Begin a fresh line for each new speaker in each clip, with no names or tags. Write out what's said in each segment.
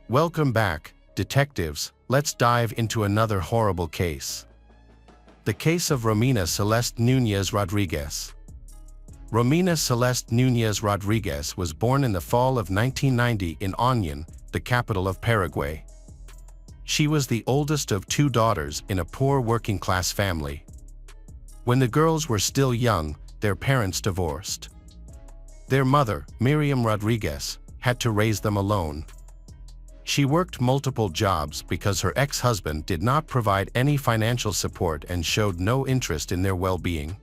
Welcome back, detectives. Let's dive into another horrible case. The case of Romina Celeste Núñez Rodriguez. Romina Celeste Núñez Rodriguez was born in the fall of 1990 in Oñan, the capital of Paraguay. She was the oldest of two daughters in a poor working-class family. When the girls were still young, their parents divorced. Their mother, Miriam Rodriguez, had to raise them alone. She worked multiple jobs because her ex-husband did not provide any financial support and showed no interest in their well-being.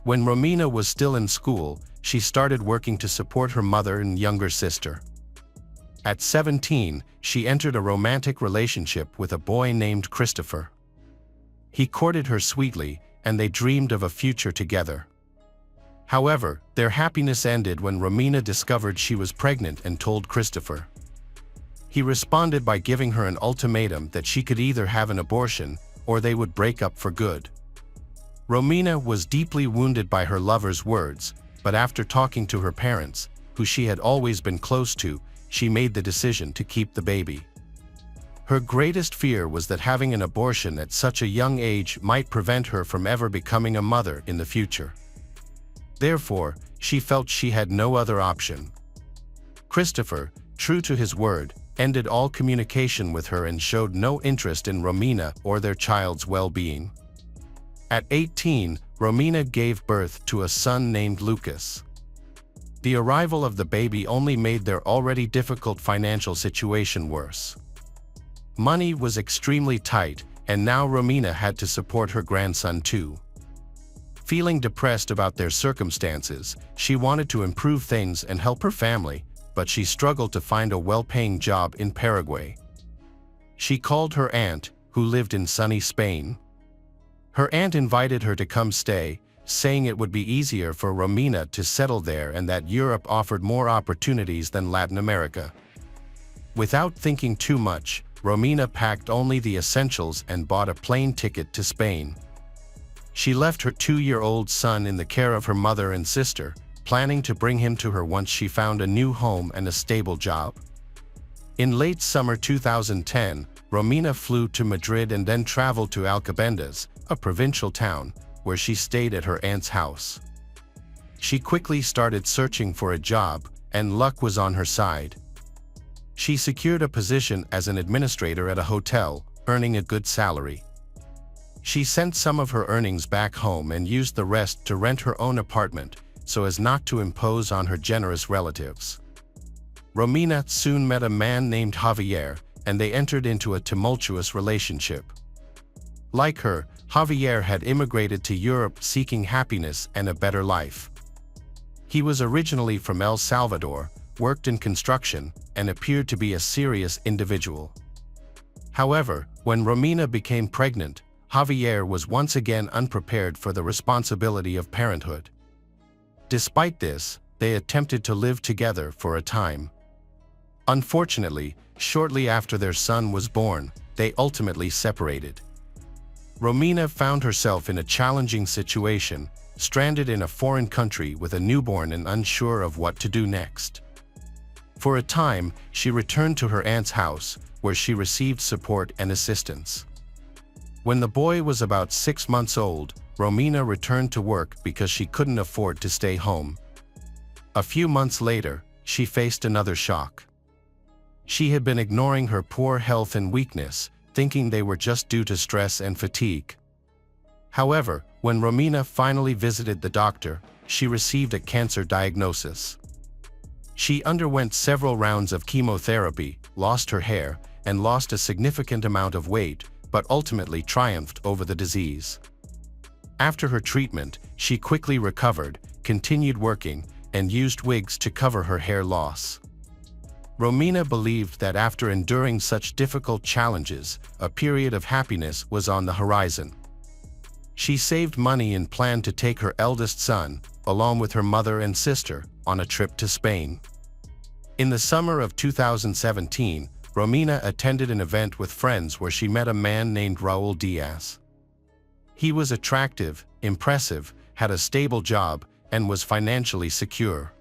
When Romina was still in school, she started working to support her mother and younger sister. At 17, she entered a romantic relationship with a boy named Christopher. He courted her sweetly, and they dreamed of a future together. However, their happiness ended when Romina discovered she was pregnant and told Christopher. He responded by giving her an ultimatum that she could either have an abortion or they would break up for good. Romina was deeply wounded by her lover's words, but after talking to her parents, who she had always been close to, she made the decision to keep the baby. Her greatest fear was that having an abortion at such a young age might prevent her from ever becoming a mother in the future. Therefore, she felt she had no other option. Christopher, true to his word, ended all communication with her and showed no interest in Romina or their child's well-being. At 18, Romina gave birth to a son named Lucas. The arrival of the baby only made their already difficult financial situation worse. Money was extremely tight, and now Romina had to support her grandson too. Feeling depressed about their circumstances, she wanted to improve things and help her family, but she struggled to find a well-paying job in Paraguay. She called her aunt, who lived in sunny Spain. Her aunt invited her to come stay, saying it would be easier for Romina to settle there and that Europe offered more opportunities than Latin America. Without thinking too much, Romina packed only the essentials and bought a plane ticket to Spain. She left her 2-year-old son in the care of her mother and sister, planning to bring him to her once she found a new home and a stable job. In late summer 2010, Romina flew to Madrid and then traveled to Alcobendas, a provincial town, where she stayed at her aunt's house. She quickly started searching for a job, and luck was on her side. She secured a position as an administrator at a hotel, earning a good salary. She sent some of her earnings back home and used the rest to rent her own apartment, so as not to impose on her generous relatives. Romina soon met a man named Javier, and they entered into a tumultuous relationship. Like her, Javier had immigrated to Europe seeking happiness and a better life. He was originally from El Salvador, worked in construction, and appeared to be a serious individual. However, when Romina became pregnant, Javier was once again unprepared for the responsibility of parenthood. Despite this, they attempted to live together for a time. Unfortunately, shortly after their son was born, they ultimately separated. Romina found herself in a challenging situation, stranded in a foreign country with a newborn and unsure of what to do next. For a time, she returned to her aunt's house, where she received support and assistance. When the boy was about 6 months old, Romina returned to work because she couldn't afford to stay home. A few months later, she faced another shock. She had been ignoring her poor health and weakness, thinking they were just due to stress and fatigue. However, when Romina finally visited the doctor, she received a cancer diagnosis. She underwent several rounds of chemotherapy, lost her hair, and lost a significant amount of weight, but ultimately triumphed over the disease. After her treatment, she quickly recovered, continued working, and used wigs to cover her hair loss. Romina believed that after enduring such difficult challenges, a period of happiness was on the horizon. She saved money and planned to take her eldest son, along with her mother and sister, on a trip to Spain. In the summer of 2017, Romina attended an event with friends where she met a man named Raul Diaz. He was attractive, impressive, had a stable job, and was financially secure.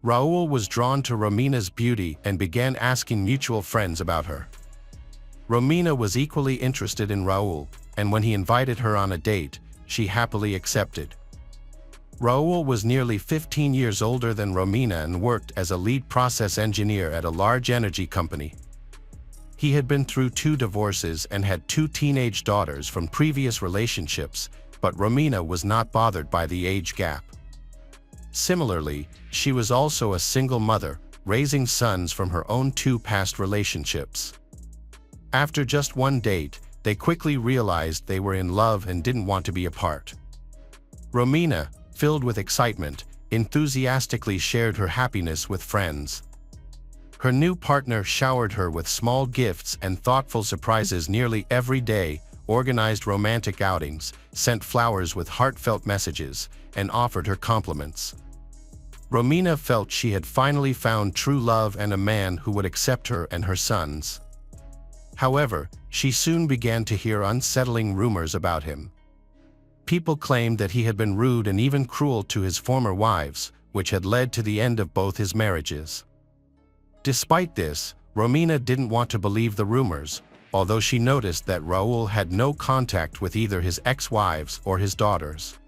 Raul was drawn to Romina's beauty and began asking mutual friends about her. Romina was equally interested in Raul, and when he invited her on a date, she happily accepted. Raul was nearly 15 years older than Romina and worked as a lead process engineer at a large energy company. He had been through 2 divorces and had 2 teenage daughters from previous relationships, but Romina was not bothered by the age gap. Similarly, she was also a single mother, raising sons from her own 2 past relationships. After just one date, they quickly realized they were in love and didn't want to be apart. Romina, filled with excitement, enthusiastically shared her happiness with friends. Her new partner showered her with small gifts and thoughtful surprises nearly every day, organized romantic outings, sent flowers with heartfelt messages, and offered her compliments. Romina felt she had finally found true love and a man who would accept her and her sons. However, she soon began to hear unsettling rumors about him. People claimed that he had been rude and even cruel to his former wives, which had led to the end of both his marriages. Despite this, Romina didn't want to believe the rumors, although she noticed that Raul had no contact with either his ex-wives or his daughters.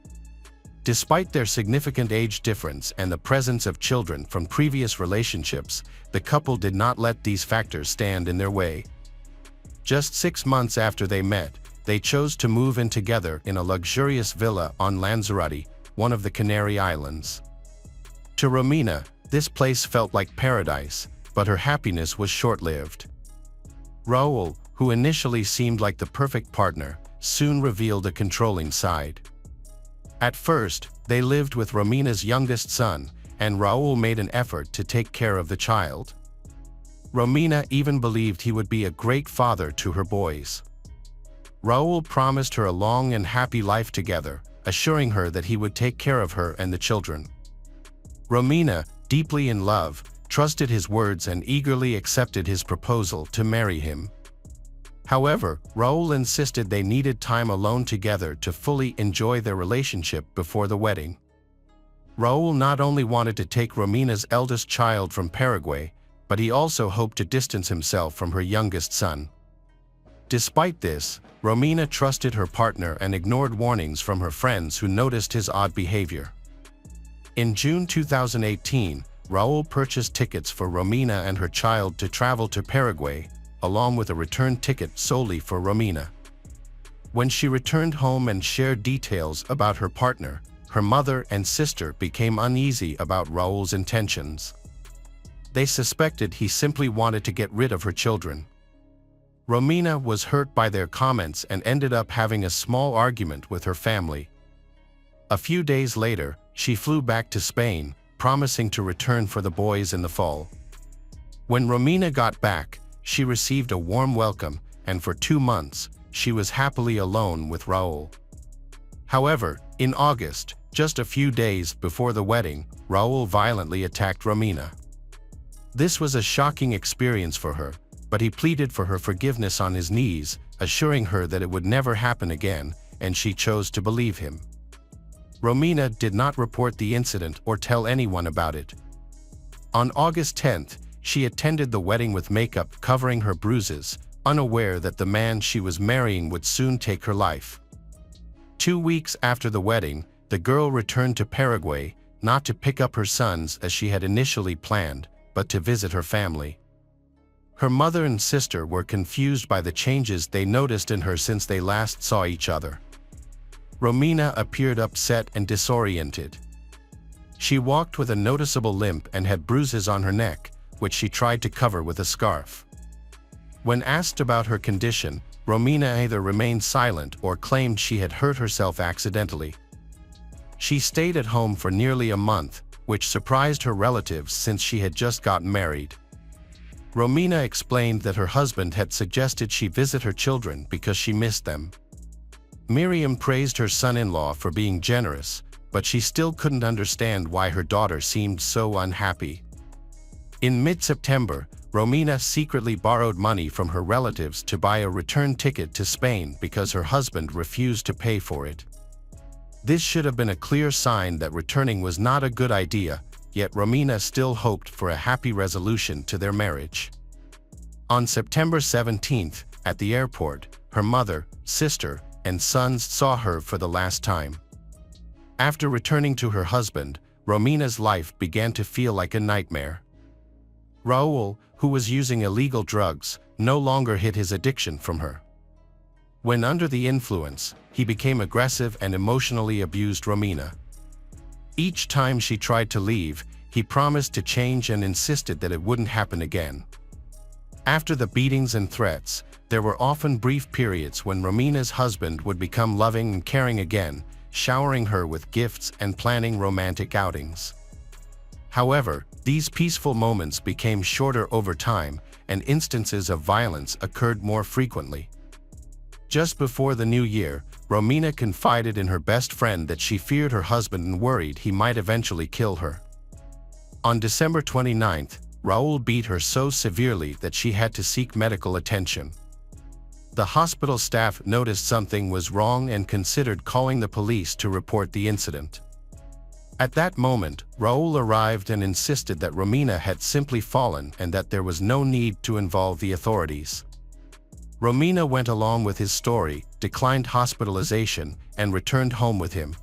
Despite their significant age difference and the presence of children from previous relationships, the couple did not let these factors stand in their way. Just 6 months after they met, they chose to move in together in a luxurious villa on Lanzarote, one of the Canary Islands. To Romina, this place felt like paradise, but her happiness was short-lived. Raul, who initially seemed like the perfect partner, soon revealed a controlling side. At first, they lived with Romina's youngest son, and Raul made an effort to take care of the child. Romina even believed he would be a great father to her boys. Raul promised her a long and happy life together, assuring her that he would take care of her and the children. Romina, deeply in love, trusted his words and eagerly accepted his proposal to marry him. However, Raul insisted they needed time alone together to fully enjoy their relationship before the wedding. Raul not only wanted to take Romina's eldest child from Paraguay, but he also hoped to distance himself from her youngest son. Despite this, Romina trusted her partner and ignored warnings from her friends who noticed his odd behavior. In June 2018, Raul purchased tickets for Romina and her child to travel to Paraguay, along with a return ticket solely for Romina. When she returned home and shared details about her partner, her mother and sister became uneasy about Raul's intentions. They suspected he simply wanted to get rid of her children. Romina was hurt by their comments and ended up having a small argument with her family. A few days later, she flew back to Spain, promising to return for the boys in the fall. When Romina got back, she received a warm welcome, and for 2 months, she was happily alone with Raul. However, in August, just a few days before the wedding, Raul violently attacked Romina. This was a shocking experience for her, but he pleaded for her forgiveness on his knees, assuring her that it would never happen again, and she chose to believe him. Romina did not report the incident or tell anyone about it. On August 10th, she attended the wedding with makeup covering her bruises, unaware that the man she was marrying would soon take her life. 2 weeks after the wedding, the girl returned to Paraguay, not to pick up her sons as she had initially planned, but to visit her family. Her mother and sister were confused by the changes they noticed in her since they last saw each other. Romina appeared upset and disoriented. She walked with a noticeable limp and had bruises on her neck, which she tried to cover with a scarf. When asked about her condition, Romina either remained silent or claimed she had hurt herself accidentally. She stayed at home for nearly a month, which surprised her relatives since she had just gotten married. Romina explained that her husband had suggested she visit her children because she missed them. Miriam praised her son-in-law for being generous, but she still couldn't understand why her daughter seemed so unhappy. In mid-September, Romina secretly borrowed money from her relatives to buy a return ticket to Spain because her husband refused to pay for it. This should have been a clear sign that returning was not a good idea, yet Romina still hoped for a happy resolution to their marriage. On September 17th, at the airport, her mother, sister, and sons saw her for the last time. After returning to her husband, Romina's life began to feel like a nightmare. Raul, who was using illegal drugs, no longer hid his addiction from her. When under the influence, he became aggressive and emotionally abused Romina. Each time she tried to leave, he promised to change and insisted that it wouldn't happen again. After the beatings and threats, there were often brief periods when Romina's husband would become loving and caring again, showering her with gifts and planning romantic outings. However, these peaceful moments became shorter over time, and instances of violence occurred more frequently. Just before the new year, Romina confided in her best friend that she feared her husband and worried he might eventually kill her. On December 29th, Raul beat her so severely that she had to seek medical attention. The hospital staff noticed something was wrong and considered calling the police to report the incident. At that moment, Raul arrived and insisted that Romina had simply fallen and that there was no need to involve the authorities. Romina went along with his story, declined hospitalization, and returned home with him.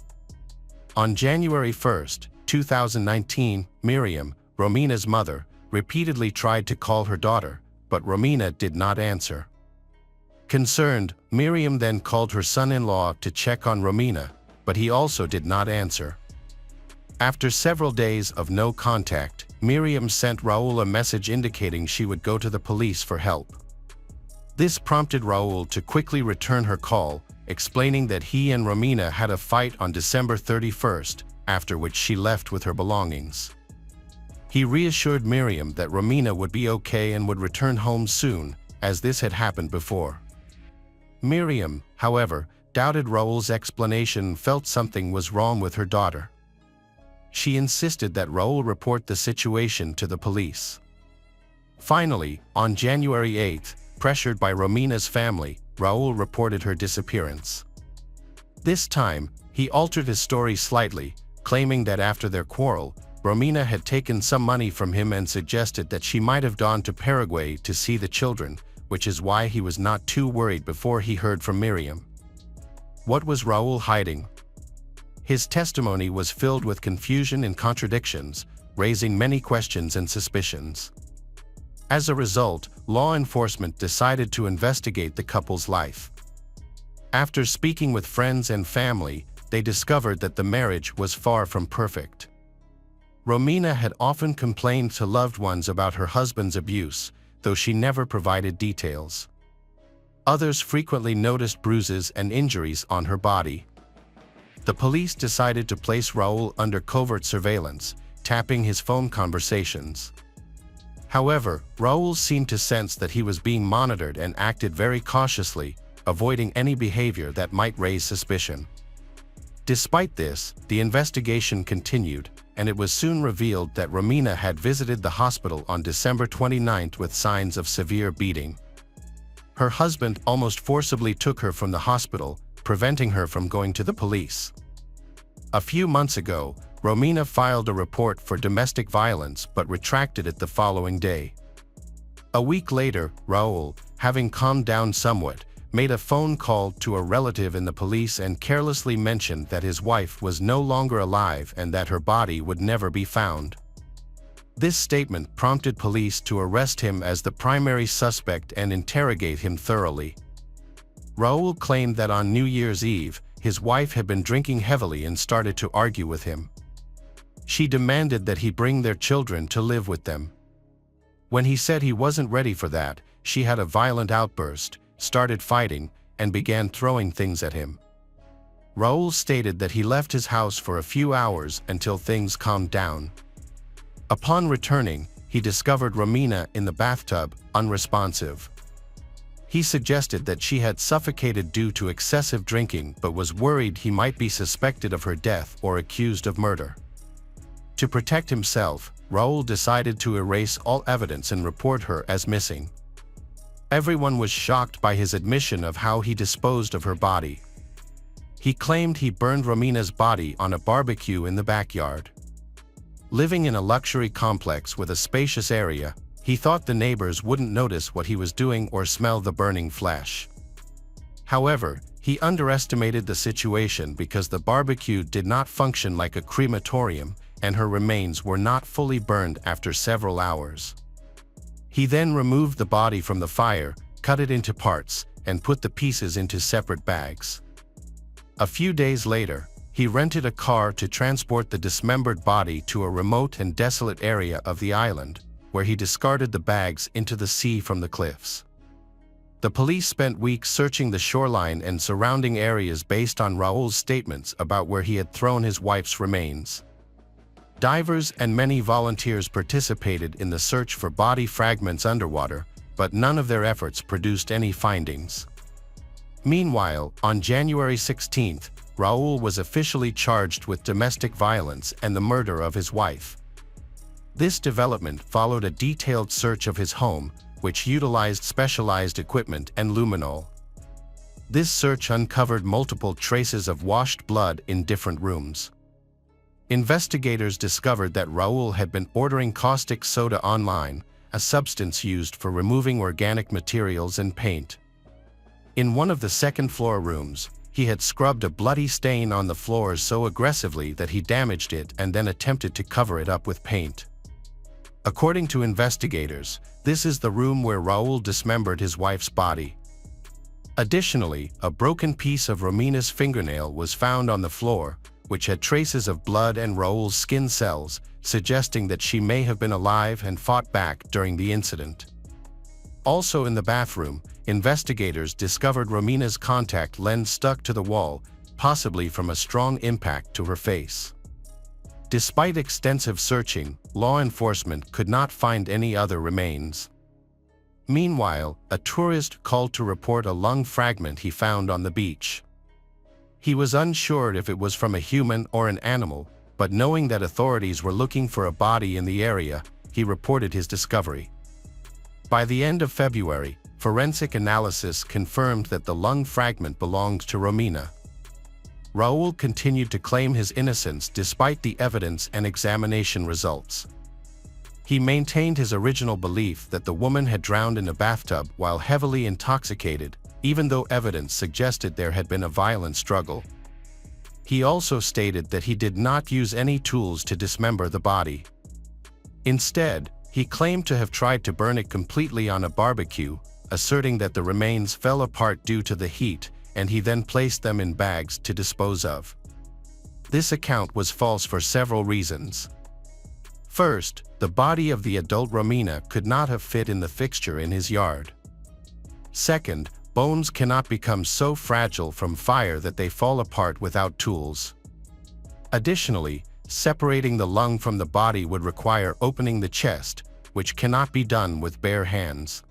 On January 1, 2019, Miriam, Romina's mother, repeatedly tried to call her daughter, but Romina did not answer. Concerned, Miriam then called her son-in-law to check on Romina, but he also did not answer. After several days of no contact, Miriam sent Raul a message indicating she would go to the police for help. This prompted Raul to quickly return her call, explaining that he and Romina had a fight on December 31st, after which she left with her belongings. He reassured Miriam that Romina would be okay and would return home soon, as this had happened before. Miriam, however, doubted Raul's explanation and felt something was wrong with her daughter. She insisted that Raul report the situation to the police. Finally, on January 8th, pressured by Romina's family, Raul reported her disappearance. This time, he altered his story slightly, claiming that after their quarrel, Romina had taken some money from him and suggested that she might have gone to Paraguay to see the children, which is why he was not too worried before he heard from Miriam. What was Raul hiding? His testimony was filled with confusion and contradictions, raising many questions and suspicions. As a result, law enforcement decided to investigate the couple's life. After speaking with friends and family, they discovered that the marriage was far from perfect. Romina had often complained to loved ones about her husband's abuse, though she never provided details. Others frequently noticed bruises and injuries on her body. The police decided to place Raul under covert surveillance, tapping his phone conversations. However, Raul seemed to sense that he was being monitored and acted very cautiously, avoiding any behavior that might raise suspicion. Despite this, the investigation continued, and it was soon revealed that Romina had visited the hospital on December 29th with signs of severe beating. Her husband almost forcibly took her from the hospital, preventing her from going to the police. A few months ago, Romina filed a report for domestic violence but retracted it the following day. A week later, Raul, having calmed down somewhat, made a phone call to a relative in the police and carelessly mentioned that his wife was no longer alive and that her body would never be found. This statement prompted police to arrest him as the primary suspect and interrogate him thoroughly. Raul claimed that on New Year's Eve, his wife had been drinking heavily and started to argue with him. She demanded that he bring their children to live with them. When he said he wasn't ready for that, she had a violent outburst, started fighting, and began throwing things at him. Raul stated that he left his house for a few hours until things calmed down. Upon returning, he discovered Romina in the bathtub, unresponsive. He suggested that she had suffocated due to excessive drinking but was worried he might be suspected of her death or accused of murder. To protect himself, Raul decided to erase all evidence and report her as missing. Everyone was shocked by his admission of how he disposed of her body. He claimed he burned Romina's body on a barbecue in the backyard. Living in a luxury complex with a spacious area, he thought the neighbors wouldn't notice what he was doing or smell the burning flesh. However, he underestimated the situation because the barbecue did not function like a crematorium, and her remains were not fully burned after several hours. He then removed the body from the fire, cut it into parts, and put the pieces into separate bags. A few days later, he rented a car to transport the dismembered body to a remote and desolate area of the island, where he discarded the bags into the sea from the cliffs. The police spent weeks searching the shoreline and surrounding areas based on Raul's statements about where he had thrown his wife's remains. Divers and many volunteers participated in the search for body fragments underwater, but none of their efforts produced any findings. Meanwhile, on January 16, Raul was officially charged with domestic violence and the murder of his wife. This development followed a detailed search of his home, which utilized specialized equipment and luminol. This search uncovered multiple traces of washed blood in different rooms. Investigators discovered that Raul had been ordering caustic soda online, a substance used for removing organic materials and paint. In one of the second-floor rooms, he had scrubbed a bloody stain on the floor so aggressively that he damaged it and then attempted to cover it up with paint. According to investigators, this is the room where Raul dismembered his wife's body. Additionally, a broken piece of Romina's fingernail was found on the floor, which had traces of blood and Raul's skin cells, suggesting that she may have been alive and fought back during the incident. Also in the bathroom, investigators discovered Romina's contact lens stuck to the wall, possibly from a strong impact to her face. Despite extensive searching, law enforcement could not find any other remains. Meanwhile, a tourist called to report a lung fragment he found on the beach. He was unsure if it was from a human or an animal, but knowing that authorities were looking for a body in the area, he reported his discovery. By the end of February, forensic analysis confirmed that the lung fragment belonged to Romina. Raul continued to claim his innocence despite the evidence and examination results. He maintained his original belief that the woman had drowned in a bathtub while heavily intoxicated, even though evidence suggested there had been a violent struggle. He also stated that he did not use any tools to dismember the body. Instead, he claimed to have tried to burn it completely on a barbecue, asserting that the remains fell apart due to the heat, and he then placed them in bags to dispose of. This account was false for several reasons. First, the body of the adult Romina could not have fit in the fixture in his yard. Second, bones cannot become so fragile from fire that they fall apart without tools. Additionally, separating the lung from the body would require opening the chest, which cannot be done with bare hands.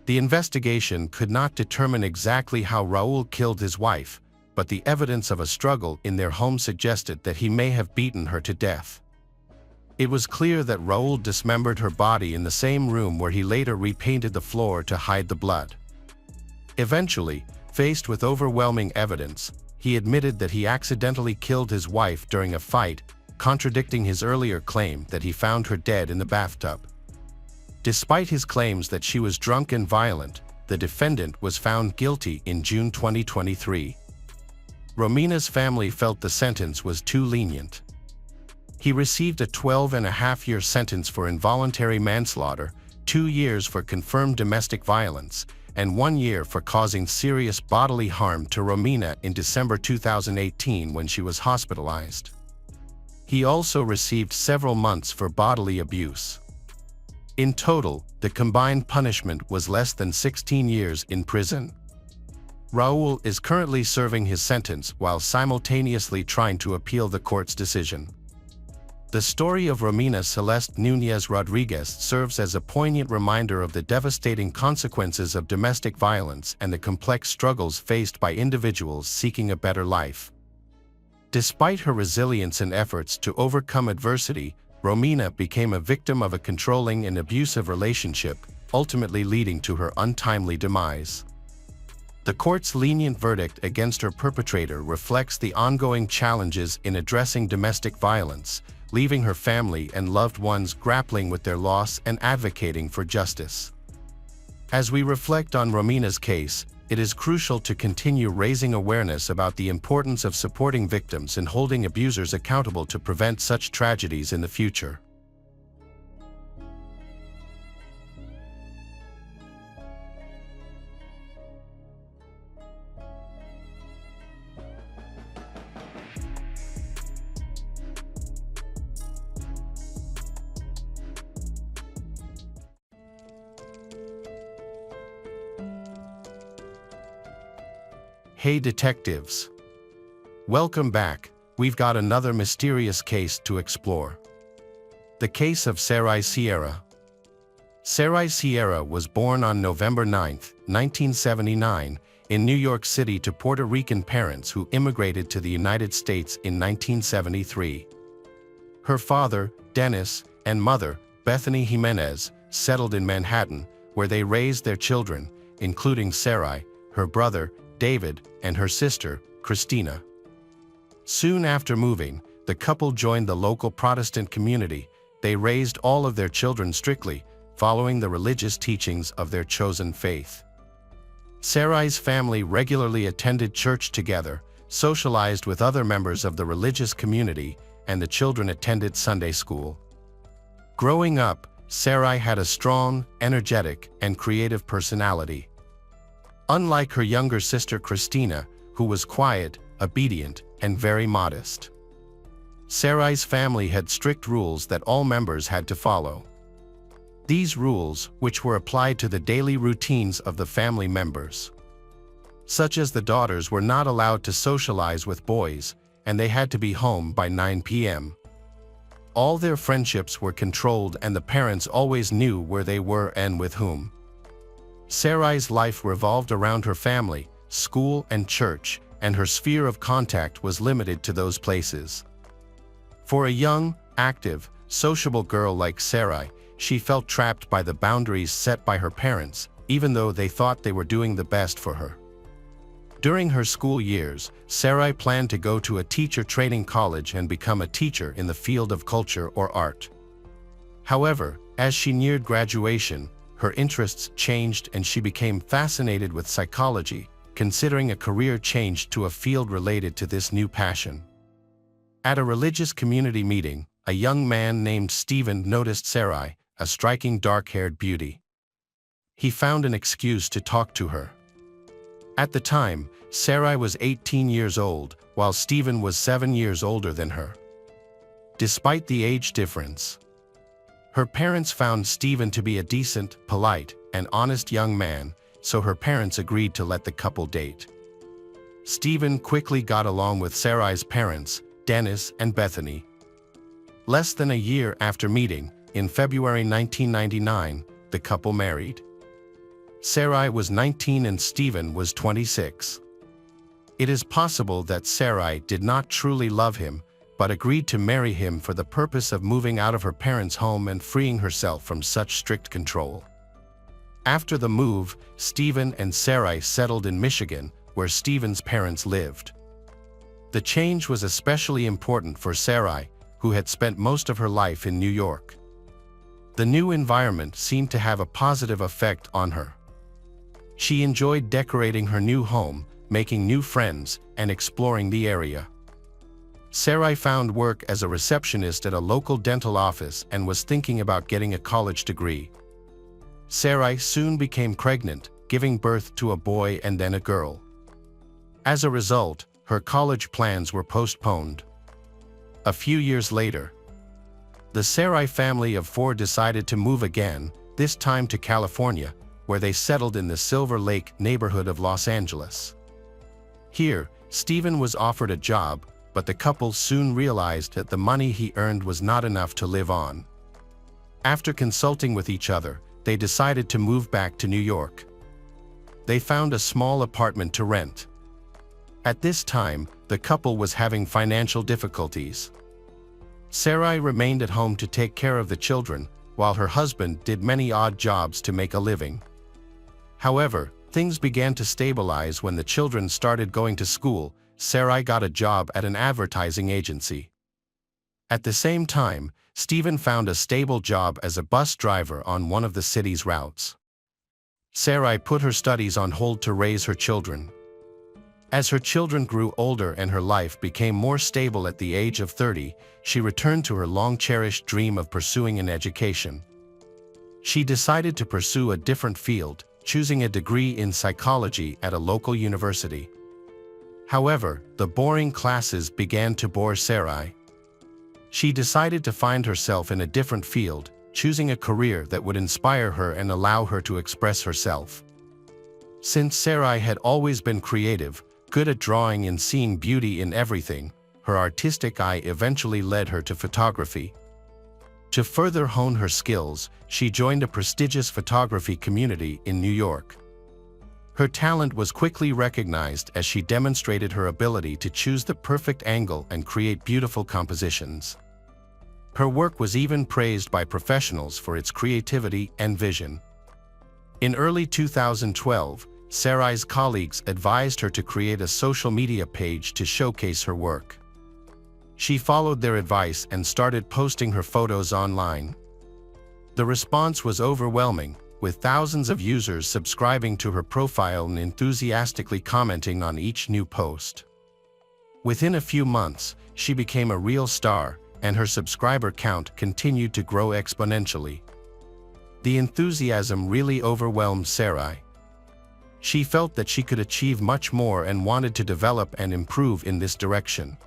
The investigation could not determine exactly how Raul killed his wife, but the evidence of a struggle in their home suggested that he may have beaten her to death. It was clear that Raul dismembered her body in the same room where he later repainted the floor to hide the blood. Eventually, faced with overwhelming evidence, he admitted that he accidentally killed his wife during a fight, contradicting his earlier claim that he found her dead in the bathtub. Despite his claims that she was drunk and violent, the defendant was found guilty in June 2023. Romina's family felt the sentence was too lenient. He received a 12.5-year sentence for involuntary manslaughter, 2 years for confirmed domestic violence, and 1 year for causing serious bodily harm to Romina in December 2018 when she was hospitalized. He also received several months for bodily abuse. In total, the combined punishment was less than 16 years in prison. Raul is currently serving his sentence while simultaneously trying to appeal the court's decision. The story of Romina Celeste Núñez Rodriguez serves as a poignant reminder of the devastating consequences of domestic violence and the complex struggles faced by individuals seeking a better life. Despite her resilience and efforts to overcome adversity, Romina became a victim of a controlling and abusive relationship, ultimately leading to her untimely demise. The court's lenient verdict against her perpetrator reflects the ongoing challenges in addressing domestic violence, leaving her family and loved ones grappling with their loss and advocating for justice. As we reflect on Romina's case, it is crucial to continue raising awareness about the importance of supporting victims and holding abusers accountable to prevent such tragedies in the future. Hey detectives! Welcome back. We've got another mysterious case to explore. The case of Sarai Sierra. Sarai Sierra was born on November 9, 1979, in New York City to Puerto Rican parents who immigrated to the United States in 1973. Her father, Dennis, and mother, Bethany Jimenez, settled in Manhattan, where they raised their children, including Sarai, her brother, David, and her sister, Christina. Soon after moving, the couple joined the local Protestant community. They raised all of their children strictly, following the religious teachings of their chosen faith. Sarai's family regularly attended church together, socialized with other members of the religious community, and the children attended Sunday school. Growing up, Sarai had a strong, energetic, and creative personality. Unlike her younger sister Christina, who was quiet, obedient, and very modest. Sarai's family had strict rules that all members had to follow. These rules, which were applied to the daily routines of the family members, such as the daughters were not allowed to socialize with boys, and they had to be home by 9 p.m. All their friendships were controlled, and the parents always knew where they were and with whom. Sarai's life revolved around her family, school, and church, and her sphere of contact was limited to those places. For a young, active, sociable girl like Sarai, she felt trapped by the boundaries set by her parents, even though they thought they were doing the best for her. During her school years, Sarai planned to go to a teacher training college and become a teacher in the field of culture or art. However, as she neared graduation, her interests changed and she became fascinated with psychology, considering a career change to a field related to this new passion. At a religious community meeting, a young man named Stephen noticed Sarai, a striking dark-haired beauty. He found an excuse to talk to her. At the time, Sarai was 18 years old, while Stephen was 7 years older than her. Despite the age difference, her parents found Stephen to be a decent, polite, and honest young man, so her parents agreed to let the couple date. Stephen quickly got along with Sarai's parents, Dennis and Bethany. Less than a year after meeting, in February 1999, the couple married. Sarai was 19 and Stephen was 26. It is possible that Sarai did not truly love him, but agreed to marry him for the purpose of moving out of her parents' home and freeing herself from such strict control. After the move, Stephen and Sarai settled in Michigan, where Stephen's parents lived. The change was especially important for Sarai, who had spent most of her life in New York. The new environment seemed to have a positive effect on her. She enjoyed decorating her new home, making new friends, and exploring the area. Sarai found work as a receptionist at a local dental office and was thinking about getting a college degree. Sarai soon became pregnant, giving birth to a boy and then a girl. As a result, her college plans were postponed. A few years later, the Sarai family of 4 decided to move again, this time to California, where they settled in the Silver Lake neighborhood of Los Angeles. Here, Stephen was offered a job, but the couple soon realized that the money he earned was not enough to live on. After consulting with each other, they decided to move back to New York. They found a small apartment to rent. At this time, the couple was having financial difficulties. Sarai remained at home to take care of the children, while her husband did many odd jobs to make a living. However, things began to stabilize when the children started going to school. Sarai got a job at an advertising agency. At the same time, Stephen found a stable job as a bus driver on one of the city's routes. Sarai put her studies on hold to raise her children. As her children grew older and her life became more stable at the age of 30, she returned to her long-cherished dream of pursuing an education. She decided to pursue a different field, choosing a degree in psychology at a local university. However, the boring classes began to bore Sarai. She decided to find herself in a different field, choosing a career that would inspire her and allow her to express herself. Since Sarai had always been creative, good at drawing and seeing beauty in everything, her artistic eye eventually led her to photography. To further hone her skills, she joined a prestigious photography community in New York. Her talent was quickly recognized as she demonstrated her ability to choose the perfect angle and create beautiful compositions. Her work was even praised by professionals for its creativity and vision. In early 2012, Sarai's colleagues advised her to create a social media page to showcase her work. She followed their advice and started posting her photos online. The response was overwhelming, with thousands of users subscribing to her profile and enthusiastically commenting on each new post. Within a few months, she became a real star, and her subscriber count continued to grow exponentially. The enthusiasm really overwhelmed Sarai. She felt that she could achieve much more and wanted to develop and improve in this direction.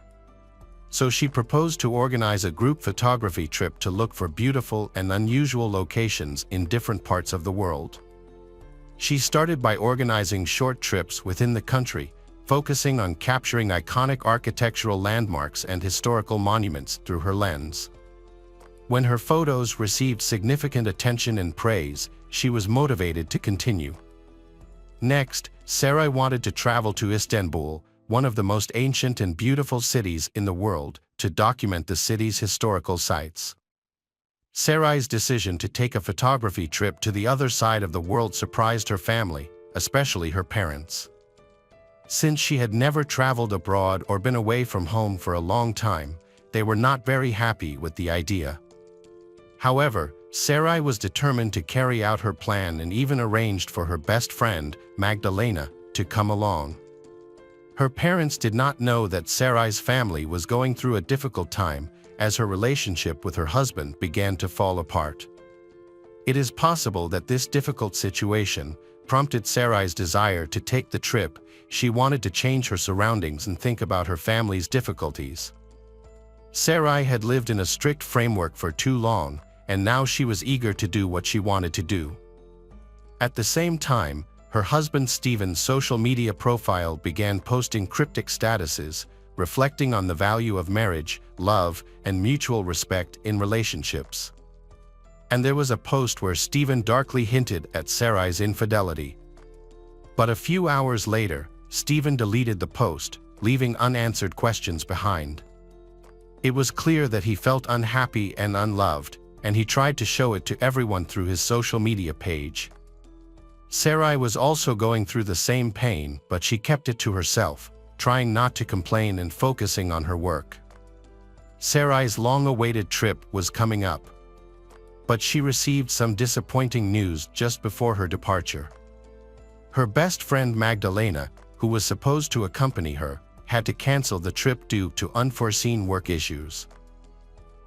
So she proposed to organize a group photography trip to look for beautiful and unusual locations in different parts of the world. She started by organizing short trips within the country, focusing on capturing iconic architectural landmarks and historical monuments through her lens. When her photos received significant attention and praise, she was motivated to continue. Next, Sarai wanted to travel to Istanbul, one of the most ancient and beautiful cities in the world, to document the city's historical sites. Sarai's decision to take a photography trip to the other side of the world surprised her family, especially her parents. Since she had never traveled abroad or been away from home for a long time, they were not very happy with the idea. However, Sarai was determined to carry out her plan and even arranged for her best friend, Magdalena, to come along. Her parents did not know that Sarai's family was going through a difficult time, as her relationship with her husband began to fall apart. It is possible that this difficult situation prompted Sarai's desire to take the trip. She wanted to change her surroundings and think about her family's difficulties. Sarai had lived in a strict framework for too long, and now she was eager to do what she wanted to do. At the same time, her husband Stephen's social media profile began posting cryptic statuses, reflecting on the value of marriage, love, and mutual respect in relationships. And there was a post where Stephen darkly hinted at Sarai's infidelity. But a few hours later, Stephen deleted the post, leaving unanswered questions behind. It was clear that he felt unhappy and unloved, and he tried to show it to everyone through his social media page. Sarai was also going through the same pain, but she kept it to herself, trying not to complain and focusing on her work. Sarai's long-awaited trip was coming up. But she received some disappointing news just before her departure. Her best friend Magdalena, who was supposed to accompany her, had to cancel the trip due to unforeseen work issues.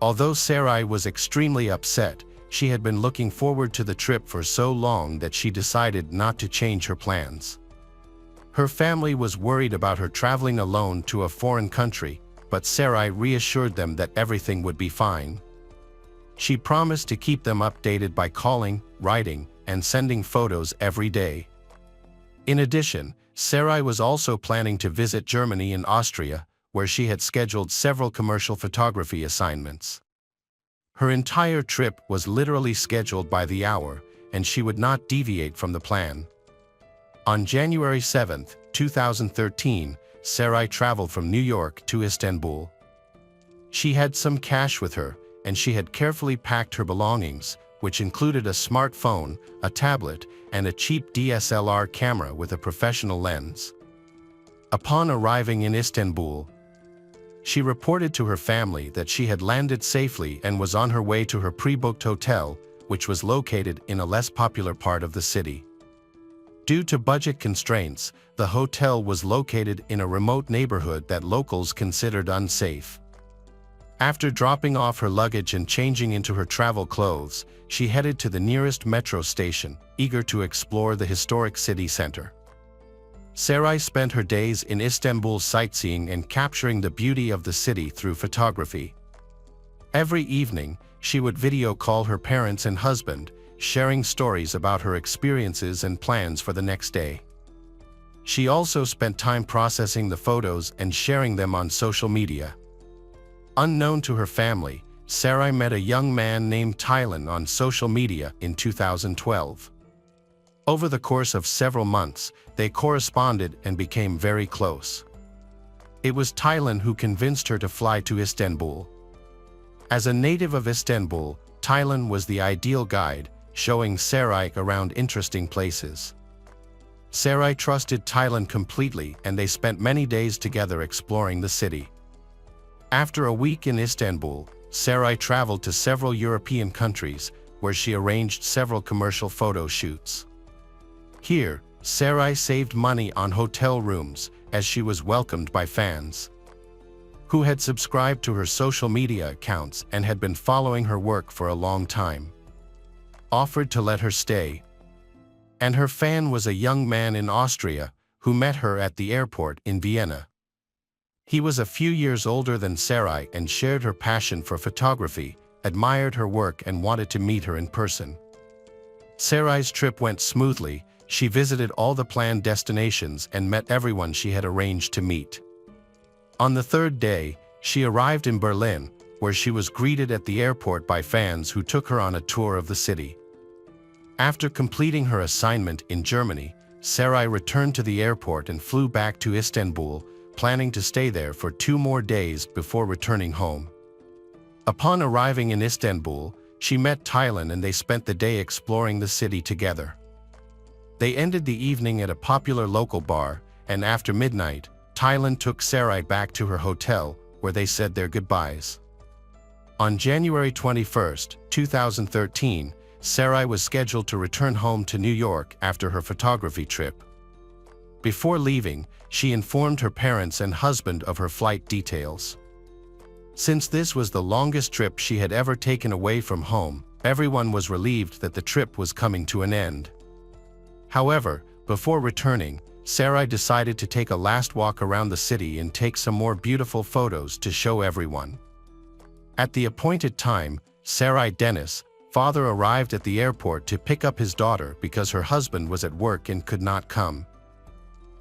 Although Sarai was extremely upset, she had been looking forward to the trip for so long that she decided not to change her plans. Her family was worried about her traveling alone to a foreign country, but Sarai reassured them that everything would be fine. She promised to keep them updated by calling, writing, and sending photos every day. In addition, Sarai was also planning to visit Germany and Austria, where she had scheduled several commercial photography assignments. Her entire trip was literally scheduled by the hour, and she would not deviate from the plan. On January 7, 2013, Sarai traveled from New York to Istanbul. She had some cash with her, and she had carefully packed her belongings, which included a smartphone, a tablet, and a cheap DSLR camera with a professional lens. Upon arriving in Istanbul, She reported to her family that she had landed safely and was on her way to her pre-booked hotel, which was located in a less popular part of the city. Due to budget constraints, the hotel was located in a remote neighborhood that locals considered unsafe. After dropping off her luggage and changing into her travel clothes, she headed to the nearest metro station, eager to explore the historic city center. Seray spent her days in Istanbul sightseeing and capturing the beauty of the city through photography. Every evening, she would video call her parents and husband, sharing stories about her experiences and plans for the next day. She also spent time processing the photos and sharing them on social media. Unknown to her family, Seray met a young man named Taylan on social media in 2012. Over the course of several months, they corresponded and became very close. It was Taylan who convinced her to fly to Istanbul. As a native of Istanbul, Taylan was the ideal guide, showing Seray around interesting places. Seray trusted Taylan completely, and they spent many days together exploring the city. After a week in Istanbul, Seray traveled to several European countries, where she arranged several commercial photo shoots. Here, Seray saved money on hotel rooms, as she was welcomed by fans who had subscribed to her social media accounts and had been following her work for a long time. Offered to let her stay. And her fan was a young man in Austria, who met her at the airport in Vienna. He was a few years older than Seray and shared her passion for photography, admired her work and wanted to meet her in person. Seray's trip went smoothly. She visited all the planned destinations and met everyone she had arranged to meet. On the third day, she arrived in Berlin, where she was greeted at the airport by fans who took her on a tour of the city. After completing her assignment in Germany, Seray returned to the airport and flew back to Istanbul, planning to stay there for 2 more days before returning home. Upon arriving in Istanbul, she met Taylan and they spent the day exploring the city together. They ended the evening at a popular local bar, and after midnight, Taylan took Seray back to her hotel, where they said their goodbyes. On January 21, 2013, Seray was scheduled to return home to New York after her photography trip. Before leaving, she informed her parents and husband of her flight details. Since this was the longest trip she had ever taken away from home, everyone was relieved that the trip was coming to an end. However, before returning, Seray decided to take a last walk around the city and take some more beautiful photos to show everyone. At the appointed time, Seray Dennis, father, arrived at the airport to pick up his daughter because her husband was at work and could not come.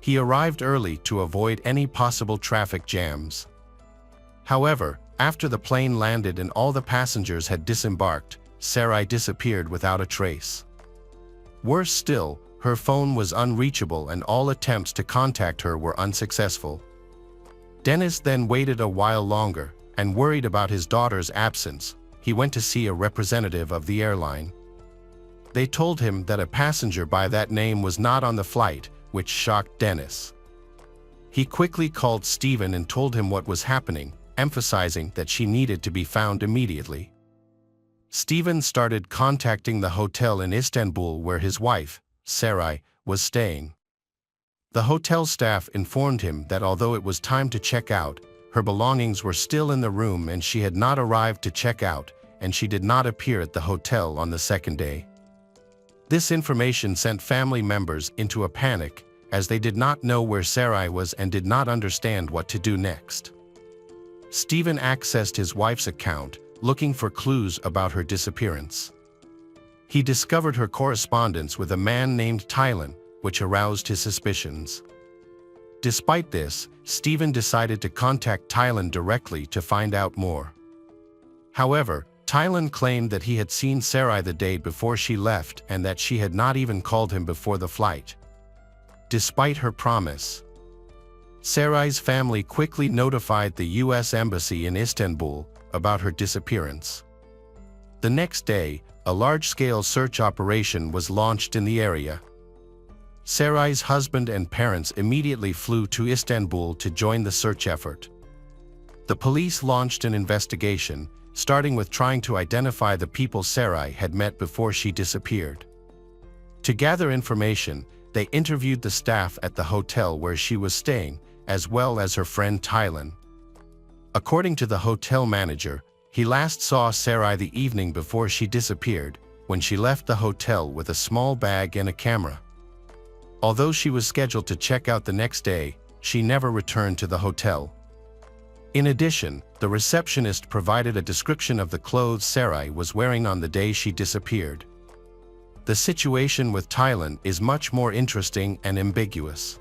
He arrived early to avoid any possible traffic jams. However, after the plane landed and all the passengers had disembarked, Seray disappeared without a trace. Worse still, her phone was unreachable and all attempts to contact her were unsuccessful. Dennis then waited a while longer, and worried about his daughter's absence, he went to see a representative of the airline. They told him that a passenger by that name was not on the flight, which shocked Dennis. He quickly called Stephen and told him what was happening, emphasizing that she needed to be found immediately. Stephen started contacting the hotel in Istanbul where his wife, Seray, was staying. The hotel staff informed him that although it was time to check out, her belongings were still in the room and she had not arrived to check out, and she did not appear at the hotel on the second day. This information sent family members into a panic, as they did not know where Seray was and did not understand what to do next. Stephen accessed his wife's account, looking for clues about her disappearance. He discovered her correspondence with a man named Taylan, which aroused his suspicions. Despite this, Stephen decided to contact Taylan directly to find out more. However, Taylan claimed that he had seen Seray the day before she left and that she had not even called him before the flight. Despite her promise, Seray's family quickly notified the U.S. Embassy in Istanbul about her disappearance. The next day, a large-scale search operation was launched in the area. Seray's husband and parents immediately flew to Istanbul to join the search effort. The police launched an investigation, starting with trying to identify the people Sarai had met before she disappeared. To gather information, they interviewed the staff at the hotel where she was staying, as well as her friend Tylen. According to the hotel manager, he last saw Sarai the evening before she disappeared, when she left the hotel with a small bag and a camera. Although she was scheduled to check out the next day, she never returned to the hotel. In addition, the receptionist provided a description of the clothes Sarai was wearing on the day she disappeared. The situation with Tylen is much more interesting and ambiguous.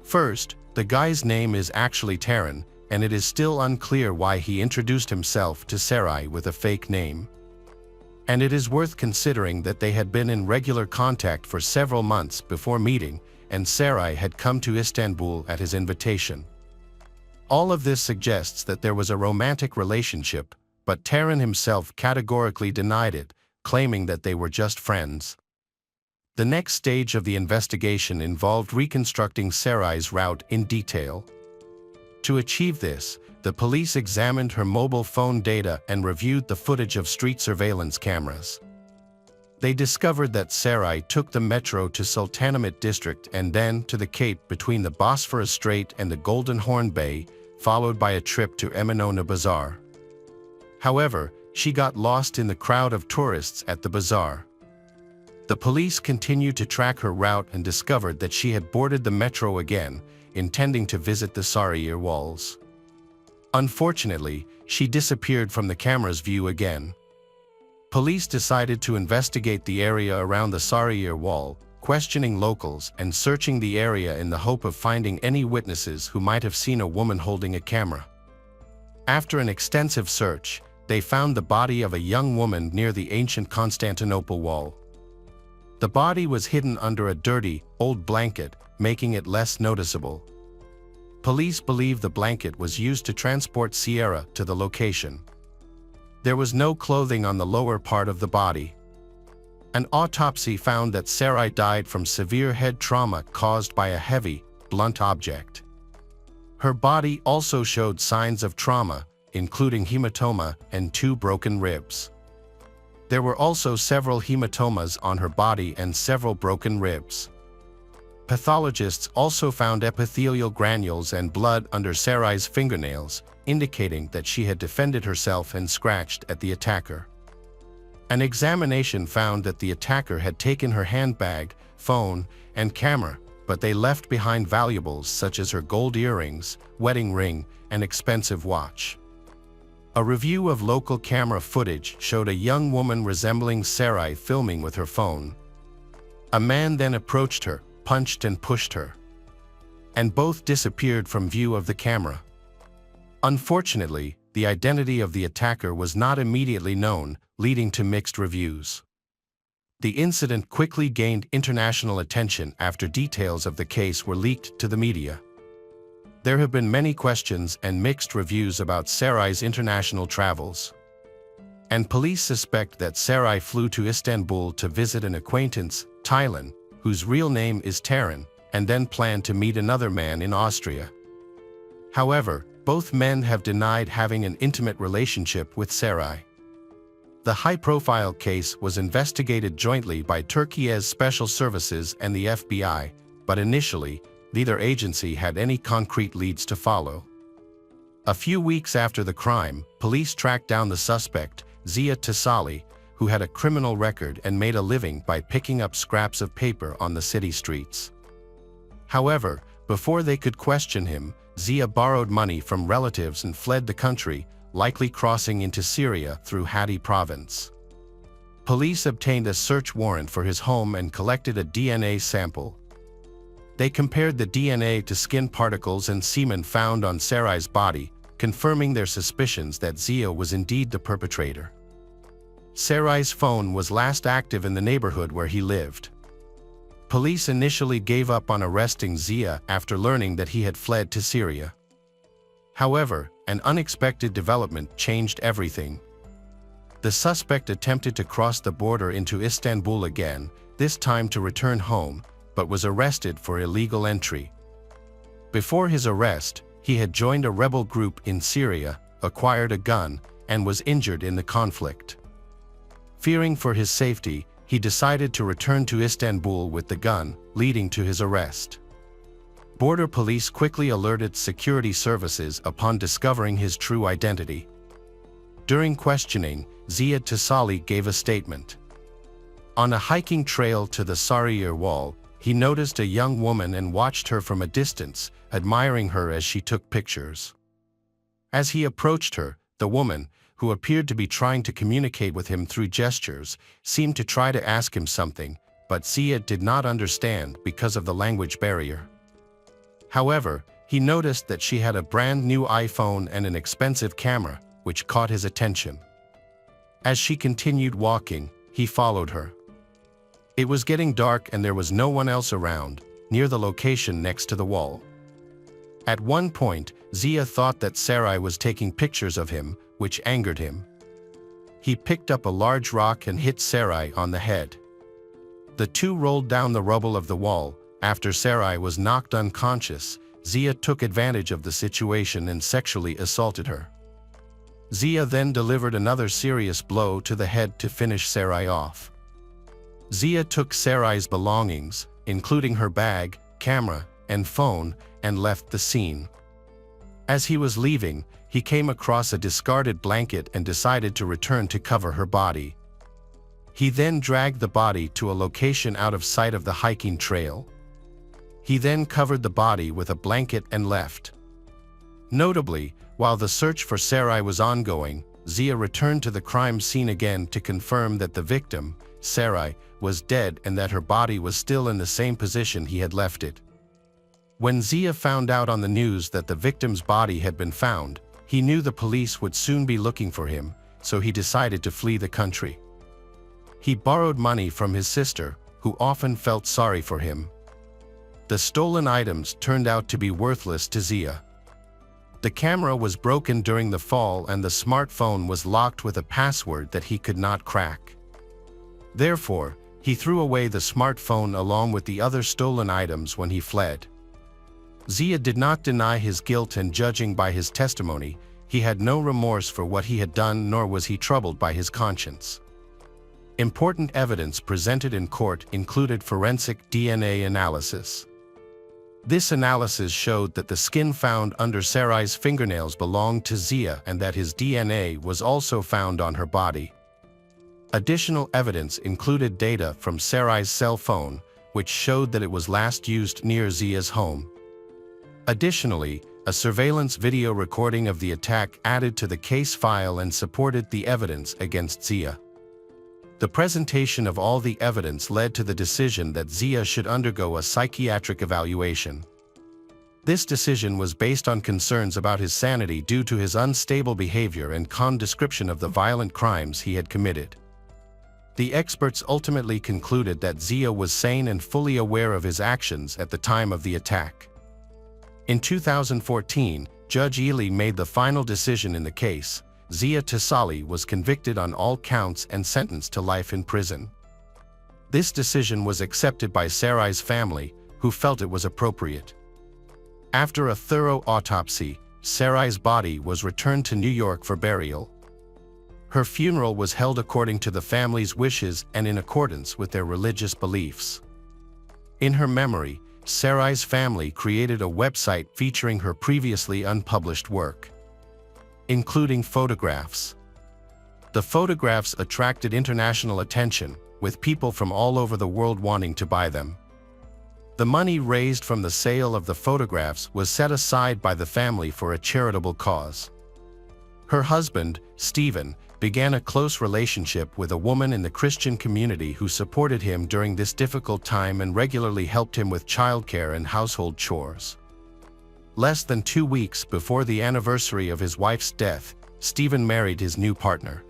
First, the guy's name is actually Taryn, and it is still unclear why he introduced himself to Sarai with a fake name. And it is worth considering that they had been in regular contact for several months before meeting, and Sarai had come to Istanbul at his invitation. All of this suggests that there was a romantic relationship, but Taryn himself categorically denied it, claiming that they were just friends. The next stage of the investigation involved reconstructing Sarai's route in detail. To achieve this, the police examined her mobile phone data and reviewed the footage of street surveillance cameras. They discovered that Sarai took the metro to Sultanahmet district and then to the Cape between the Bosphorus Strait and the Golden Horn Bay, followed by a trip to Eminona Bazaar. However, she got lost in the crowd of tourists at the bazaar. The police continued to track her route and discovered that she had boarded the metro again, intending to visit the Sarıyer walls. Unfortunately, she disappeared from the camera's view again. Police decided to investigate the area around the Sarıyer wall, questioning locals and searching the area in the hope of finding any witnesses who might have seen a woman holding a camera. After an extensive search, they found the body of a young woman near the ancient Constantinople wall. The body was hidden under a dirty, old blanket, making it less noticeable. Police believe the blanket was used to transport Sierra to the location. There was no clothing on the lower part of the body. An autopsy found that Sarai died from severe head trauma caused by a heavy, blunt object. Her body also showed signs of trauma, including hematoma and 2 broken ribs. There were also several hematomas on her body and several broken ribs. Pathologists also found epithelial granules and blood under Sarai's fingernails, indicating that she had defended herself and scratched at the attacker. An examination found that the attacker had taken her handbag, phone, and camera, but they left behind valuables such as her gold earrings, wedding ring, and expensive watch. A review of local camera footage showed a young woman resembling Sarai filming with her phone. A man then approached her, punched and pushed her, and both disappeared from view of the camera. Unfortunately, the identity of the attacker was not immediately known, leading to mixed reviews. The incident quickly gained international attention after details of the case were leaked to the media. There have been many questions and mixed reviews about Sarai's international travels. And police suspect that Sarai flew to Istanbul to visit an acquaintance, Tylen, whose real name is Taryn, and then planned to meet another man in Austria. However, both men have denied having an intimate relationship with Sarai. The high-profile case was investigated jointly by Turkey's special services and the FBI, but initially, neither agency had any concrete leads to follow. A few weeks after the crime, police tracked down the suspect, Ziya Tasali, who had a criminal record and made a living by picking up scraps of paper on the city streets. However, before they could question him, Ziya borrowed money from relatives and fled the country, likely crossing into Syria through Hatti province. Police obtained a search warrant for his home and collected a DNA sample. They compared the DNA to skin particles and semen found on Sarai's body, confirming their suspicions that Ziya was indeed the perpetrator. Sarai's phone was last active in the neighborhood where he lived. Police initially gave up on arresting Ziya after learning that he had fled to Syria. However, an unexpected development changed everything. The suspect attempted to cross the border into Istanbul again, this time to return home, but was arrested for illegal entry. Before his arrest, He had joined a rebel group in Syria, acquired a gun, and was injured in the conflict. Fearing for his safety, he decided to return to Istanbul with the gun, leading to his arrest. Border police quickly alerted security services upon discovering his true identity. During questioning, Ziya Tasali gave a statement. On a hiking trail to the Sarıyer Wall, he noticed a young woman and watched her from a distance, admiring her as she took pictures. As he approached her, the woman, who appeared to be trying to communicate with him through gestures, seemed to try to ask him something, but Ziya did not understand because of the language barrier. However, he noticed that she had a brand new iPhone and an expensive camera, which caught his attention. As she continued walking, he followed her. It was getting dark and there was no one else around, near the location next to the wall. At one point, Ziya thought that Sarai was taking pictures of him, which angered him. He picked up a large rock and hit Sarai on the head. The two rolled down the rubble of the wall. After Sarai was knocked unconscious, Ziya took advantage of the situation and sexually assaulted her. Ziya then delivered another serious blow to the head to finish Sarai off. Ziya took Sarai's belongings, including her bag, camera, and phone, and left the scene. As he was leaving, he came across a discarded blanket and decided to return to cover her body. He then dragged the body to a location out of sight of the hiking trail. He then covered the body with a blanket and left. Notably, while the search for Sarai was ongoing, Ziya returned to the crime scene again to confirm that the victim, Sarai, was dead and that her body was still in the same position he had left it. When Ziya found out on the news that the victim's body had been found, he knew the police would soon be looking for him, so he decided to flee the country. He borrowed money from his sister, who often felt sorry for him. The stolen items turned out to be worthless to Ziya. The camera was broken during the fall and the smartphone was locked with a password that he could not crack. Therefore, he threw away the smartphone along with the other stolen items when he fled. Ziya did not deny his guilt, and judging by his testimony, he had no remorse for what he had done, nor was he troubled by his conscience. Important evidence presented in court included forensic DNA analysis. This analysis showed that the skin found under Sarai's fingernails belonged to Ziya and that his DNA was also found on her body. Additional evidence included data from Sarai's cell phone, which showed that it was last used near Ziya's home. Additionally, a surveillance video recording of the attack added to the case file and supported the evidence against Ziya. The presentation of all the evidence led to the decision that Ziya should undergo a psychiatric evaluation. This decision was based on concerns about his sanity due to his unstable behavior and description of the violent crimes he had committed. The experts ultimately concluded that Ziya was sane and fully aware of his actions at the time of the attack. In 2014, Judge Ely made the final decision in the case. Ziya Tasali was convicted on all counts and sentenced to life in prison. This decision was accepted by Sarai's family, who felt it was appropriate. After a thorough autopsy, Sarai's body was returned to New York for burial. Her funeral was held according to the family's wishes and in accordance with their religious beliefs. In her memory, Sarai's family created a website featuring her previously unpublished work, including photographs. The photographs attracted international attention, with people from all over the world wanting to buy them. The money raised from the sale of the photographs was set aside by the family for a charitable cause. Her husband, Stephen, began a close relationship with a woman in the Christian community who supported him during this difficult time and regularly helped him with childcare and household chores. Less than 2 weeks before the anniversary of his wife's death, Stephen married his new partner.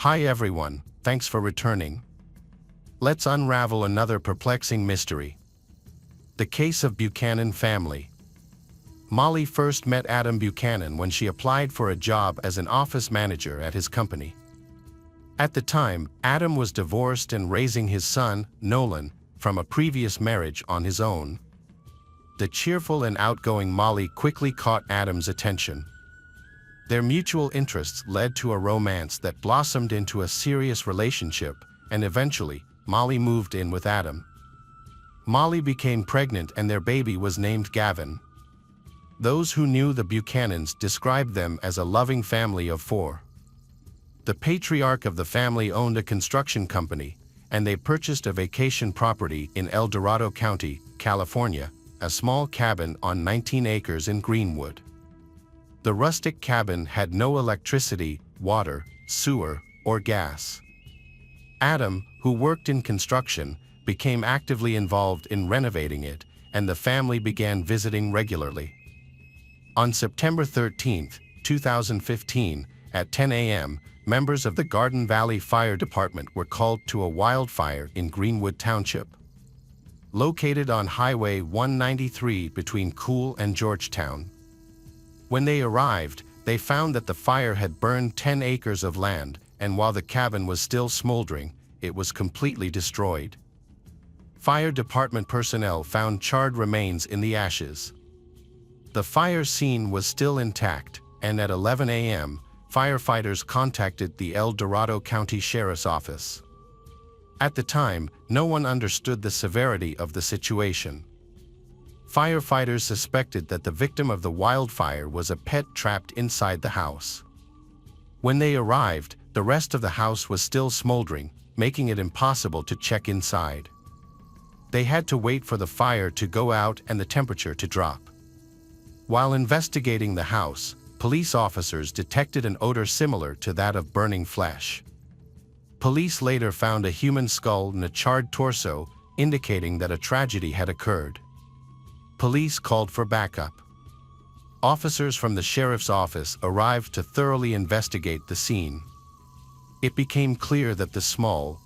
Hi everyone, thanks for returning. let's unravel another perplexing mystery. The case of Buchanan family. Molly first met Adam Buchanan when she applied for a job as an office manager at his company. At the time, Adam was divorced and raising his son, Nolan, from a previous marriage on his own. The cheerful and outgoing Molly quickly caught Adam's attention. Their mutual interests led to a romance that blossomed into a serious relationship, and eventually, Molly moved in with Adam. Molly became pregnant and their baby was named Gavin. Those who knew the Buchanans described them as a loving family of four. The patriarch of the family owned a construction company, and they purchased a vacation property in El Dorado County, California, a small cabin on 19 acres in Greenwood. The rustic cabin had no electricity, water, sewer, or gas. Adam, who worked in construction, became actively involved in renovating it, and the family began visiting regularly. On September 13, 2015, at 10 a.m., members of the Garden Valley Fire Department were called to a wildfire in Greenwood Township, located on Highway 193 between Cool and Georgetown. When they arrived, they found that the fire had burned 10 acres of land, and while the cabin was still smoldering, it was completely destroyed. Fire department personnel found charred remains in the ashes. The fire scene was still intact, and at 11 a.m., firefighters contacted the El Dorado County Sheriff's Office. At the time, no one understood the severity of the situation. Firefighters suspected that the victim of the wildfire was a pet trapped inside the house. When they arrived, the rest of the house was still smoldering, making it impossible to check inside. They had to wait for the fire to go out and the temperature to drop. While investigating the house, police officers detected an odor similar to that of burning flesh. Police later found a human skull and a charred torso, indicating that a tragedy had occurred. Police called for backup. Officers from the sheriff's office arrived to thoroughly investigate the scene. It became clear that the small,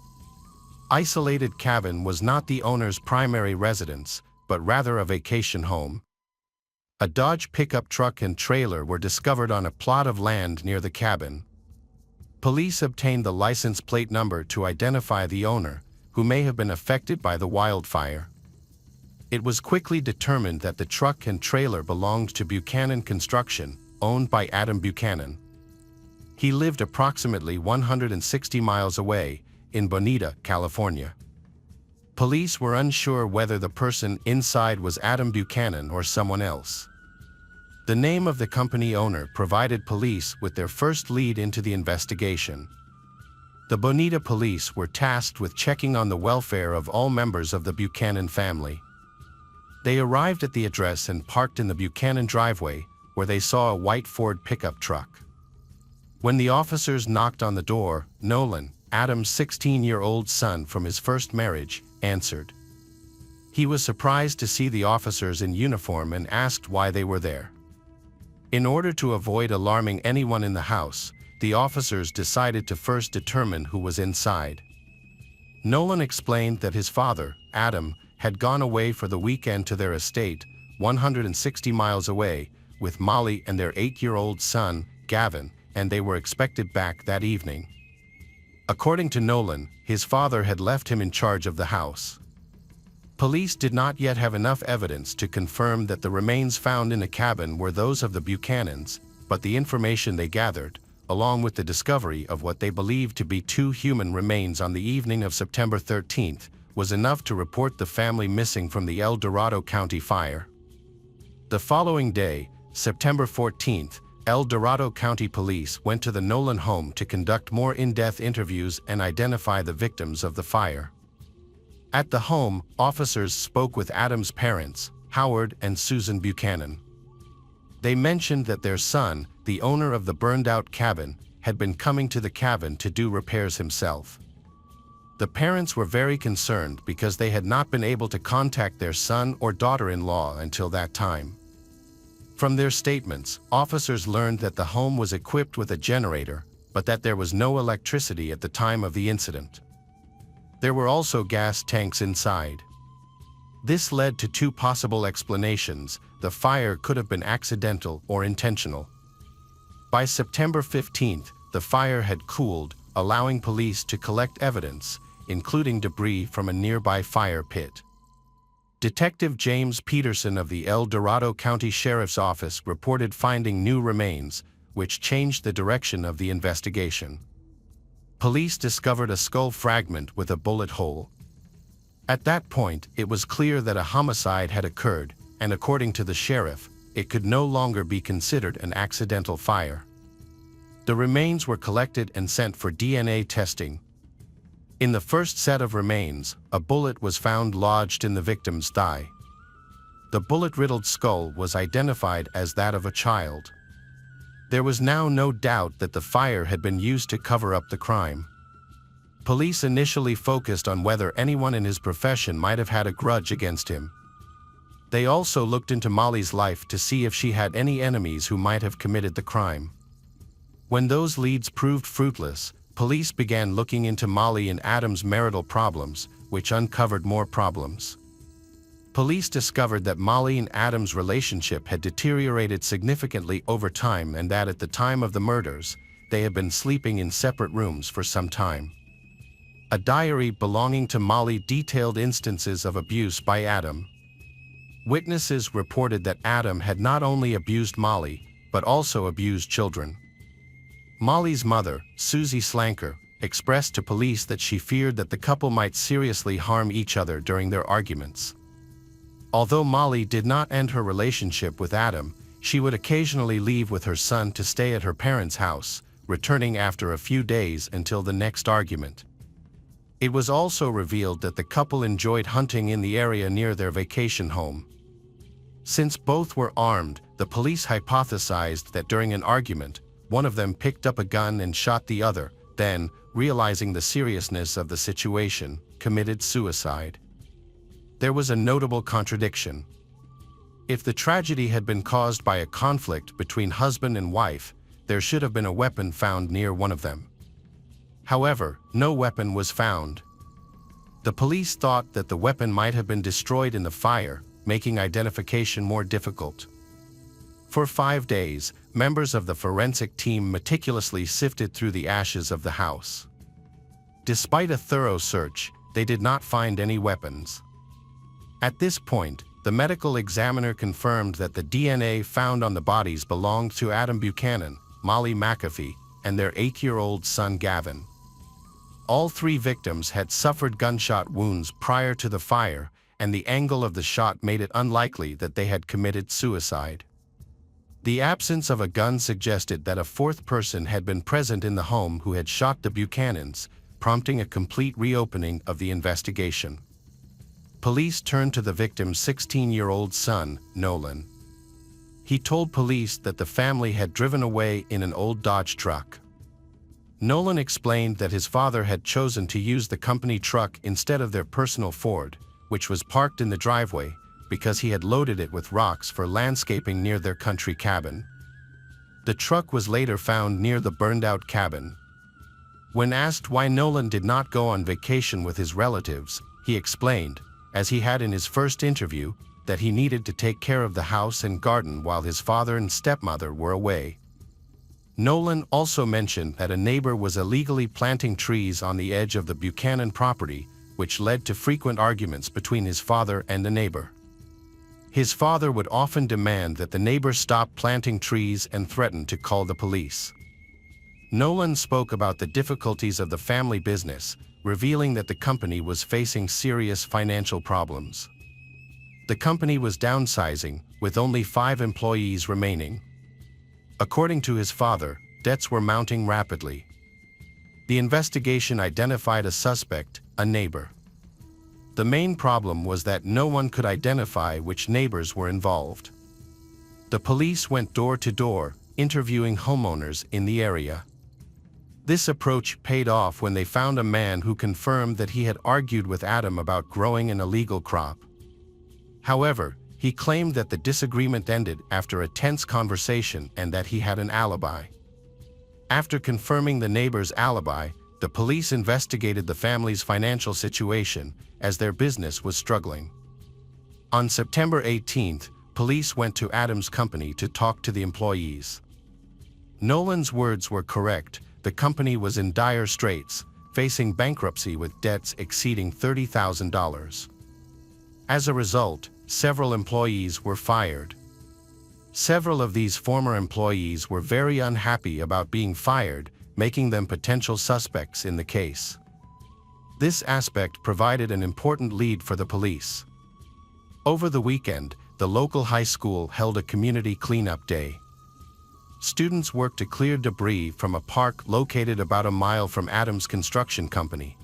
isolated cabin was not the owner's primary residence, but rather a vacation home. A Dodge pickup truck and trailer were discovered on a plot of land near the cabin. Police obtained the license plate number to identify the owner, who may have been affected by the wildfire. It was quickly determined that the truck and trailer belonged to Buchanan Construction, owned by Adam Buchanan. He lived approximately 160 miles away, in Bonita, California. Police were unsure whether the person inside was Adam Buchanan or someone else. The name of the company owner provided police with their first lead into the investigation. The Bonita police were tasked with checking on the welfare of all members of the Buchanan family. They arrived at the address and parked in the Buchanan driveway, where they saw a white Ford pickup truck. When the officers knocked on the door, Nolan, Adam's 16-year-old son from his first marriage, answered. He was surprised to see the officers in uniform and asked why they were there. In order to avoid alarming anyone in the house, the officers decided to first determine who was inside. Nolan explained that his father, Adam, had gone away for the weekend to their estate, 160 miles away, with Molly and their 8-year-old son, Gavin, and they were expected back that evening. According to Nolan, his father had left him in charge of the house. Police did not yet have enough evidence to confirm that the remains found in the cabin were those of the Buchanans, but the information they gathered, along with the discovery of what they believed to be 2 human remains on the evening of September 13th, was enough to report the family missing from the El Dorado County fire. The following day, September 14th, El Dorado County Police went to the Nolan home to conduct more in-depth interviews and identify the victims of the fire. At the home, officers spoke with Adam's parents, Howard and Susan Buchanan. They mentioned that their son, the owner of the burned-out cabin, had been coming to the cabin to do repairs himself. The parents were very concerned because they had not been able to contact their son or daughter-in-law until that time. From their statements, officers learned that the home was equipped with a generator, but that there was no electricity at the time of the incident. There were also gas tanks inside. This led to two possible explanations: the fire could have been accidental or intentional. By September 15th, the fire had cooled, allowing police to collect evidence, including debris from a nearby fire pit. Detective James Peterson of the El Dorado County Sheriff's Office reported finding new remains, which changed the direction of the investigation. Police discovered a skull fragment with a bullet hole. At that point, it was clear that a homicide had occurred, and according to the sheriff, it could no longer be considered an accidental fire. The remains were collected and sent for DNA testing. In the first set of remains, a bullet was found lodged in the victim's thigh. The bullet-riddled skull was identified as that of a child. There was now no doubt that the fire had been used to cover up the crime. Police initially focused on whether anyone in his profession might have had a grudge against him. They also looked into Molly's life to see if she had any enemies who might have committed the crime. When those leads proved fruitless, police began looking into Molly and Adam's marital problems, which uncovered more problems. Police discovered that Molly and Adam's relationship had deteriorated significantly over time and that at the time of the murders, they had been sleeping in separate rooms for some time. A diary belonging to Molly detailed instances of abuse by Adam. Witnesses reported that Adam had not only abused Molly, but also abused children. Molly's mother, Susie Slanker, expressed to police that she feared that the couple might seriously harm each other during their arguments. Although Molly did not end her relationship with Adam, she would occasionally leave with her son to stay at her parents' house, returning after a few days until the next argument. It was also revealed that the couple enjoyed hunting in the area near their vacation home. Since both were armed, the police hypothesized that during an argument, one of them picked up a gun and shot the other, then, realizing the seriousness of the situation, committed suicide. There was a notable contradiction. If the tragedy had been caused by a conflict between husband and wife, there should have been a weapon found near one of them. However, no weapon was found. The police thought that the weapon might have been destroyed in the fire, making identification more difficult. For 5 days, members of the forensic team meticulously sifted through the ashes of the house. Despite a thorough search, they did not find any weapons. At this point, the medical examiner confirmed that the DNA found on the bodies belonged to Adam Buchanan, Molly McAfee, and their 8-year-old son Gavin. All 3 victims had suffered gunshot wounds prior to the fire, and the angle of the shot made it unlikely that they had committed suicide. The absence of a gun suggested that a 4th person had been present in the home who had shot the Buchanans, prompting a complete reopening of the investigation. Police turned to the victim's 16-year-old son, Nolan. He told police that the family had driven away in an old Dodge truck. Nolan explained that his father had chosen to use the company truck instead of their personal Ford, which was parked in the driveway, because he had loaded it with rocks for landscaping near their country cabin. The truck was later found near the burned-out cabin. When asked why Nolan did not go on vacation with his relatives, he explained, as he had in his first interview, that he needed to take care of the house and garden while his father and stepmother were away. Nolan also mentioned that a neighbor was illegally planting trees on the edge of the Buchanan property, which led to frequent arguments between his father and the neighbor. His father would often demand that the neighbor stop planting trees and threaten to call the police. Nolan spoke about the difficulties of the family business, revealing that the company was facing serious financial problems. The company was downsizing, with only 5 employees remaining. According to his father, debts were mounting rapidly. The investigation identified a suspect, a neighbor. The main problem was that no one could identify which neighbors were involved. The police went door to door, interviewing homeowners in the area. This approach paid off when they found a man who confirmed that he had argued with Adam about growing an illegal crop. However, he claimed that the disagreement ended after a tense conversation and that he had an alibi. After confirming the neighbor's alibi, the police investigated the family's financial situation as their business was struggling. On September 18th, police went to Adam's company to talk to the employees. Nolan's words were correct. The company was in dire straits, facing bankruptcy with debts exceeding $30,000. As a result, several employees were fired. Several of these former employees were very unhappy about being fired, making them potential suspects in the case. This aspect provided an important lead for the police. Over the weekend, the local high school held a community cleanup day. Students worked to clear debris from a park located about a mile from Adam's construction company.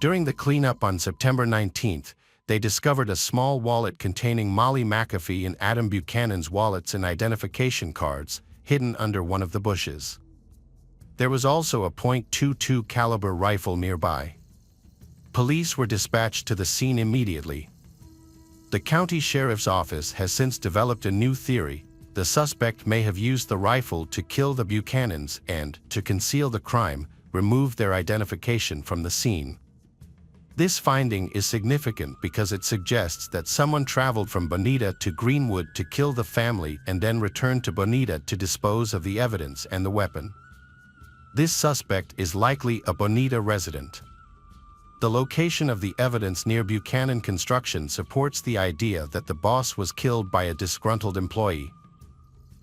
During the cleanup on September 19th, they discovered a small wallet containing Molly McAfee and Adam Buchanan's wallets and identification cards hidden under one of the bushes. There was also a .22 caliber rifle nearby. Police were dispatched to the scene immediately. The county sheriff's office has since developed a new theory. The suspect may have used the rifle to kill the Buchanans and, to conceal the crime, removed their identification from the scene. This finding is significant because it suggests that someone traveled from Bonita to Greenwood to kill the family and then returned to Bonita to dispose of the evidence and the weapon. This suspect is likely a Bonita resident. The location of the evidence near Buchanan Construction supports the idea that the boss was killed by a disgruntled employee.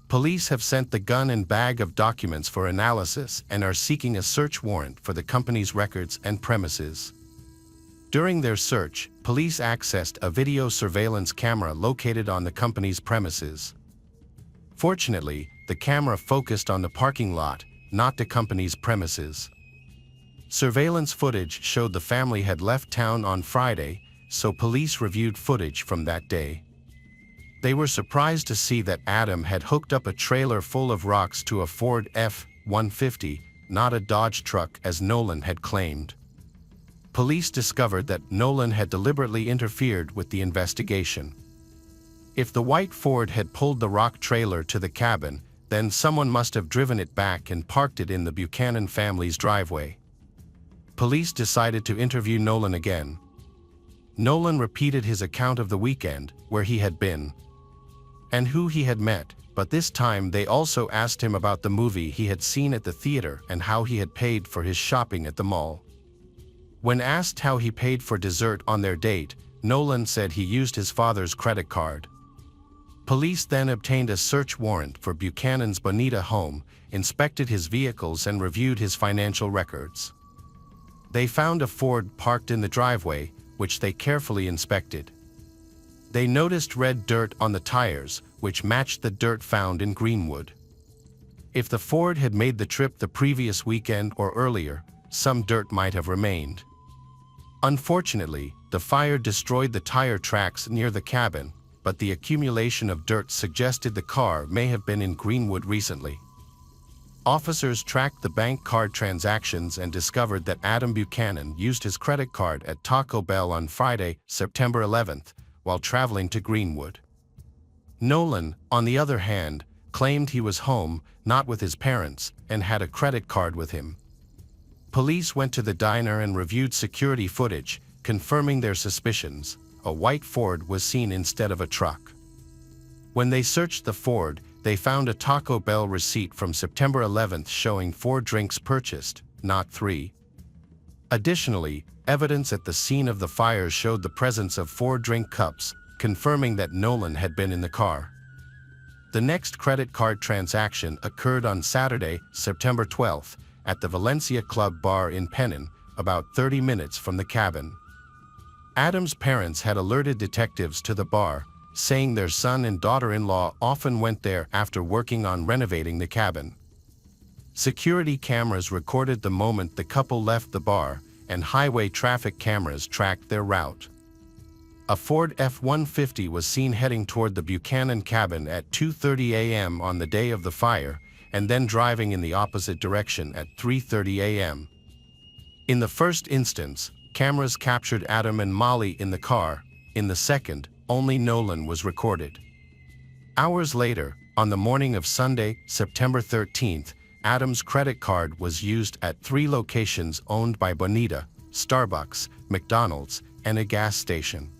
Police have sent the gun and bag of documents for analysis and are seeking a search warrant for the company's records and premises. During their search, police accessed a video surveillance camera located on the company's premises. Fortunately, the camera focused on the parking lot, not the company's premises. Surveillance footage showed the family had left town on Friday, so police reviewed footage from that day. They were surprised to see that Adam had hooked up a trailer full of rocks to a Ford F-150, not a Dodge truck as Nolan had claimed. Police discovered that Nolan had deliberately interfered with the investigation. If the white Ford had pulled the rock trailer to the cabin, then someone must have driven it back and parked it in the Buchanan family's driveway. Police decided to interview Nolan again. Nolan repeated his account of the weekend, where he had been, and who he had met, but this time they also asked him about the movie he had seen at the theater and how he had paid for his shopping at the mall. When asked how he paid for dessert on their date, Nolan said he used his father's credit card. Police then obtained a search warrant for Buchanan's Bonita home, inspected his vehicles and reviewed his financial records. They found a Ford parked in the driveway, which they carefully inspected. They noticed red dirt on the tires, which matched the dirt found in Greenwood. If the Ford had made the trip the previous weekend or earlier, some dirt might have remained. Unfortunately, the fire destroyed the tire tracks near the cabin, but the accumulation of dirt suggested the car may have been in Greenwood recently. Officers tracked the bank card transactions and discovered that Adam Buchanan used his credit card at Taco Bell on Friday, September 11th, while traveling to Greenwood. Nolan, on the other hand, claimed he was home, not with his parents, and had a credit card with him. Police went to the diner and reviewed security footage, confirming their suspicions. A white Ford was seen instead of a truck. When they searched the Ford, they found a Taco Bell receipt from September 11th showing 4 drinks purchased, not 3. Additionally, evidence at the scene of the fire showed the presence of 4 drink cups, confirming that Nolan had been in the car. The next credit card transaction occurred on Saturday, September 12th, at the Valencia Club bar in Pennon, about 30 minutes from the cabin. Adam's parents had alerted detectives to the bar, saying their son and daughter-in-law often went there after working on renovating the cabin. Security cameras recorded the moment the couple left the bar, and highway traffic cameras tracked their route. A Ford F-150 was seen heading toward the Buchanan cabin at 2:30 a.m. on the day of the fire, and then driving in the opposite direction at 3:30 a.m. In the first instance, cameras captured Adam and Molly in the car. In the second, only Nolan was recorded. Hours later, on the morning of Sunday, September 13th, Adam's credit card was used at 3 locations owned by Bonita, Starbucks, McDonald's, and a gas station.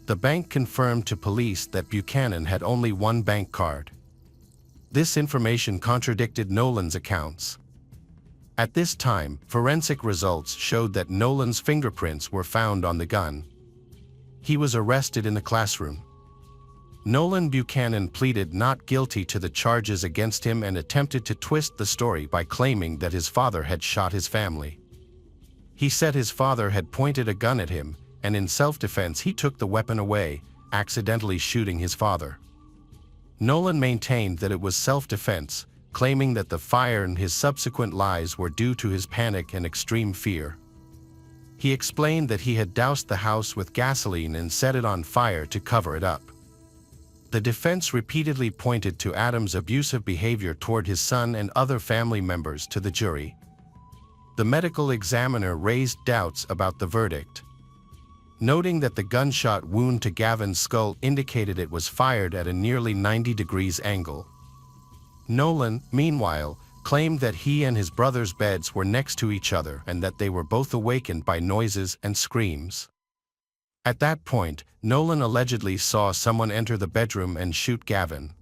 The bank confirmed to police that Buchanan had only one bank card. This information contradicted Nolan's accounts. At this time, forensic results showed that Nolan's fingerprints were found on the gun. He was arrested in the classroom. Nolan Buchanan pleaded not guilty to the charges against him and attempted to twist the story by claiming that his father had shot his family. He said his father had pointed a gun at him, and in self-defense he took the weapon away, accidentally shooting his father. Nolan maintained that it was self-defense, claiming that the fire and his subsequent lies were due to his panic and extreme fear. He explained that he had doused the house with gasoline and set it on fire to cover it up. The defense repeatedly pointed to Adam's abusive behavior toward his son and other family members to the jury. The medical examiner raised doubts about the verdict, noting that the gunshot wound to Gavin's skull indicated it was fired at a nearly 90-degree angle. Nolan, meanwhile, claimed that he and his brother's beds were next to each other and that they were both awakened by noises and screams. At that point, Nolan allegedly saw someone enter the bedroom and shoot Gavin.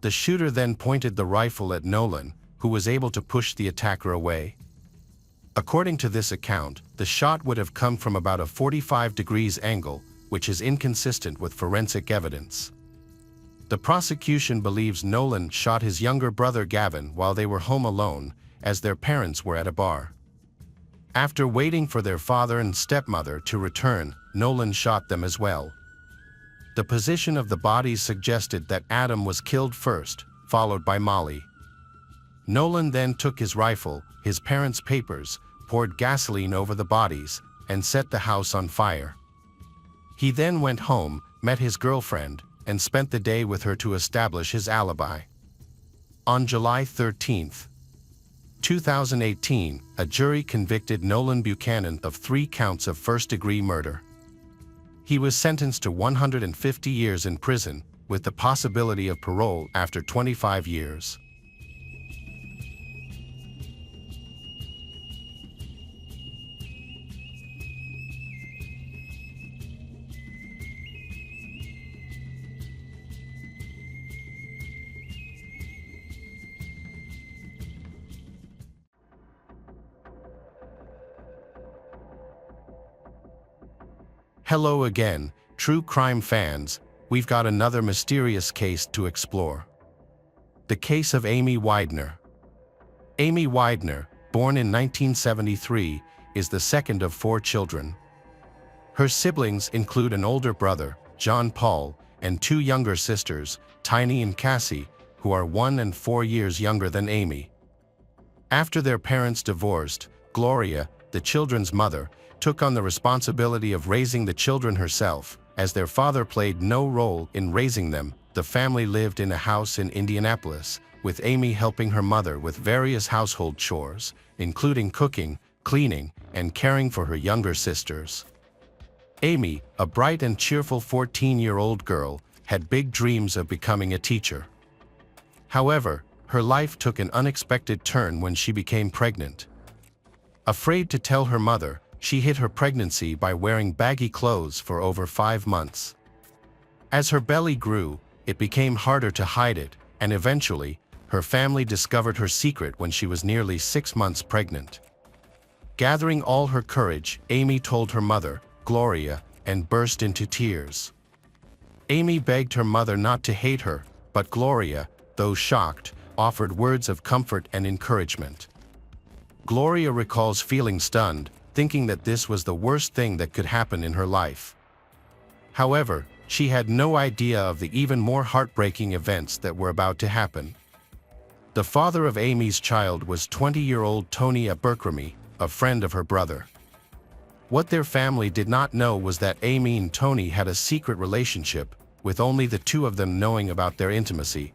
The shooter then pointed the rifle at Nolan, who was able to push the attacker away. According to this account, the shot would have come from about a 45-degree angle, which is inconsistent with forensic evidence. The prosecution believes Nolan shot his younger brother Gavin while they were home alone, as their parents were at a bar. After waiting for their father and stepmother to return, Nolan shot them as well. The position of the bodies suggested that Adam was killed first, followed by Molly. Nolan then took his rifle, his parents' papers, poured gasoline over the bodies, and set the house on fire. He then went home, met his girlfriend, and spent the day with her to establish his alibi. On July 13, 2018, a jury convicted Nolan Buchanan of 3 counts of first-degree murder. He was sentenced to 150 years in prison, with the possibility of parole after 25 years. Hello again, true crime fans. We've got another mysterious case to explore. The case of Amy Widener. Amy Widener, born in 1973, is the second of 4 children. Her siblings include an older brother, John Paul, and 2 younger sisters, Tiny and Cassie, who are 1 and 4 years younger than Amy. After their parents divorced, Gloria, the children's mother, took on the responsibility of raising the children herself. As their father played no role in raising them, the family lived in a house in Indianapolis, with Amy helping her mother with various household chores, including cooking, cleaning, and caring for her younger sisters. Amy, a bright and cheerful 14-year-old girl, had big dreams of becoming a teacher. However, her life took an unexpected turn when she became pregnant. Afraid to tell her mother, she hid her pregnancy by wearing baggy clothes for over 5 months. As her belly grew, it became harder to hide it, and eventually, her family discovered her secret when she was nearly 6 months pregnant. Gathering all her courage, Amy told her mother, Gloria, and burst into tears. Amy begged her mother not to hate her, but Gloria, though shocked, offered words of comfort and encouragement. Gloria recalls feeling stunned, thinking that this was the worst thing that could happen in her life. However, she had no idea of the even more heartbreaking events that were about to happen. The father of Amy's child was 20-year-old Tony Abercrombie, a friend of her brother. What their family did not know was that Amy and Tony had a secret relationship, with only the 2 of them knowing about their intimacy.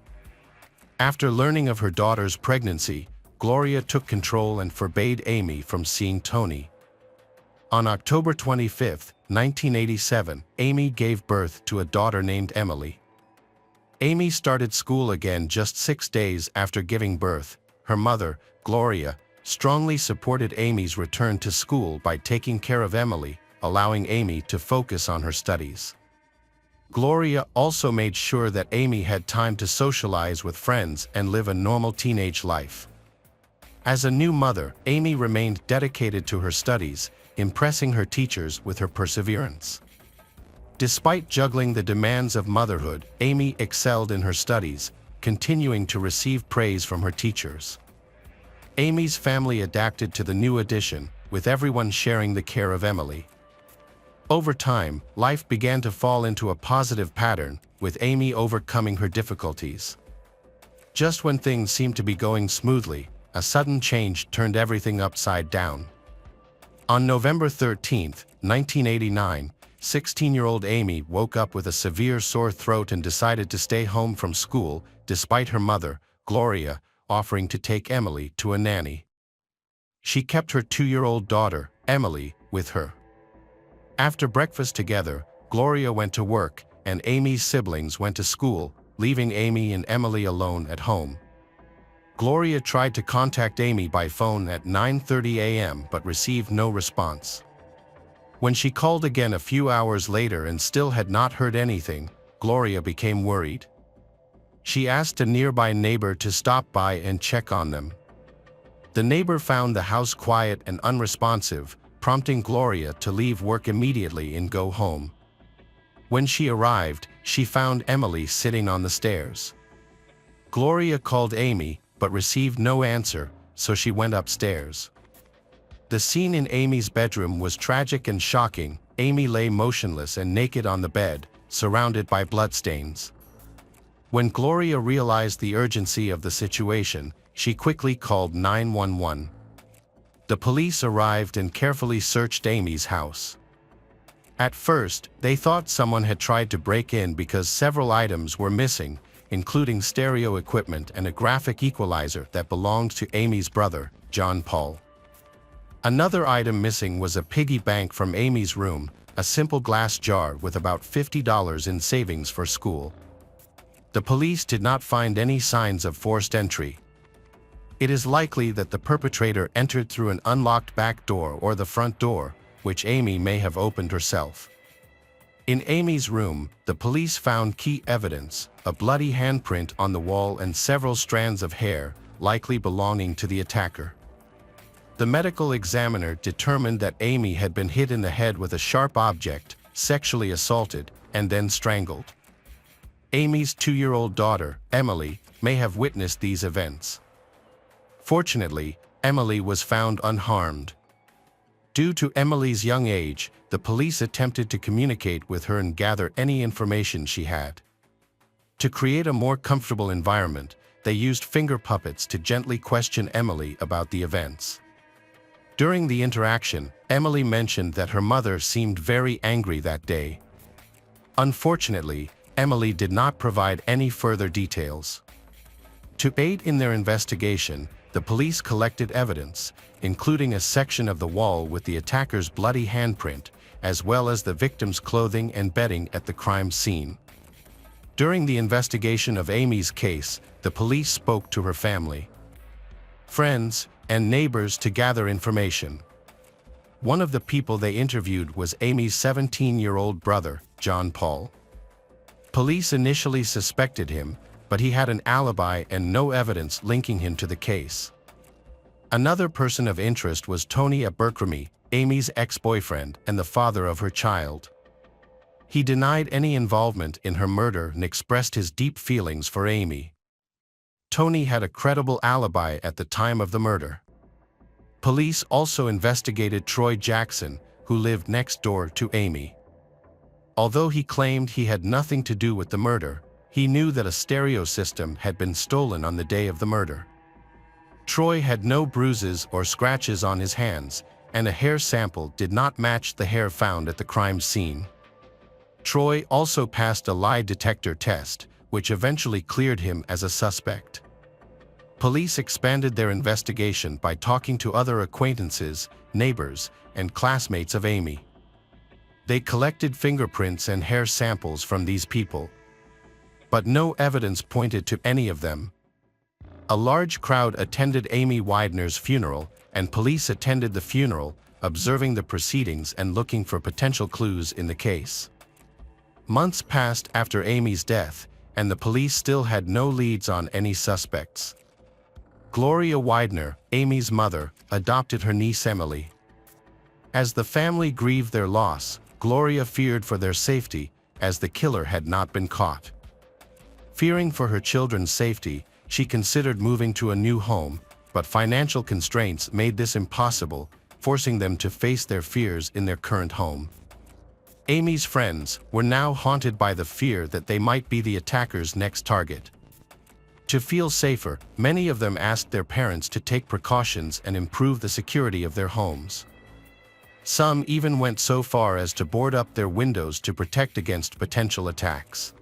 After learning of her daughter's pregnancy, Gloria took control and forbade Amy from seeing Tony. On October 25, 1987, Amy gave birth to a daughter named Emily. Amy started school again just 6 days after giving birth. her mother, Gloria, strongly supported Amy's return to school by taking care of Emily, allowing Amy to focus on her studies. Gloria also made sure that Amy had time to socialize with friends and live a normal teenage life. As a new mother, Amy remained dedicated to her studies, impressing her teachers with her perseverance. Despite juggling the demands of motherhood, Amy excelled in her studies, continuing to receive praise from her teachers. Amy's family adapted to the new addition, with everyone sharing the care of Emily. Over time, life began to fall into a positive pattern, with Amy overcoming her difficulties. Just when things seemed to be going smoothly, a sudden change turned everything upside down. On November 13, 1989, 16-year-old Amy woke up with a severe sore throat and decided to stay home from school, despite her mother, Gloria, offering to take Emily to a nanny. She kept her 2-year-old daughter, Emily, with her. After breakfast together, Gloria went to work, and Amy's siblings went to school, leaving Amy and Emily alone at home. Gloria tried to contact Amy by phone at 9:30 a.m. but received no response. When she called again a few hours later and still had not heard anything, Gloria became worried. She asked a nearby neighbor to stop by and check on them. The neighbor found the house quiet and unresponsive, prompting Gloria to leave work immediately and go home. When she arrived, she found Emily sitting on the stairs. Gloria called Amy, but received no answer, so she went upstairs. The scene in Amy's bedroom was tragic and shocking. Amy lay motionless and naked on the bed, surrounded by bloodstains. When Gloria realized the urgency of the situation, she quickly called 911. The police arrived and carefully searched Amy's house. At first, they thought someone had tried to break in because several items were missing, including stereo equipment and a graphic equalizer that belonged to Amy's brother, John Paul. Another item missing was a piggy bank from Amy's room, a simple glass jar with about $50 in savings for school. The police did not find any signs of forced entry. It is likely that the perpetrator entered through an unlocked back door or the front door, which Amy may have opened herself. In Amy's room, the police found key evidence, a bloody handprint on the wall and several strands of hair, likely belonging to the attacker. The medical examiner determined that Amy had been hit in the head with a sharp object, sexually assaulted, and then strangled. Amy's 2-year-old daughter, Emily, may have witnessed these events. Fortunately, Emily was found unharmed. Due to Emily's young age, the police attempted to communicate with her and gather any information she had. To create a more comfortable environment, they used finger puppets to gently question Emily about the events. During the interaction, Emily mentioned that her mother seemed very angry that day. Unfortunately, Emily did not provide any further details. To aid in their investigation, the police collected evidence, including a section of the wall with the attacker's bloody handprint, as well as the victim's clothing and bedding at the crime scene. During the investigation of Amy's case, the police spoke to her family, friends, and neighbors to gather information. One of the people they interviewed was Amy's 17-year-old brother, John Paul. Police initially suspected him, but he had an alibi and no evidence linking him to the case. Another person of interest was Tony Abercrombie, Amy's ex-boyfriend and the father of her child. He denied any involvement in her murder and expressed his deep feelings for Amy. Tony had a credible alibi at the time of the murder. Police also investigated Troy Jackson, who lived next door to Amy. Although he claimed he had nothing to do with the murder, he knew that a stereo system had been stolen on the day of the murder. Troy had no bruises or scratches on his hands, and a hair sample did not match the hair found at the crime scene. Troy also passed a lie detector test, which eventually cleared him as a suspect. Police expanded their investigation by talking to other acquaintances, neighbors, and classmates of Amy. They collected fingerprints and hair samples from these people, but no evidence pointed to any of them. A large crowd attended Amy Widener's funeral, and police attended the funeral, observing the proceedings and looking for potential clues in the case. Months passed after Amy's death, and the police still had no leads on any suspects. Gloria Widener, Amy's mother, adopted her niece Emily. As the family grieved their loss, Gloria feared for their safety, as the killer had not been caught. Fearing for her children's safety, she considered moving to a new home, but financial constraints made this impossible, forcing them to face their fears in their current home. Amy's friends were now haunted by the fear that they might be the attacker's next target. To feel safer, many of them asked their parents to take precautions and improve the security of their homes. Some even went so far as to board up their windows to protect against potential attacks.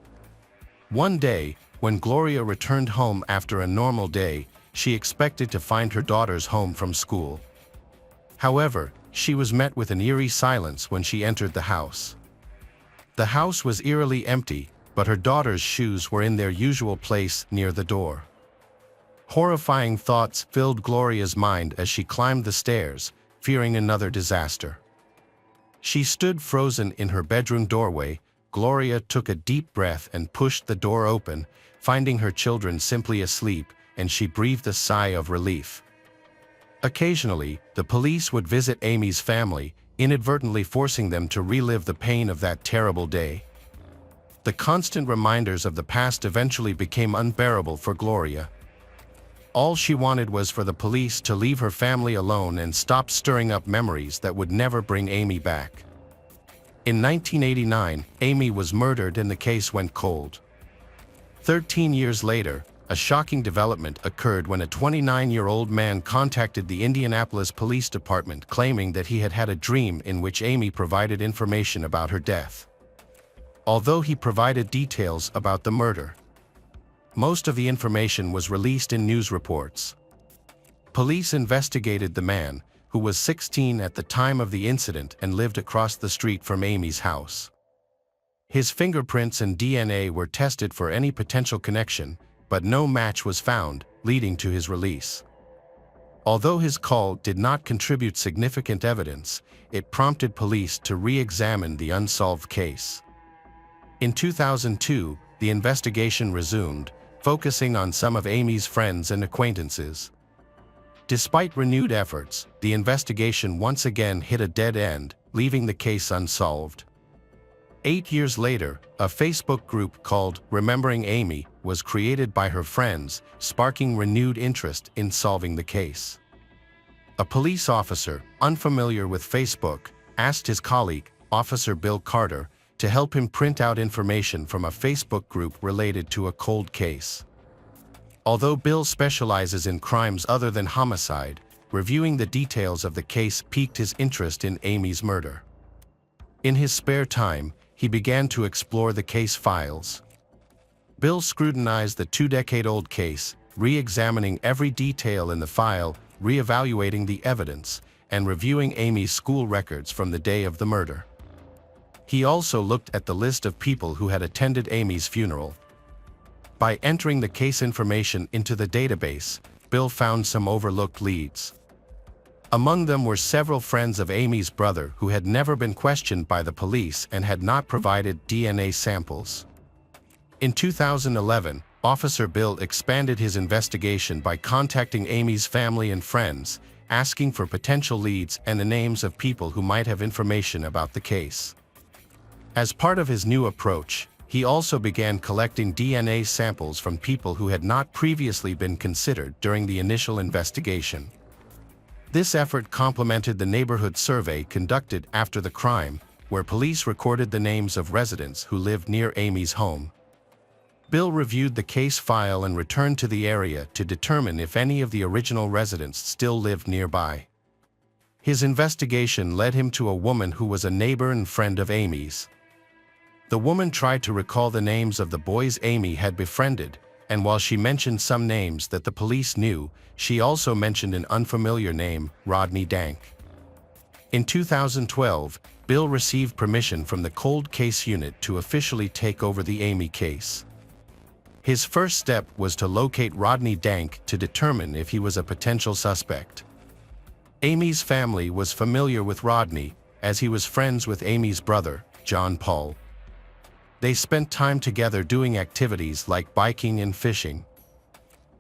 One day, when Gloria returned home after a normal day, she expected to find her daughters home from school. However, she was met with an eerie silence when she entered the house. The house was eerily empty, but her daughters' shoes were in their usual place near the door. Horrifying thoughts filled Gloria's mind as she climbed the stairs, fearing another disaster. She stood frozen in her bedroom doorway. Gloria took a deep breath and pushed the door open, finding her children simply asleep, and she breathed a sigh of relief. Occasionally, the police would visit Amy's family, inadvertently forcing them to relive the pain of that terrible day. The constant reminders of the past eventually became unbearable for Gloria. All she wanted was for the police to leave her family alone and stop stirring up memories that would never bring Amy back. In 1989, Amy was murdered and the case went cold. 13 years later, a shocking development occurred when a 29-year-old man contacted the Indianapolis Police Department claiming that he had had a dream in which Amy provided information about her death. Although he provided details about the murder, most of the information was released in news reports. Police investigated the man, who was 16 at the time of the incident and lived across the street from Amy's house. His fingerprints and DNA were tested for any potential connection, but no match was found, leading to his release. Although his call did not contribute significant evidence, it prompted police to re-examine the unsolved case. In 2002, the investigation resumed, focusing on some of Amy's friends and acquaintances. Despite renewed efforts, the investigation once again hit a dead end, leaving the case unsolved. 8 years later, a Facebook group called Remembering Amy was created by her friends, sparking renewed interest in solving the case. A police officer, unfamiliar with Facebook, asked his colleague, Officer Bill Carter, to help him print out information from a Facebook group related to a cold case. Although Bill specializes in crimes other than homicide, reviewing the details of the case piqued his interest in Amy's murder. In his spare time, he began to explore the case files. Bill scrutinized the 2-decade-old case, re-examining every detail in the file, re-evaluating the evidence, and reviewing Amy's school records from the day of the murder. He also looked at the list of people who had attended Amy's funeral. By entering the case information into the database, Bill found some overlooked leads. Among them were several friends of Amy's brother who had never been questioned by the police and had not provided DNA samples. In 2011, Officer Bill expanded his investigation by contacting Amy's family and friends, asking for potential leads and the names of people who might have information about the case. As part of his new approach, he also began collecting DNA samples from people who had not previously been considered during the initial investigation. This effort complemented the neighborhood survey conducted after the crime, where police recorded the names of residents who lived near Amy's home. Bill reviewed the case file and returned to the area to determine if any of the original residents still lived nearby. His investigation led him to a woman who was a neighbor and friend of Amy's. The woman tried to recall the names of the boys Amy had befriended, and while she mentioned some names that the police knew, she also mentioned an unfamiliar name, Rodney Dank. In 2012, Bill received permission from the Cold Case Unit to officially take over the Amy case. His first step was to locate Rodney Dank to determine if he was a potential suspect. Amy's family was familiar with Rodney, as he was friends with Amy's brother, John Paul. They spent time together doing activities like biking and fishing.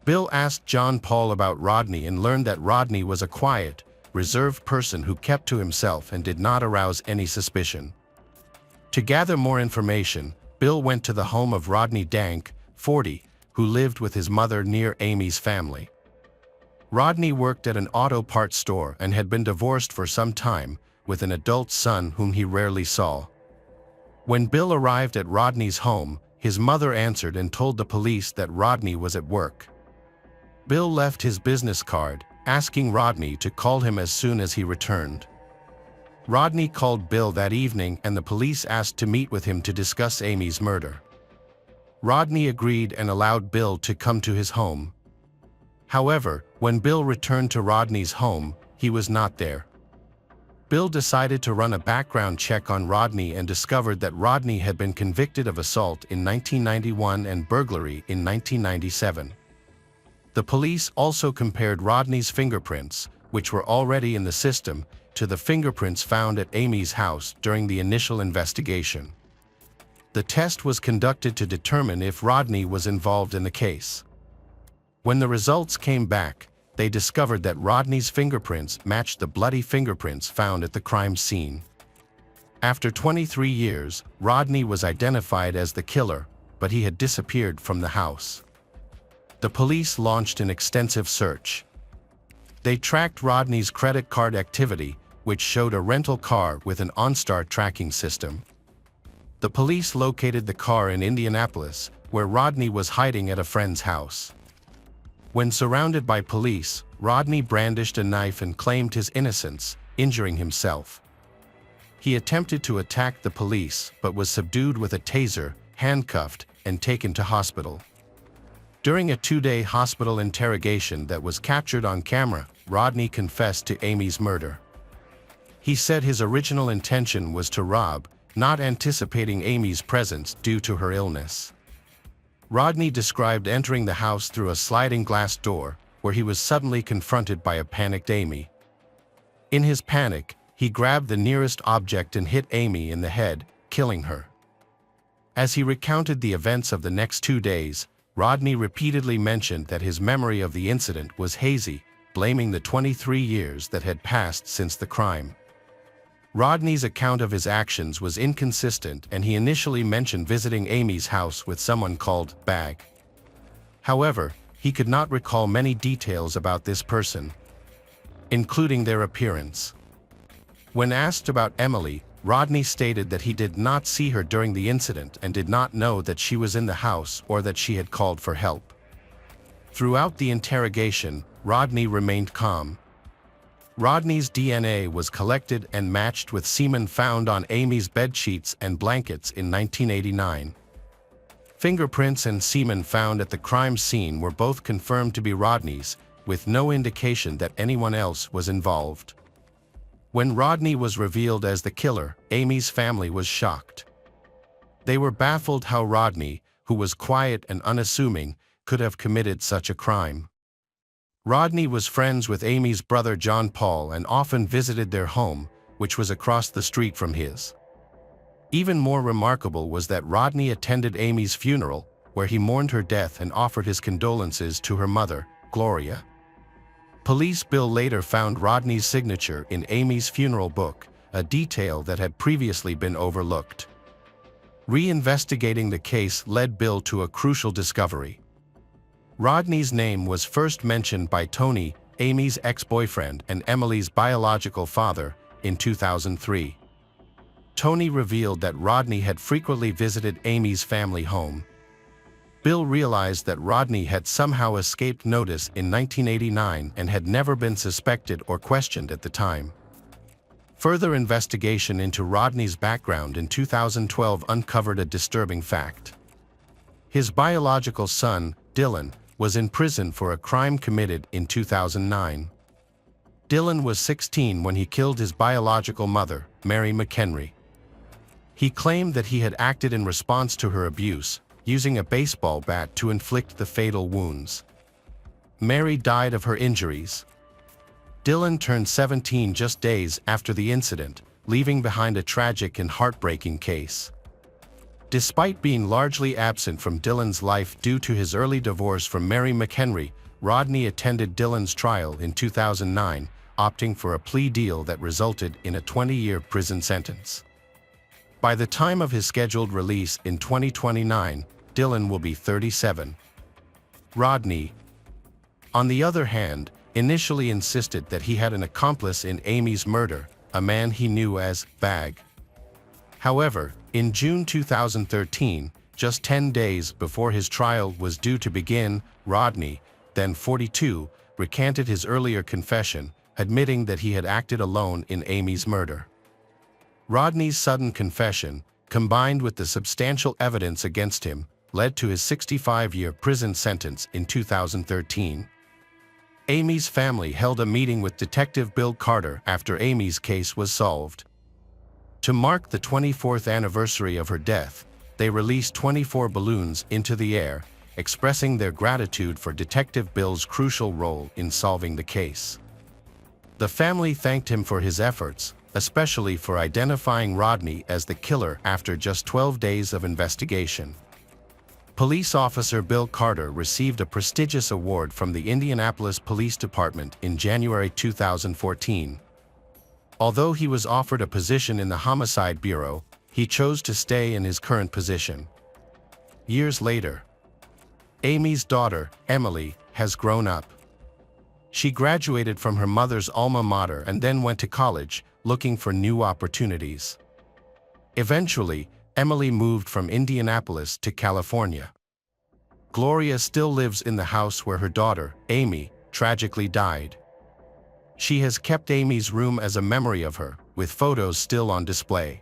Bill asked John Paul about Rodney and learned that Rodney was a quiet, reserved person who kept to himself and did not arouse any suspicion. To gather more information, Bill went to the home of Rodney Dank, 40, who lived with his mother near Amy's family. Rodney worked at an auto parts store and had been divorced for some time, with an adult son whom he rarely saw. When Bill arrived at Rodney's home, his mother answered and told the police that Rodney was at work. Bill left his business card, asking Rodney to call him as soon as he returned. Rodney called Bill that evening and the police asked to meet with him to discuss Amy's murder. Rodney agreed and allowed Bill to come to his home. However, when Bill returned to Rodney's home, he was not there. Bill decided to run a background check on Rodney and discovered that Rodney had been convicted of assault in 1991 and burglary in 1997. The police also compared Rodney's fingerprints, which were already in the system, to the fingerprints found at Amy's house during the initial investigation. The test was conducted to determine if Rodney was involved in the case. When the results came back, they discovered that Rodney's fingerprints matched the bloody fingerprints found at the crime scene. After 23 years, Rodney was identified as the killer, but he had disappeared from the house. The police launched an extensive search. They tracked Rodney's credit card activity, which showed a rental car with an OnStar tracking system. The police located the car in Indianapolis, where Rodney was hiding at a friend's house. When surrounded by police, Rodney brandished a knife and claimed his innocence, injuring himself. He attempted to attack the police but was subdued with a taser, handcuffed, and taken to hospital. During a 2-day hospital interrogation that was captured on camera, Rodney confessed to Amy's murder. He said his original intention was to rob, not anticipating Amy's presence due to her illness. Rodney described entering the house through a sliding glass door, where he was suddenly confronted by a panicked Amy. In his panic, he grabbed the nearest object and hit Amy in the head, killing her. As he recounted the events of the next 2 days, Rodney repeatedly mentioned that his memory of the incident was hazy, blaming the 23 years that had passed since the crime. Rodney's account of his actions was inconsistent and he initially mentioned visiting Amy's house with someone called Bag. However, he could not recall many details about this person, including their appearance. When asked about Emily, Rodney stated that he did not see her during the incident and did not know that she was in the house or that she had called for help. Throughout the interrogation, Rodney remained calm. Rodney's DNA was collected and matched with semen found on Amy's bedsheets and blankets in 1989. Fingerprints and semen found at the crime scene were both confirmed to be Rodney's, with no indication that anyone else was involved. When Rodney was revealed as the killer, Amy's family was shocked. They were baffled how Rodney, who was quiet and unassuming, could have committed such a crime. Rodney was friends with Amy's brother John Paul and often visited their home, which was across the street from his. Even more remarkable was that Rodney attended Amy's funeral, where he mourned her death and offered his condolences to her mother, Gloria. Police Bill later found Rodney's signature in Amy's funeral book, a detail that had previously been overlooked. Reinvestigating the case led Bill to a crucial discovery. Rodney's name was first mentioned by Tony, Amy's ex-boyfriend and Emily's biological father, in 2003. Tony revealed that Rodney had frequently visited Amy's family home. Bill realized that Rodney had somehow escaped notice in 1989 and had never been suspected or questioned at the time. Further investigation into Rodney's background in 2012 uncovered a disturbing fact. His biological son, Dylan, was in prison for a crime committed in 2009. Dylan was 16 when he killed his biological mother, Mary McHenry. He claimed that he had acted in response to her abuse, using a baseball bat to inflict the fatal wounds. Mary died of her injuries. Dylan turned 17 just days after the incident, leaving behind a tragic and heartbreaking case. Despite being largely absent from Dylan's life due to his early divorce from Mary McHenry, Rodney attended Dylan's trial in 2009, opting for a plea deal that resulted in a 20-year prison sentence. By the time of his scheduled release in 2029, Dylan will be 37. Rodney, on the other hand, initially insisted that he had an accomplice in Amy's murder, a man he knew as Bag. However, in June 2013, just 10 days before his trial was due to begin, Rodney, then 42, recanted his earlier confession, admitting that he had acted alone in Amy's murder. Rodney's sudden confession, combined with the substantial evidence against him, led to his 65-year prison sentence in 2013. Amy's family held a meeting with Detective Bill Carter after Amy's case was solved. To mark the 24th anniversary of her death, they released 24 balloons into the air, expressing their gratitude for Detective Bill's crucial role in solving the case. The family thanked him for his efforts, especially for identifying Rodney as the killer after just 12 days of investigation. Police officer Bill Carter received a prestigious award from the Indianapolis Police Department in January 2014. Although he was offered a position in the Homicide Bureau, he chose to stay in his current position. Years later, Amy's daughter, Emily, has grown up. She graduated from her mother's alma mater and then went to college, looking for new opportunities. Eventually, Emily moved from Indianapolis to California. Gloria still lives in the house where her daughter, Amy, tragically died. She has kept Amy's room as a memory of her, with photos still on display.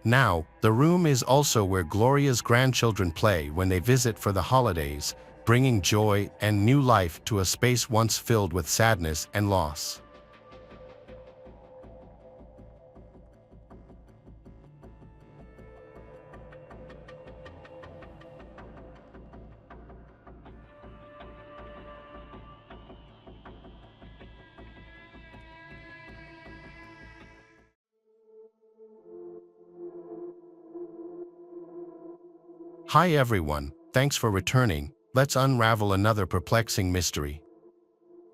Now, the room is also where Gloria's grandchildren play when they visit for the holidays, bringing joy and new life to a space once filled with sadness and loss. Hi everyone, thanks for returning. Let's unravel another perplexing mystery.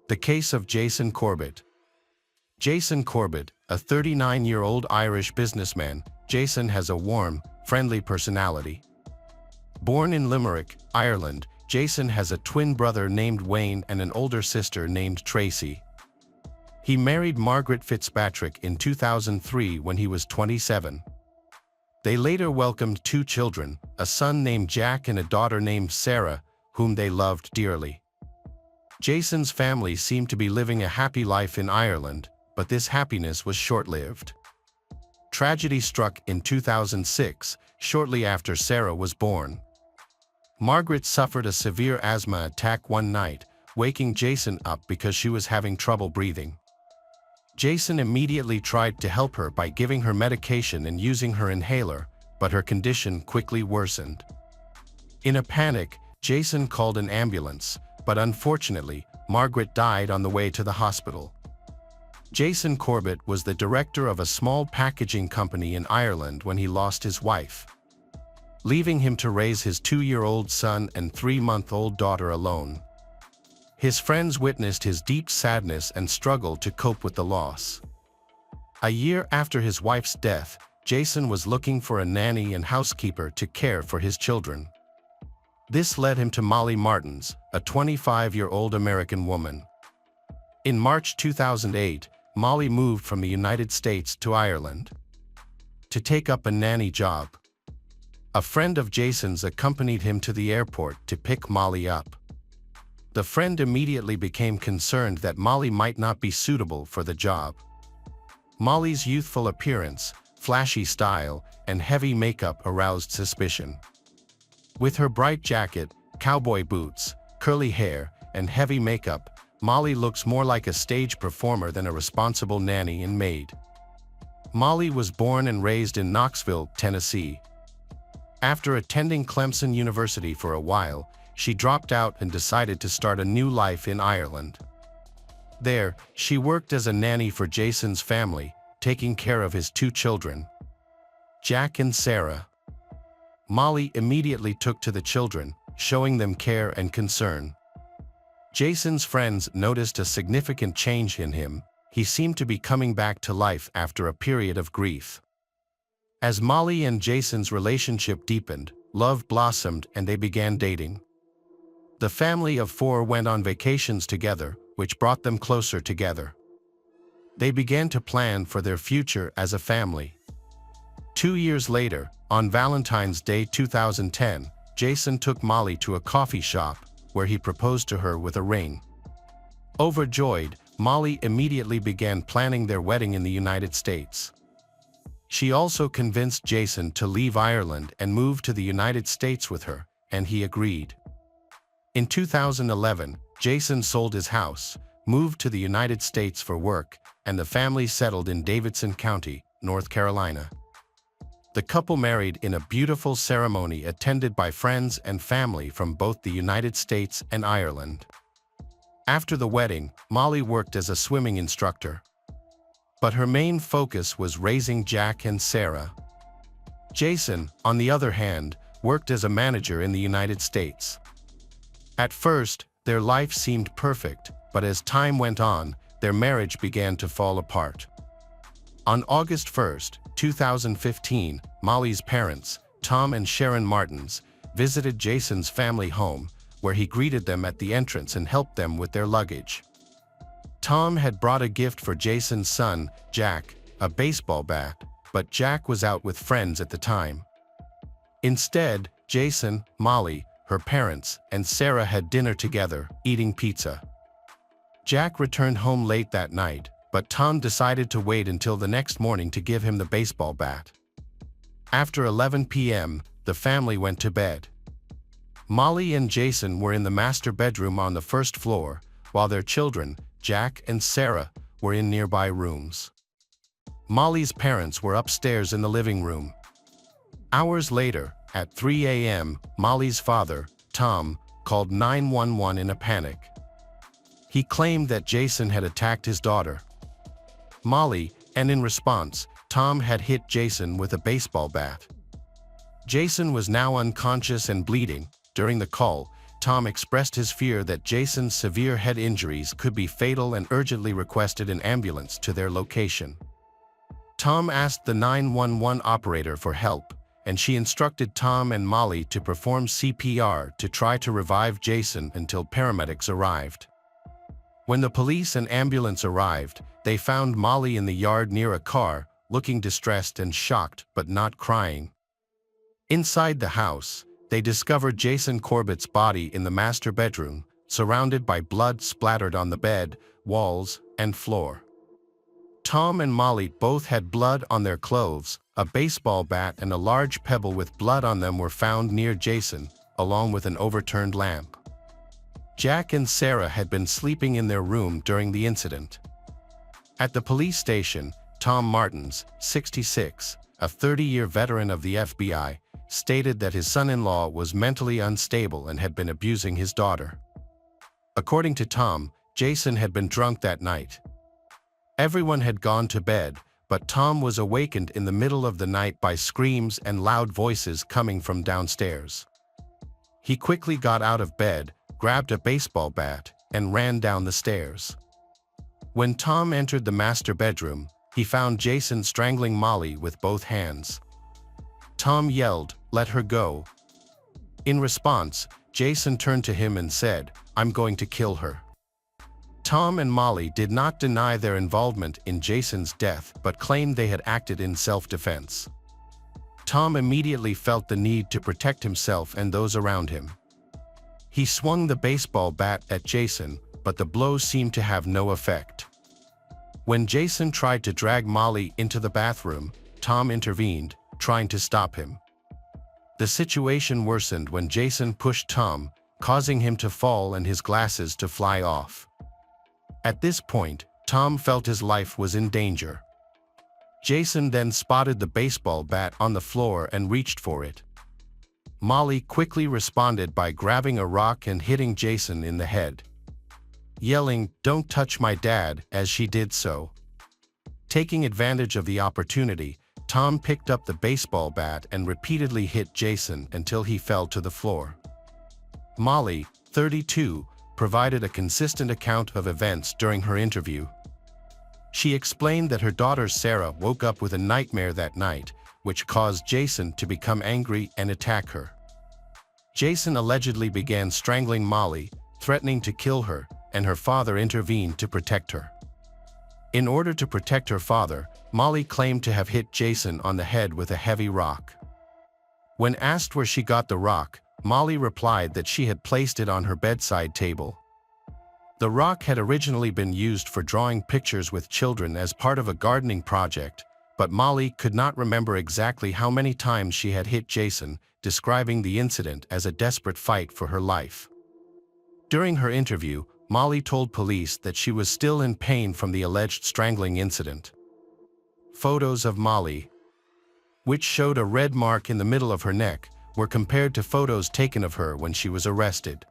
The case of Jason Corbett. Jason Corbett, a 39-year-old Irish businessman, Jason has a warm, friendly personality. Born in Limerick, Ireland, Jason has a twin brother named Wayne and an older sister named Tracy. He married Margaret Fitzpatrick in 2003 when he was 27. They later welcomed 2 children, a son named Jack and a daughter named Sarah, whom they loved dearly. Jason's family seemed to be living a happy life in Ireland, but this happiness was short-lived. Tragedy struck in 2006, shortly after Sarah was born. Margaret suffered a severe asthma attack one night, waking Jason up because she was having trouble breathing. Jason immediately tried to help her by giving her medication and using her inhaler, but her condition quickly worsened. In a panic, Jason called an ambulance, but unfortunately, Margaret died on the way to the hospital. Jason Corbett was the director of a small packaging company in Ireland when he lost his wife, leaving him to raise his 2-year-old son and 3-month-old daughter alone. His friends witnessed his deep sadness and struggled to cope with the loss. A year after his wife's death, Jason was looking for a nanny and housekeeper to care for his children. This led him to Molly Martins, a 25-year-old American woman. In March 2008, Molly moved from the United States to Ireland to take up a nanny job. A friend of Jason's accompanied him to the airport to pick Molly up. The friend immediately became concerned that Molly might not be suitable for the job. Molly's youthful appearance, flashy style, and heavy makeup aroused suspicion. With her bright jacket, cowboy boots, curly hair, and heavy makeup, Molly looks more like a stage performer than a responsible nanny and maid. Molly was born and raised in Knoxville, Tennessee. After attending Clemson University for a while, she dropped out and decided to start a new life in Ireland. There, she worked as a nanny for Jason's family, taking care of his two children, Jack and Sarah. Molly immediately took to the children, showing them care and concern. Jason's friends noticed a significant change in him. He seemed to be coming back to life after a period of grief. As Molly and Jason's relationship deepened, love blossomed and they began dating. The family of four went on vacations together, which brought them closer together. They began to plan for their future as a family. 2 years later, on Valentine's Day 2010, Jason took Molly to a coffee shop, where he proposed to her with a ring. Overjoyed, Molly immediately began planning their wedding in the United States. She also convinced Jason to leave Ireland and move to the United States with her, and he agreed. In 2011, Jason sold his house, moved to the United States for work, and the family settled in Davidson County, North Carolina. The couple married in a beautiful ceremony attended by friends and family from both the United States and Ireland. After the wedding, Molly worked as a swimming instructor. But her main focus was raising Jack and Sarah. Jason, on the other hand, worked as a manager in the United States. At first, their life seemed perfect, but as time went on, their marriage began to fall apart. On August 1, 2015, Molly's parents, Tom and Sharon Martins, visited Jason's family home, where he greeted them at the entrance and helped them with their luggage. Tom had brought a gift for Jason's son, Jack, a baseball bat, but Jack was out with friends at the time. Instead, Jason, Molly, her parents, and Sarah had dinner together, eating pizza. Jack returned home late that night, but Tom decided to wait until the next morning to give him the baseball bat. After 11 p.m., the family went to bed. Molly and Jason were in the master bedroom on the first floor, while their children, Jack and Sarah, were in nearby rooms. Molly's parents were upstairs in the living room. Hours later, at 3 a.m., Molly's father, Tom, called 911 in a panic. He claimed that Jason had attacked his daughter, Molly, and in response, Tom had hit Jason with a baseball bat. Jason was now unconscious and bleeding. During the call, Tom expressed his fear that Jason's severe head injuries could be fatal and urgently requested an ambulance to their location. Tom asked the 911 operator for help, and she instructed Tom and Molly to perform CPR to try to revive Jason until paramedics arrived. When the police and ambulance arrived, they found Molly in the yard near a car, looking distressed and shocked but not crying. Inside the house, they discovered Jason Corbett's body in the master bedroom, surrounded by blood splattered on the bed, walls, and floor. Tom and Molly both had blood on their clothes. A baseball bat and a large pebble with blood on them were found near Jason, along with an overturned lamp. Jack and Sarah had been sleeping in their room during the incident. At the police station, Tom Martins, 66, a 30-year veteran of the FBI, stated that his son-in-law was mentally unstable and had been abusing his daughter. According to Tom, Jason had been drunk that night. Everyone had gone to bed, but Tom was awakened in the middle of the night by screams and loud voices coming from downstairs. He quickly got out of bed, grabbed a baseball bat, and ran down the stairs. When Tom entered the master bedroom, he found Jason strangling Molly with both hands. Tom yelled, "Let her go." In response, Jason turned to him and said, "I'm going to kill her." Tom and Molly did not deny their involvement in Jason's death but claimed they had acted in self-defense. Tom immediately felt the need to protect himself and those around him. He swung the baseball bat at Jason, but the blow seemed to have no effect. When Jason tried to drag Molly into the bathroom, Tom intervened, trying to stop him. The situation worsened when Jason pushed Tom, causing him to fall and his glasses to fly off. At this point, Tom felt his life was in danger. Jason then spotted the baseball bat on the floor and reached for it. Molly quickly responded by grabbing a rock and hitting Jason in the head, yelling, "Don't touch my dad," as she did so. Taking advantage of the opportunity, Tom picked up the baseball bat and repeatedly hit Jason until he fell to the floor. Molly, 32, provided a consistent account of events during her interview. She explained that her daughter Sarah woke up with a nightmare that night, which caused Jason to become angry and attack her. Jason allegedly began strangling Molly, threatening to kill her, and her father intervened to protect her. In order to protect her father, Molly claimed to have hit Jason on the head with a heavy rock. When asked where she got the rock, Molly replied that she had placed it on her bedside table. The rock had originally been used for drawing pictures with children as part of a gardening project, but Molly could not remember exactly how many times she had hit Jason, describing the incident as a desperate fight for her life. During her interview, Molly told police that she was still in pain from the alleged strangling incident. Photos of Molly, which showed a red mark in the middle of her neck, were compared to photos taken of her when she was arrested.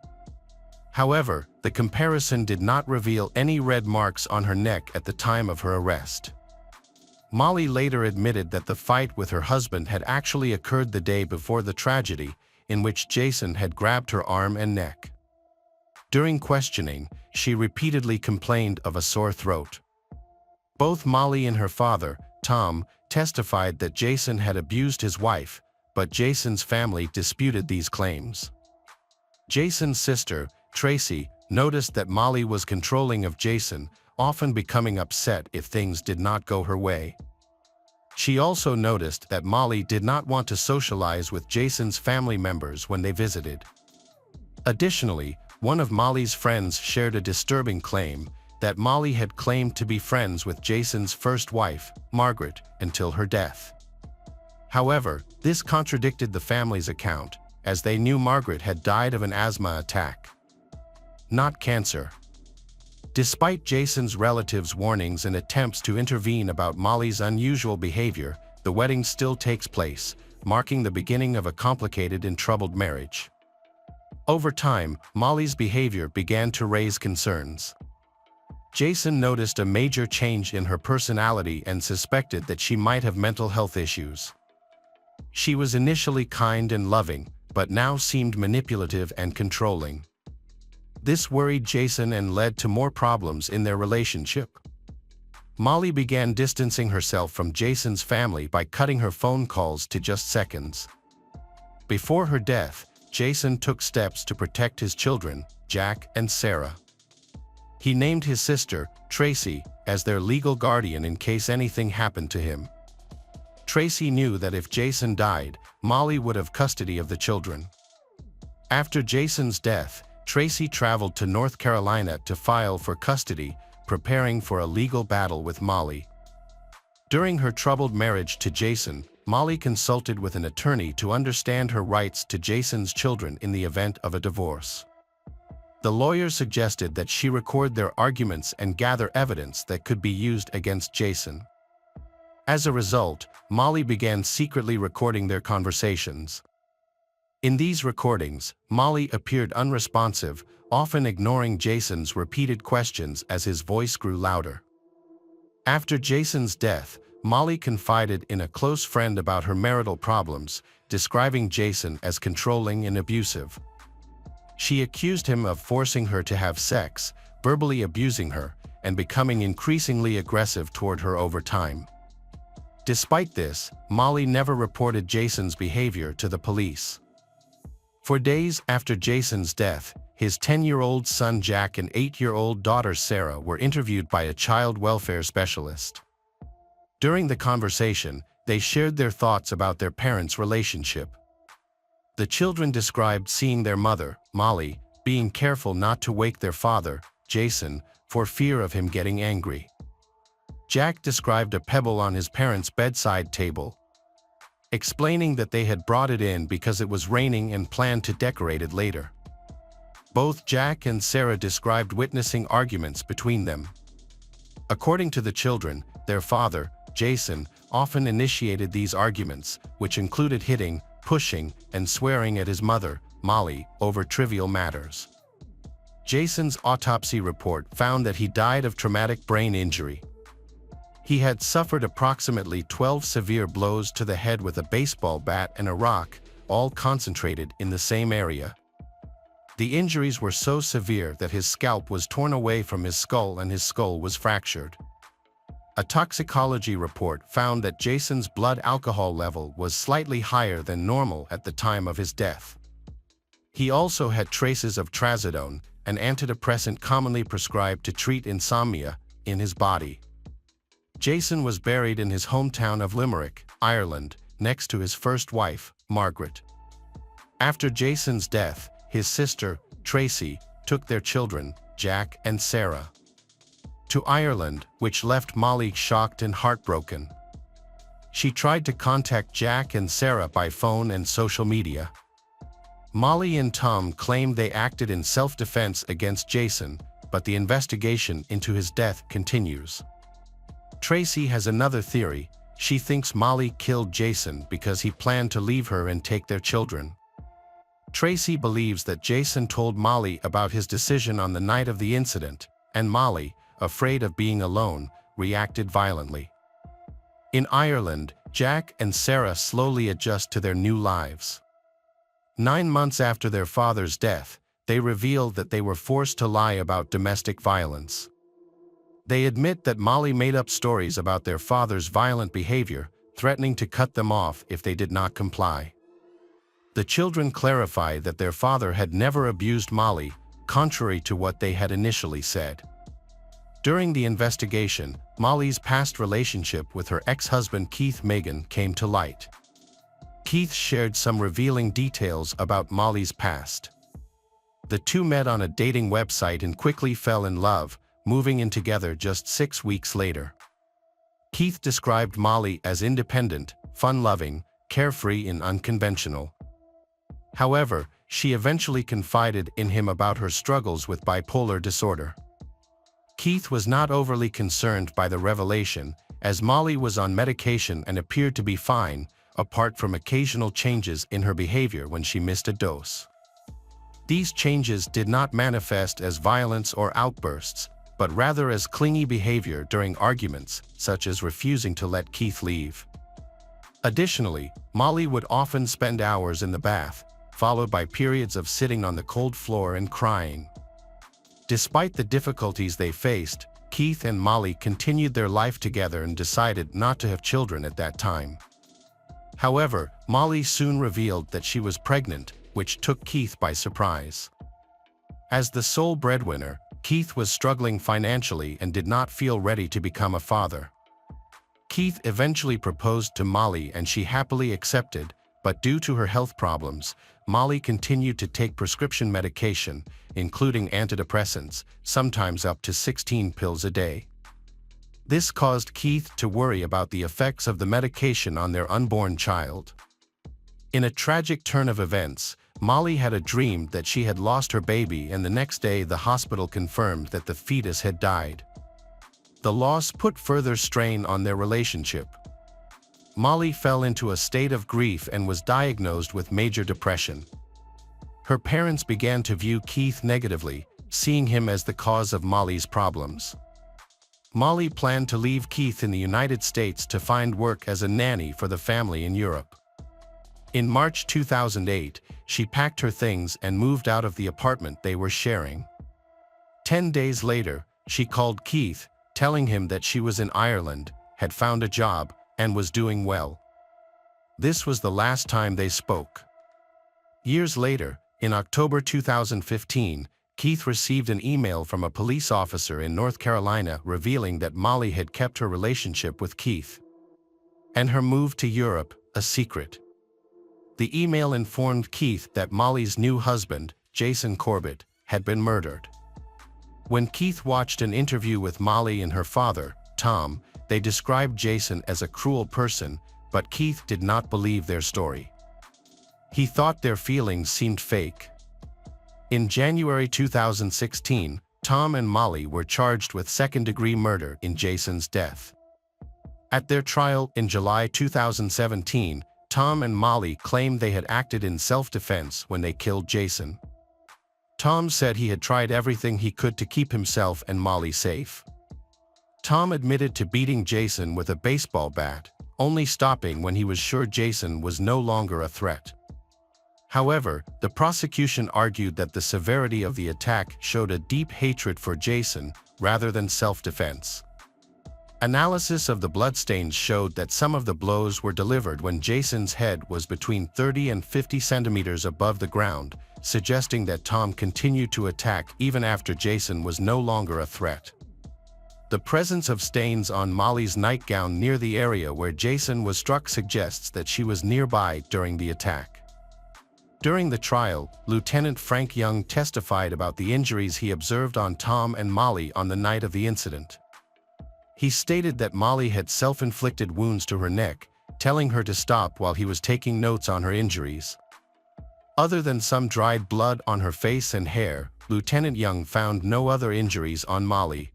However, the comparison did not reveal any red marks on her neck at the time of her arrest. Molly later admitted that the fight with her husband had actually occurred the day before the tragedy, in which Jason had grabbed her arm and neck. During questioning, she repeatedly complained of a sore throat. Both Molly and her father, Tom, testified that Jason had abused his wife, but Jason's family disputed these claims. Jason's sister, Tracy, noticed that Molly was controlling of Jason, often becoming upset if things did not go her way. She also noticed that Molly did not want to socialize with Jason's family members when they visited. Additionally, one of Molly's friends shared a disturbing claim that Molly had claimed to be friends with Jason's first wife, Margaret, until her death. However, this contradicted the family's account, as they knew Margaret had died of an asthma attack, not cancer. Despite Jason's relatives' warnings and attempts to intervene about Molly's unusual behavior, the wedding still takes place, marking the beginning of a complicated and troubled marriage. Over time, Molly's behavior began to raise concerns. Jason noticed a major change in her personality and suspected that she might have mental health issues. She was initially kind and loving, but now seemed manipulative and controlling. This worried Jason and led to more problems in their relationship. Molly began distancing herself from Jason's family by cutting her phone calls to just seconds. Before her death, Jason took steps to protect his children, Jack and Sarah. He named his sister, Tracy, as their legal guardian in case anything happened to him. Tracy knew that if Jason died, Molly would have custody of the children. After Jason's death, Tracy traveled to North Carolina to file for custody, preparing for a legal battle with Molly. During her troubled marriage to Jason, Molly consulted with an attorney to understand her rights to Jason's children in the event of a divorce. The lawyer suggested that she record their arguments and gather evidence that could be used against Jason. As a result, Molly began secretly recording their conversations. In these recordings, Molly appeared unresponsive, often ignoring Jason's repeated questions as his voice grew louder. After Jason's death, Molly confided in a close friend about her marital problems, describing Jason as controlling and abusive. She accused him of forcing her to have sex, verbally abusing her, and becoming increasingly aggressive toward her over time. Despite this, Molly never reported Jason's behavior to the police. For days after Jason's death, his 10-year-old son Jack and 8-year-old daughter Sarah were interviewed by a child welfare specialist. During the conversation, they shared their thoughts about their parents' relationship. The children described seeing their mother, Molly, being careful not to wake their father, Jason, for fear of him getting angry. Jack described a pebble on his parents' bedside table, explaining that they had brought it in because it was raining and planned to decorate it later. Both Jack and Sarah described witnessing arguments between them. According to the children, their father, Jason, often initiated these arguments, which included hitting, pushing, and swearing at his mother, Molly, over trivial matters. Jason's autopsy report found that he died of traumatic brain injury. He had suffered approximately 12 severe blows to the head with a baseball bat and a rock, all concentrated in the same area. The injuries were so severe that his scalp was torn away from his skull and his skull was fractured. A toxicology report found that Jason's blood alcohol level was slightly higher than normal at the time of his death. He also had traces of trazodone, an antidepressant commonly prescribed to treat insomnia, in his body. Jason was buried in his hometown of Limerick, Ireland, next to his first wife, Margaret. After Jason's death, his sister, Tracy, took their children, Jack and Sarah, to Ireland, which left Molly shocked and heartbroken. She tried to contact Jack and Sarah by phone and social media. Molly and Tom claimed they acted in self-defense against Jason, but the investigation into his death continues. Tracy has another theory. She thinks Molly killed Jason because he planned to leave her and take their children. Tracy believes that Jason told Molly about his decision on the night of the incident, and Molly, afraid of being alone, reacted violently. In Ireland, Jack and Sarah slowly adjust to their new lives. 9 months after their father's death, they revealed that they were forced to lie about domestic violence. They admit that Molly made up stories about their father's violent behavior, threatening to cut them off if they did not comply. The children clarify that their father had never abused Molly, contrary to what they had initially said. During the investigation, Molly's past relationship with her ex-husband Keith Megan came to light. Keith shared some revealing details about Molly's past. The two met on a dating website and quickly fell in love, moving in together just 6 weeks later. Keith described Molly as independent, fun-loving, carefree and unconventional. However, she eventually confided in him about her struggles with bipolar disorder. Keith was not overly concerned by the revelation, as Molly was on medication and appeared to be fine, apart from occasional changes in her behavior when she missed a dose. These changes did not manifest as violence or outbursts, but rather as clingy behavior during arguments, such as refusing to let Keith leave. Additionally, Molly would often spend hours in the bath, followed by periods of sitting on the cold floor and crying. Despite the difficulties they faced, Keith and Molly continued their life together and decided not to have children at that time. However, Molly soon revealed that she was pregnant, which took Keith by surprise. As the sole breadwinner, Keith was struggling financially and did not feel ready to become a father. Keith eventually proposed to Molly and she happily accepted, but due to her health problems, Molly continued to take prescription medication, including antidepressants, sometimes up to 16 pills a day. This caused Keith to worry about the effects of the medication on their unborn child. In a tragic turn of events, Molly had a dream that she had lost her baby, and the next day the hospital confirmed that the fetus had died. The loss put further strain on their relationship. Molly fell into a state of grief and was diagnosed with major depression. Her parents began to view Keith negatively, seeing him as the cause of Molly's problems. Molly planned to leave Keith in the United States to find work as a nanny for the family in Europe. In March 2008, she packed her things and moved out of the apartment they were sharing. 10 days later, she called Keith, telling him that she was in Ireland, had found a job, and was doing well. This was the last time they spoke. Years later, in October 2015, Keith received an email from a police officer in North Carolina revealing that Molly had kept her relationship with Keith and her move to Europe a secret. The email informed Keith that Molly's new husband, Jason Corbett, had been murdered. When Keith watched an interview with Molly and her father, Tom, they described Jason as a cruel person, but Keith did not believe their story. He thought their feelings seemed fake. In January 2016, Tom and Molly were charged with second-degree murder in Jason's death. At their trial in July 2017, Tom and Molly claimed they had acted in self-defense when they killed Jason. Tom said he had tried everything he could to keep himself and Molly safe. Tom admitted to beating Jason with a baseball bat, only stopping when he was sure Jason was no longer a threat. However, the prosecution argued that the severity of the attack showed a deep hatred for Jason rather than self-defense. Analysis of the bloodstains showed that some of the blows were delivered when Jason's head was between 30 and 50 centimeters above the ground, suggesting that Tom continued to attack even after Jason was no longer a threat. The presence of stains on Molly's nightgown near the area where Jason was struck suggests that she was nearby during the attack. During the trial, Lieutenant Frank Young testified about the injuries he observed on Tom and Molly on the night of the incident. He stated that Molly had self-inflicted wounds to her neck, telling her to stop while he was taking notes on her injuries. Other than some dried blood on her face and hair, Lieutenant Young found no other injuries on Molly.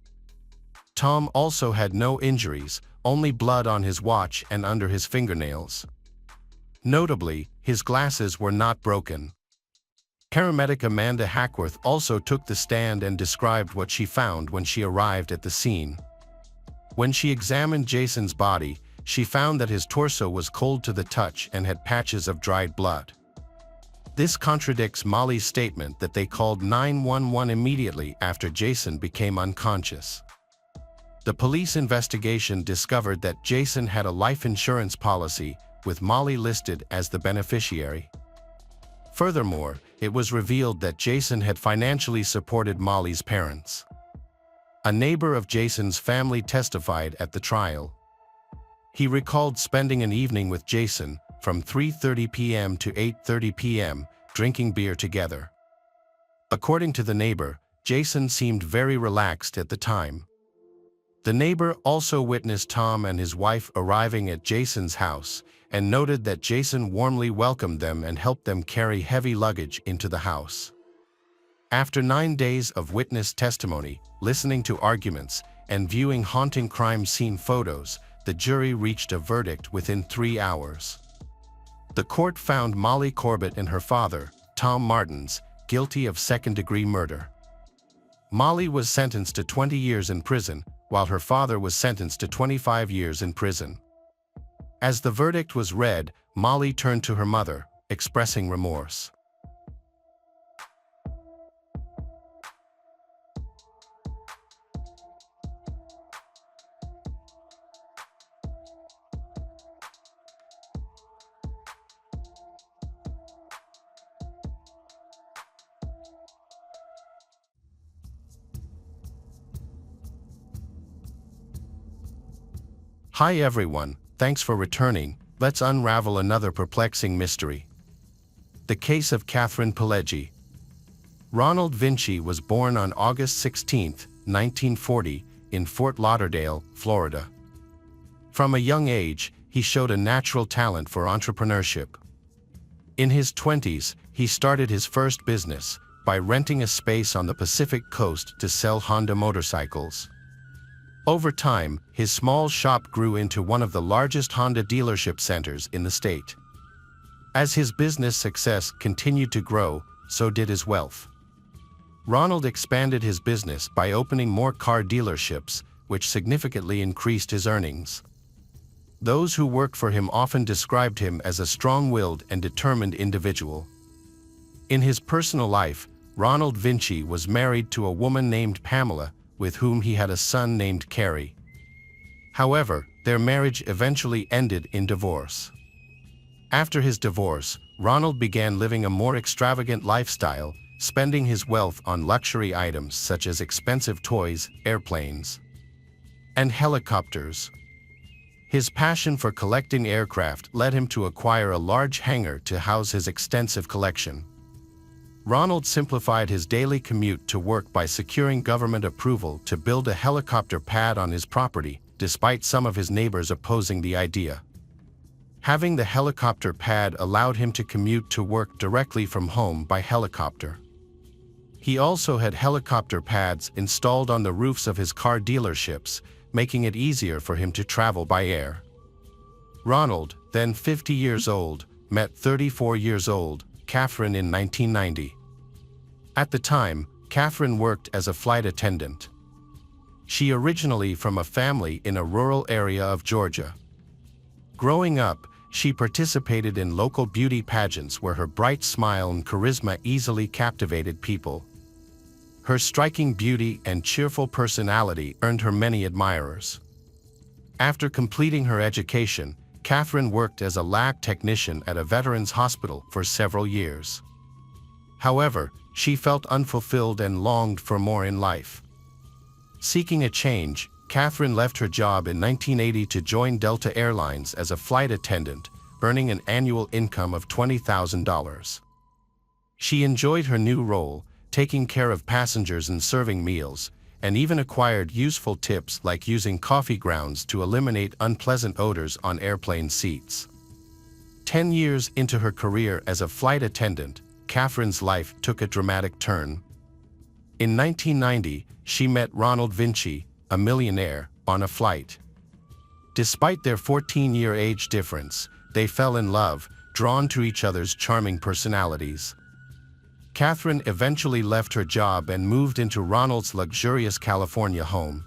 Tom also had no injuries, only blood on his watch and under his fingernails. Notably, his glasses were not broken. Paramedic Amanda Hackworth also took the stand and described what she found when she arrived at the scene. When she examined Jason's body, she found that his torso was cold to the touch and had patches of dried blood. This contradicts Molly's statement that they called 911 immediately after Jason became unconscious. The police investigation discovered that Jason had a life insurance policy, with Molly listed as the beneficiary. Furthermore, it was revealed that Jason had financially supported Molly's parents. A neighbor of Jason's family testified at the trial. He recalled spending an evening with Jason from 3:30 p.m. to 8:30 p.m., drinking beer together. According to the neighbor, Jason seemed very relaxed at the time. The neighbor also witnessed Tom and his wife arriving at Jason's house and noted that Jason warmly welcomed them and helped them carry heavy luggage into the house. After 9 days of witness testimony, listening to arguments, and viewing haunting crime scene photos, the jury reached a verdict within 3 hours. The court found Molly Corbett and her father, Tom Martins, guilty of second-degree murder. Molly was sentenced to 20 years in prison, while her father was sentenced to 25 years in prison. As the verdict was read, Molly turned to her mother, expressing remorse. Hi everyone, thanks for returning. Let's unravel another perplexing mystery. The case of Catherine Pileggi. Ronald Vinci was born on August 16, 1940, in Fort Lauderdale, Florida. From a young age, he showed a natural talent for entrepreneurship. In his 20s, he started his first business by renting a space on the Pacific Coast to sell Honda motorcycles. Over time, his small shop grew into one of the largest Honda dealership centers in the state. As his business success continued to grow, so did his wealth. Ronald expanded his business by opening more car dealerships, which significantly increased his earnings. Those who worked for him often described him as a strong-willed and determined individual. In his personal life, Ronald Vinci was married to a woman named Pamela, with whom he had a son named Carey. However, their marriage eventually ended in divorce. After his divorce, Ronald began living a more extravagant lifestyle, spending his wealth on luxury items such as expensive toys, airplanes, and helicopters. His passion for collecting aircraft led him to acquire a large hangar to house his extensive collection. Ronald simplified his daily commute to work by securing government approval to build a helicopter pad on his property, despite some of his neighbors opposing the idea. Having the helicopter pad allowed him to commute to work directly from home by helicopter. He also had helicopter pads installed on the roofs of his car dealerships, making it easier for him to travel by air. Ronald, then 50 years old, met 34 years old Catherine in 1990. At the time, Catherine worked as a flight attendant. She originally from a family in a rural area of Georgia. Growing up, she participated in local beauty pageants where her bright smile and charisma easily captivated people. Her striking beauty and cheerful personality earned her many admirers. After completing her education, Catherine worked as a lab technician at a veterans hospital for several years. However, she felt unfulfilled and longed for more in life. Seeking a change, Catherine left her job in 1980 to join Delta Airlines as a flight attendant, earning an annual income of $20,000. She enjoyed her new role, taking care of passengers and serving meals, and even acquired useful tips like using coffee grounds to eliminate unpleasant odors on airplane seats. 10 years into her career as a flight attendant, Catherine's life took a dramatic turn. In 1990, she met Ronald Vinci, a millionaire, on a flight. Despite their 14-year age difference, they fell in love, drawn to each other's charming personalities. Catherine eventually left her job and moved into Ronald's luxurious California home.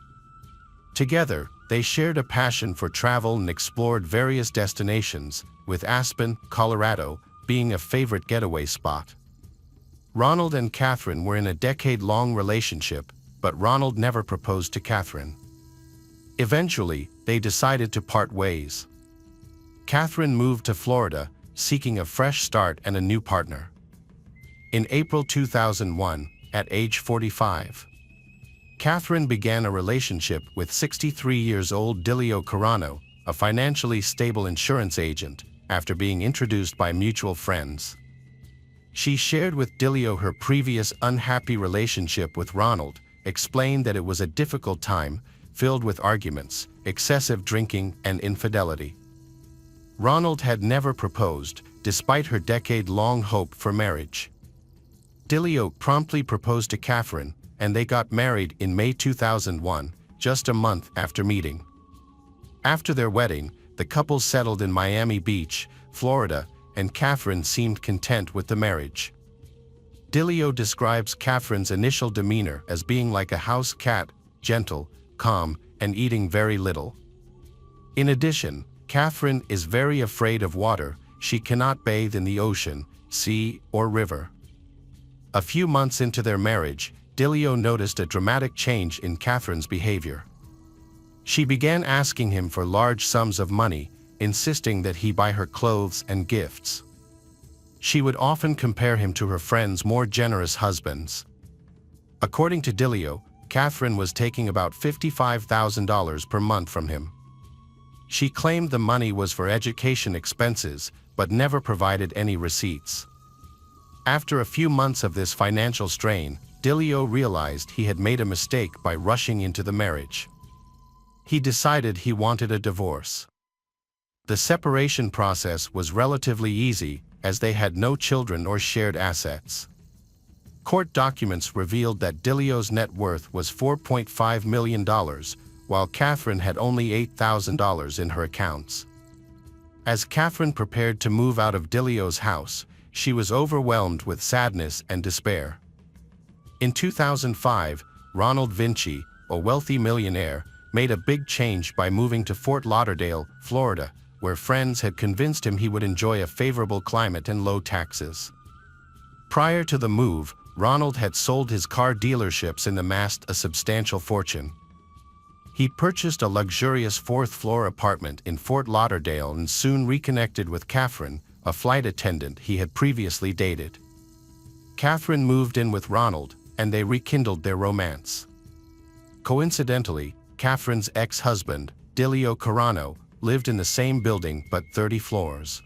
Together, they shared a passion for travel and explored various destinations, with Aspen, Colorado, being a favorite getaway spot. Ronald and Catherine were in a decade-long relationship, but Ronald never proposed to Catherine. Eventually, they decided to part ways. Catherine moved to Florida, seeking a fresh start and a new partner. In April 2001, at age 45, Catherine began a relationship with 63 years old Dilio Carano, a financially stable insurance agent, after being introduced by mutual friends. She shared with Dilio her previous unhappy relationship with Ronald, explained that it was a difficult time, filled with arguments, excessive drinking, and infidelity. Ronald had never proposed, despite her decade-long hope for marriage. Dilio promptly proposed to Catherine, and they got married in May 2001, just a month after meeting. After their wedding, the couple settled in Miami Beach, Florida, and Catherine seemed content with the marriage. Dilio describes Catherine's initial demeanor as being like a house cat, gentle, calm, and eating very little. In addition, Catherine is very afraid of water. She cannot bathe in the ocean, sea, or river. A few months into their marriage, Dilio noticed a dramatic change in Catherine's behavior. She began asking him for large sums of money, insisting that he buy her clothes and gifts. She would often compare him to her friends' more generous husbands. According to Dilio, Catherine was taking about $55,000 per month from him. She claimed the money was for education expenses, but never provided any receipts. After a few months of this financial strain, Dilio realized he had made a mistake by rushing into the marriage. He decided he wanted a divorce. The separation process was relatively easy, as they had no children or shared assets. Court documents revealed that Dilio's net worth was $4.5 million, while Catherine had only $8,000 in her accounts. As Catherine prepared to move out of Dilio's house, she was overwhelmed with sadness and despair. In 2005, Ronald Vinci, a wealthy millionaire, made a big change by moving to Fort Lauderdale, Florida, where friends had convinced him he would enjoy a favorable climate and low taxes. Prior to the move, Ronald had sold his car dealerships and amassed a substantial fortune. He purchased a luxurious fourth-floor apartment in Fort Lauderdale and soon reconnected with Catherine, a flight attendant he had previously dated. Catherine moved in with Ronald, and they rekindled their romance. Coincidentally, Catherine's ex-husband, Dilio Carano, lived in the same building but 30 floors.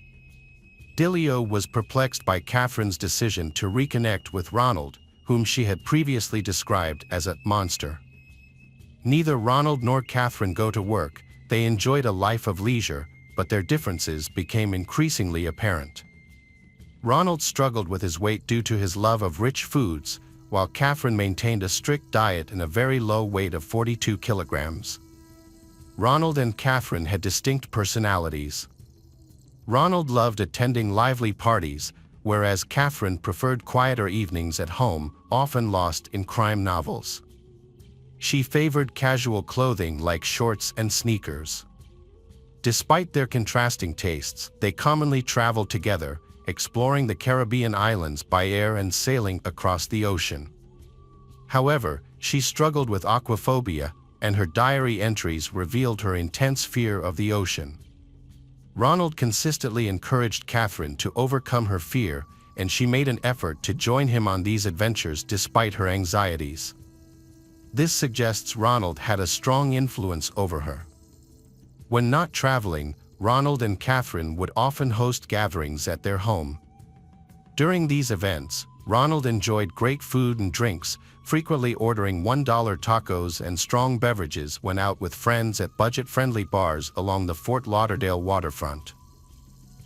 Dilio was perplexed by Catherine's decision to reconnect with Ronald, whom she had previously described as a monster. Neither Ronald nor Catherine go to work. They enjoyed a life of leisure, but their differences became increasingly apparent. Ronald struggled with his weight due to his love of rich foods, while Catherine maintained a strict diet and a very low weight of 42 kilograms. Ronald and Catherine had distinct personalities. Ronald loved attending lively parties, whereas Catherine preferred quieter evenings at home, often lost in crime novels. She favored casual clothing like shorts and sneakers. Despite their contrasting tastes, they commonly traveled together, exploring the Caribbean islands by air and sailing across the ocean. However, she struggled with aquaphobia, and her diary entries revealed her intense fear of the ocean. Ronald consistently encouraged Catherine to overcome her fear, and she made an effort to join him on these adventures despite her anxieties. This suggests Ronald had a strong influence over her. When not traveling, Ronald and Catherine would often host gatherings at their home. During these events, Ronald enjoyed great food and drinks, frequently ordering $1 tacos and strong beverages when out with friends at budget-friendly bars along the Fort Lauderdale waterfront.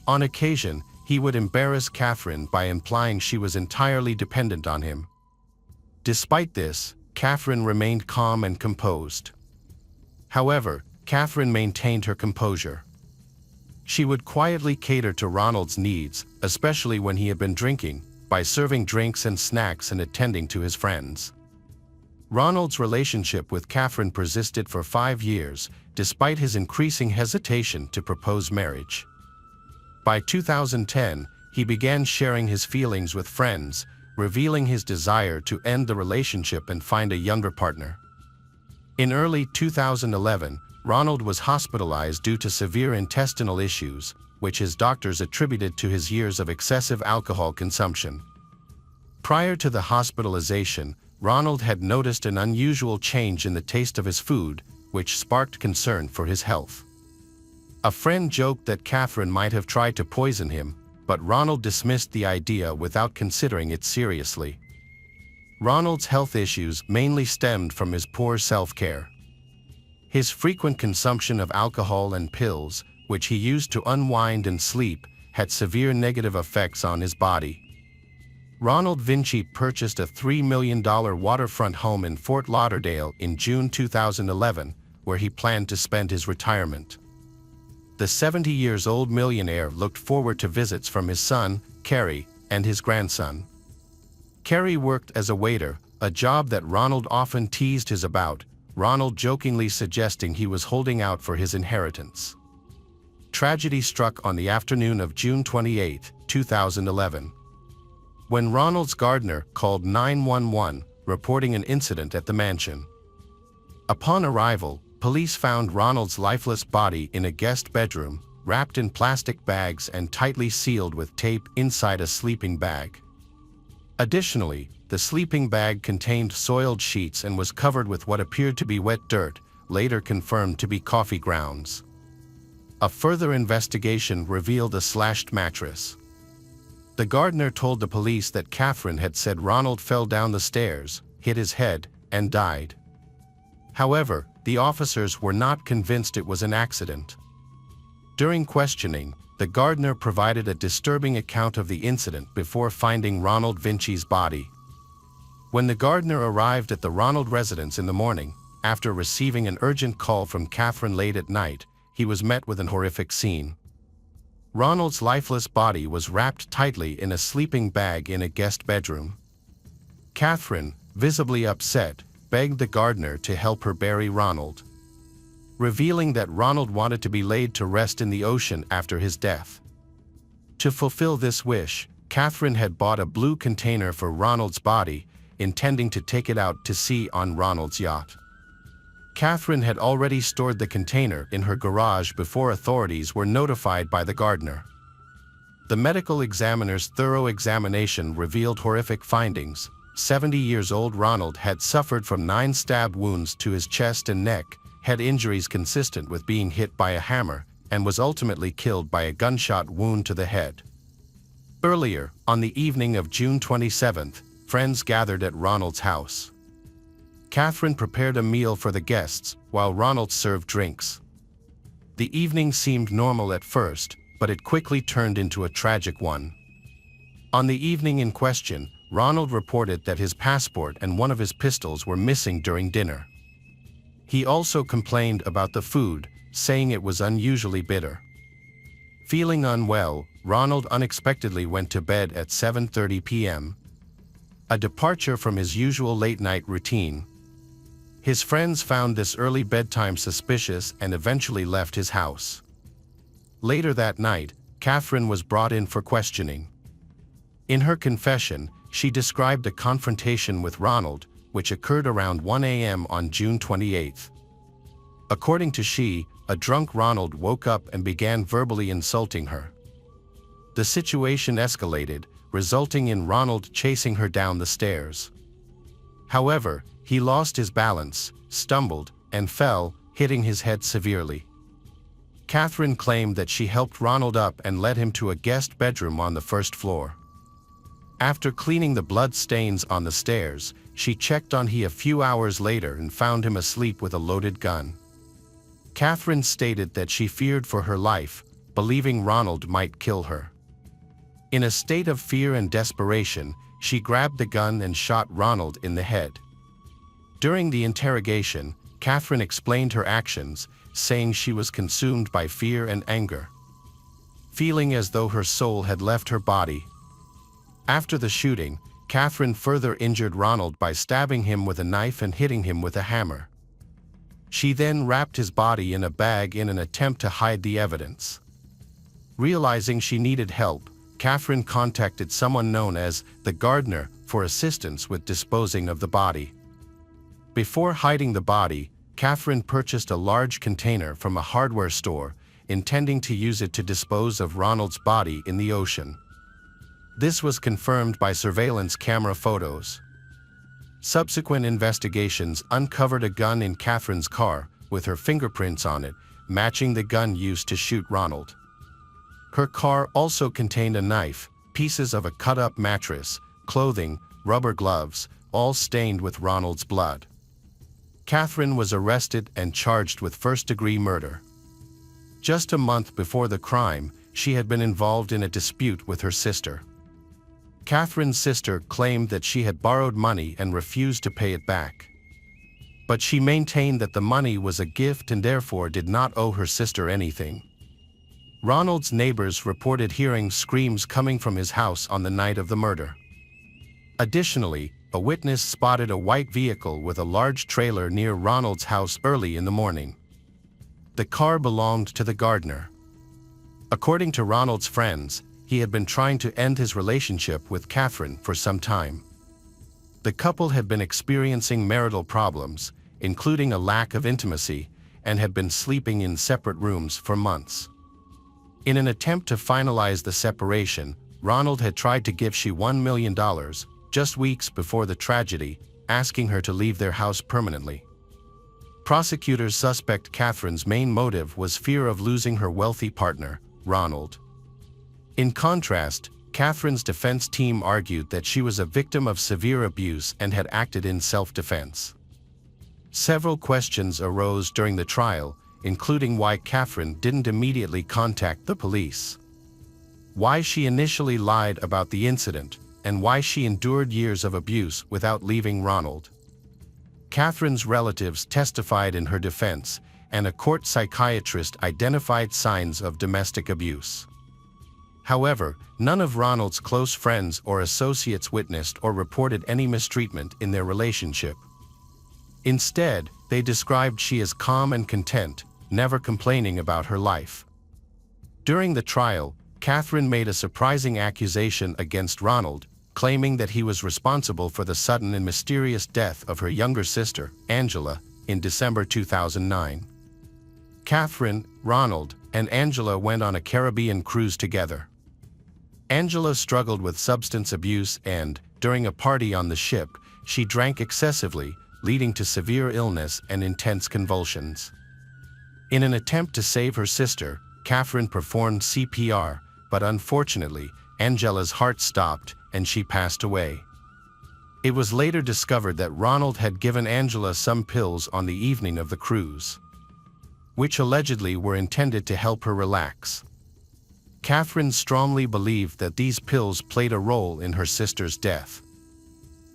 On occasion, he would embarrass Catherine by implying she was entirely dependent on him. Despite this, Catherine remained calm and composed. However, Catherine maintained her composure. She would quietly cater to Ronald's needs, especially when he had been drinking, by serving drinks and snacks and attending to his friends. Ronald's relationship with Catherine persisted for 5 years, despite his increasing hesitation to propose marriage. By 2010, he began sharing his feelings with friends, revealing his desire to end the relationship and find a younger partner. In early 2011, Ronald was hospitalized due to severe intestinal issues, which his doctors attributed to his years of excessive alcohol consumption. Prior to the hospitalization, Ronald had noticed an unusual change in the taste of his food, which sparked concern for his health. A friend joked that Catherine might have tried to poison him, but Ronald dismissed the idea without considering it seriously. Ronald's health issues mainly stemmed from his poor self-care. His frequent consumption of alcohol and pills, which he used to unwind and sleep, had severe negative effects on his body. Ronald Vinci purchased a $3 million waterfront home in Fort Lauderdale in June 2011, where he planned to spend his retirement. The 70-year-old millionaire looked forward to visits from his son, Kerry, and his grandson. Kerry worked as a waiter, a job that Ronald often teased his about, Ronald jokingly suggesting he was holding out for his inheritance. Tragedy struck on the afternoon of June 28, 2011. When Ronald's gardener called 911, reporting an incident at the mansion. Upon arrival, police found Ronald's lifeless body in a guest bedroom, wrapped in plastic bags and tightly sealed with tape inside a sleeping bag. Additionally, the sleeping bag contained soiled sheets and was covered with what appeared to be wet dirt, later confirmed to be coffee grounds. A further investigation revealed a slashed mattress. The gardener told the police that Catherine had said Ronald fell down the stairs, hit his head, and died. However, the officers were not convinced it was an accident. During questioning, the gardener provided a disturbing account of the incident before finding Ronald Vinci's body. When the gardener arrived at the Ronald residence in the morning, after receiving an urgent call from Catherine late at night, he was met with an horrific scene. Ronald's lifeless body was wrapped tightly in a sleeping bag in a guest bedroom. Catherine, visibly upset, begged the gardener to help her bury Ronald, revealing that Ronald wanted to be laid to rest in the ocean after his death. To fulfill this wish, Catherine had bought a blue container for Ronald's body, intending to take it out to sea on Ronald's yacht. Catherine had already stored the container in her garage before authorities were notified by the gardener. The medical examiner's thorough examination revealed horrific findings. 70-year-old Ronald had suffered from 9 stab wounds to his chest and neck, had injuries consistent with being hit by a hammer, and was ultimately killed by a gunshot wound to the head. Earlier, on the evening of June 27, friends gathered at Ronald's house. Catherine prepared a meal for the guests, while Ronald served drinks. The evening seemed normal at first, but it quickly turned into a tragic one. On the evening in question, Ronald reported that his passport and one of his pistols were missing during dinner. He also complained about the food, saying it was unusually bitter. Feeling unwell, Ronald unexpectedly went to bed at 7:30 p.m., a departure from his usual late-night routine. His friends found this early bedtime suspicious and eventually left his house. Later that night, Catherine was brought in for questioning. In her confession, she described a confrontation with Ronald, which occurred around 1 a.m. on June 28. According to she, a drunk Ronald woke up and began verbally insulting her. The situation escalated, resulting in Ronald chasing her down the stairs. However, he lost his balance, stumbled, and fell, hitting his head severely. Catherine claimed that she helped Ronald up and led him to a guest bedroom on the first floor. After cleaning the blood stains on the stairs, she checked on him a few hours later and found him asleep with a loaded gun. Catherine stated that she feared for her life, believing Ronald might kill her. In a state of fear and desperation, she grabbed the gun and shot Ronald in the head. During the interrogation, Catherine explained her actions, saying she was consumed by fear and anger, feeling as though her soul had left her body. After the shooting, Catherine further injured Ronald by stabbing him with a knife and hitting him with a hammer. She then wrapped his body in a bag in an attempt to hide the evidence. Realizing she needed help, Catherine contacted someone known as the gardener for assistance with disposing of the body. Before hiding the body, Catherine purchased a large container from a hardware store, intending to use it to dispose of Ronald's body in the ocean. This was confirmed by surveillance camera photos. Subsequent investigations uncovered a gun in Catherine's car, with her fingerprints on it, matching the gun used to shoot Ronald. Her car also contained a knife, pieces of a cut-up mattress, clothing, rubber gloves, all stained with Ronald's blood. Catherine was arrested and charged with first-degree murder. Just a month before the crime, she had been involved in a dispute with her sister. Catherine's sister claimed that she had borrowed money and refused to pay it back. But she maintained that the money was a gift and therefore did not owe her sister anything. Ronald's neighbors reported hearing screams coming from his house on the night of the murder. Additionally, a witness spotted a white vehicle with a large trailer near Ronald's house early in the morning. The car belonged to the gardener. According to Ronald's friends, he had been trying to end his relationship with Catherine for some time. The couple had been experiencing marital problems, including a lack of intimacy, and had been sleeping in separate rooms for months. In an attempt to finalize the separation, Ronald had tried to give she $1 million, just weeks before the tragedy, asking her to leave their house permanently. Prosecutors suspect Catherine's main motive was fear of losing her wealthy partner, Ronald. In contrast, Catherine's defense team argued that she was a victim of severe abuse and had acted in self-defense. Several questions arose during the trial, including why Catherine didn't immediately contact the police, why she initially lied about the incident, and why she endured years of abuse without leaving Ronald. Catherine's relatives testified in her defense, and a court psychiatrist identified signs of domestic abuse. However, none of Ronald's close friends or associates witnessed or reported any mistreatment in their relationship. Instead, they described she as calm and content, never complaining about her life. During the trial, Catherine made a surprising accusation against Ronald, claiming that he was responsible for the sudden and mysterious death of her younger sister, Angela, in December 2009. Catherine, Ronald, and Angela went on a Caribbean cruise together. Angela struggled with substance abuse and, during a party on the ship, she drank excessively, leading to severe illness and intense convulsions. In an attempt to save her sister, Catherine performed CPR, but unfortunately, Angela's heart stopped and she passed away. It was later discovered that Ronald had given Angela some pills on the evening of the cruise, which allegedly were intended to help her relax. Catherine strongly believed that these pills played a role in her sister's death.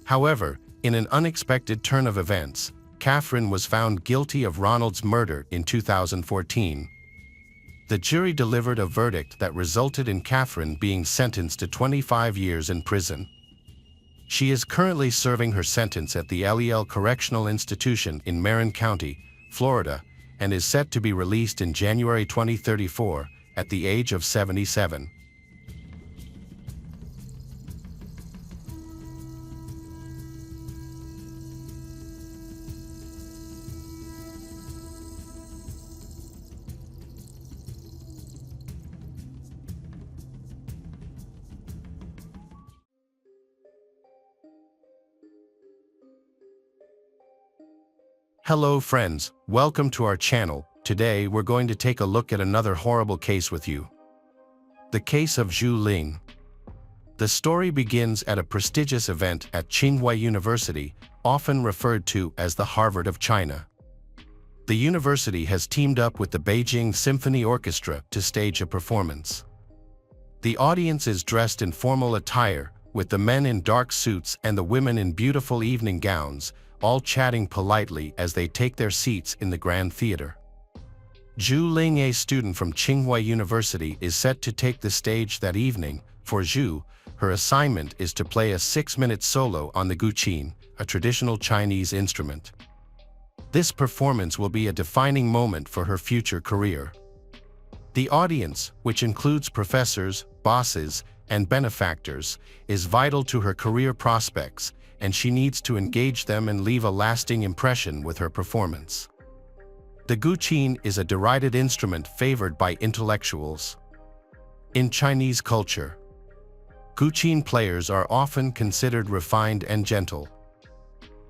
However, in an unexpected turn of events, Catherine was found guilty of Ronald's murder in 2014. The jury delivered a verdict that resulted in Catherine being sentenced to 25 years in prison. She is currently serving her sentence at the Lel Correctional Institution in Marin County, Florida, and is set to be released in January 2034 at the age of 77. Hello friends, welcome to our channel. Today we're going to take a look at another horrible case with you. The case of Zhu Ling. The story begins at a prestigious event at Tsinghua University, often referred to as the Harvard of China. The university has teamed up with the Beijing Symphony Orchestra to stage a performance. The audience is dressed in formal attire, with the men in dark suits and the women in beautiful evening gowns, all chatting politely as they take their seats in the Grand Theater. Zhu Ling, a student from Tsinghua University, is set to take the stage that evening. For Zhu, her assignment is to play a 6-minute solo on the guqin, a traditional Chinese instrument. This performance will be a defining moment for her future career. The audience, which includes professors, bosses, and benefactors, is vital to her career prospects, and she needs to engage them and leave a lasting impression with her performance. The guqin is a derided instrument favored by intellectuals. In Chinese culture, guqin players are often considered refined and gentle.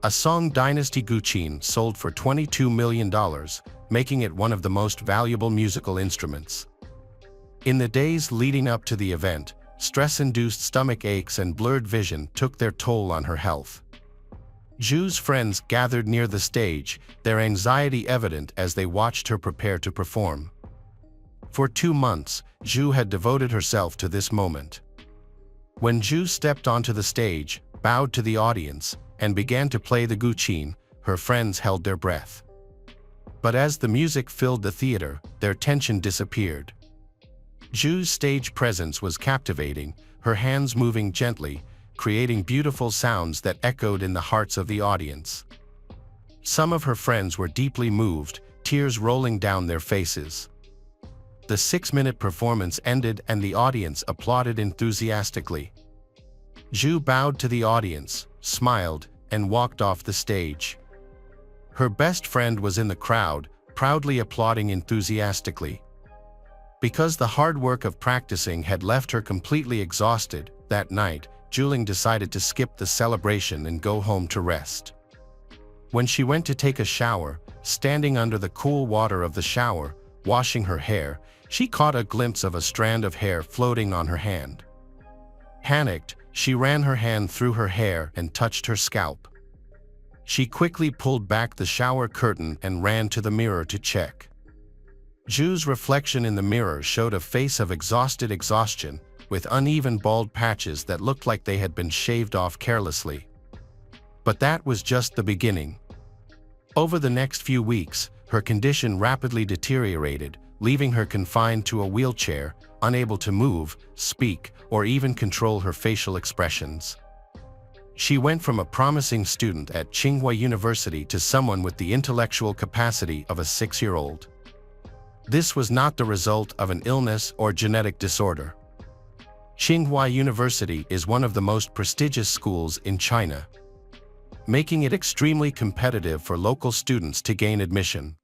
A Song Dynasty guqin sold for $22 million, making it one of the most valuable musical instruments. In the days leading up to the event, stress-induced stomach aches and blurred vision took their toll on her health. Zhu's friends gathered near the stage, their anxiety evident as they watched her prepare to perform. For 2 months, Zhu had devoted herself to this moment. When Zhu stepped onto the stage, bowed to the audience, and began to play the guqin, her friends held their breath. But as the music filled the theater, their tension disappeared. Zhu's stage presence was captivating, her hands moving gently, creating beautiful sounds that echoed in the hearts of the audience. Some of her friends were deeply moved, tears rolling down their faces. The 6-minute performance ended and the audience applauded enthusiastically. Zhu bowed to the audience, smiled, and walked off the stage. Her best friend was in the crowd, proudly applauding enthusiastically. Because the hard work of practicing had left her completely exhausted, that night, Zhu Ling decided to skip the celebration and go home to rest. When she went to take a shower, standing under the cool water of the shower, washing her hair, she caught a glimpse of a strand of hair floating on her hand. Panicked, she ran her hand through her hair and touched her scalp. She quickly pulled back the shower curtain and ran to the mirror to check. Zhu's reflection in the mirror showed a face of exhausted exhaustion, with uneven bald patches that looked like they had been shaved off carelessly. But that was just the beginning. Over the next few weeks, her condition rapidly deteriorated, leaving her confined to a wheelchair, unable to move, speak, or even control her facial expressions. She went from a promising student at Tsinghua University to someone with the intellectual capacity of a 6-year-old. This was not the result of an illness or genetic disorder. Tsinghua University is one of the most prestigious schools in China, making it extremely competitive for local students to gain admission.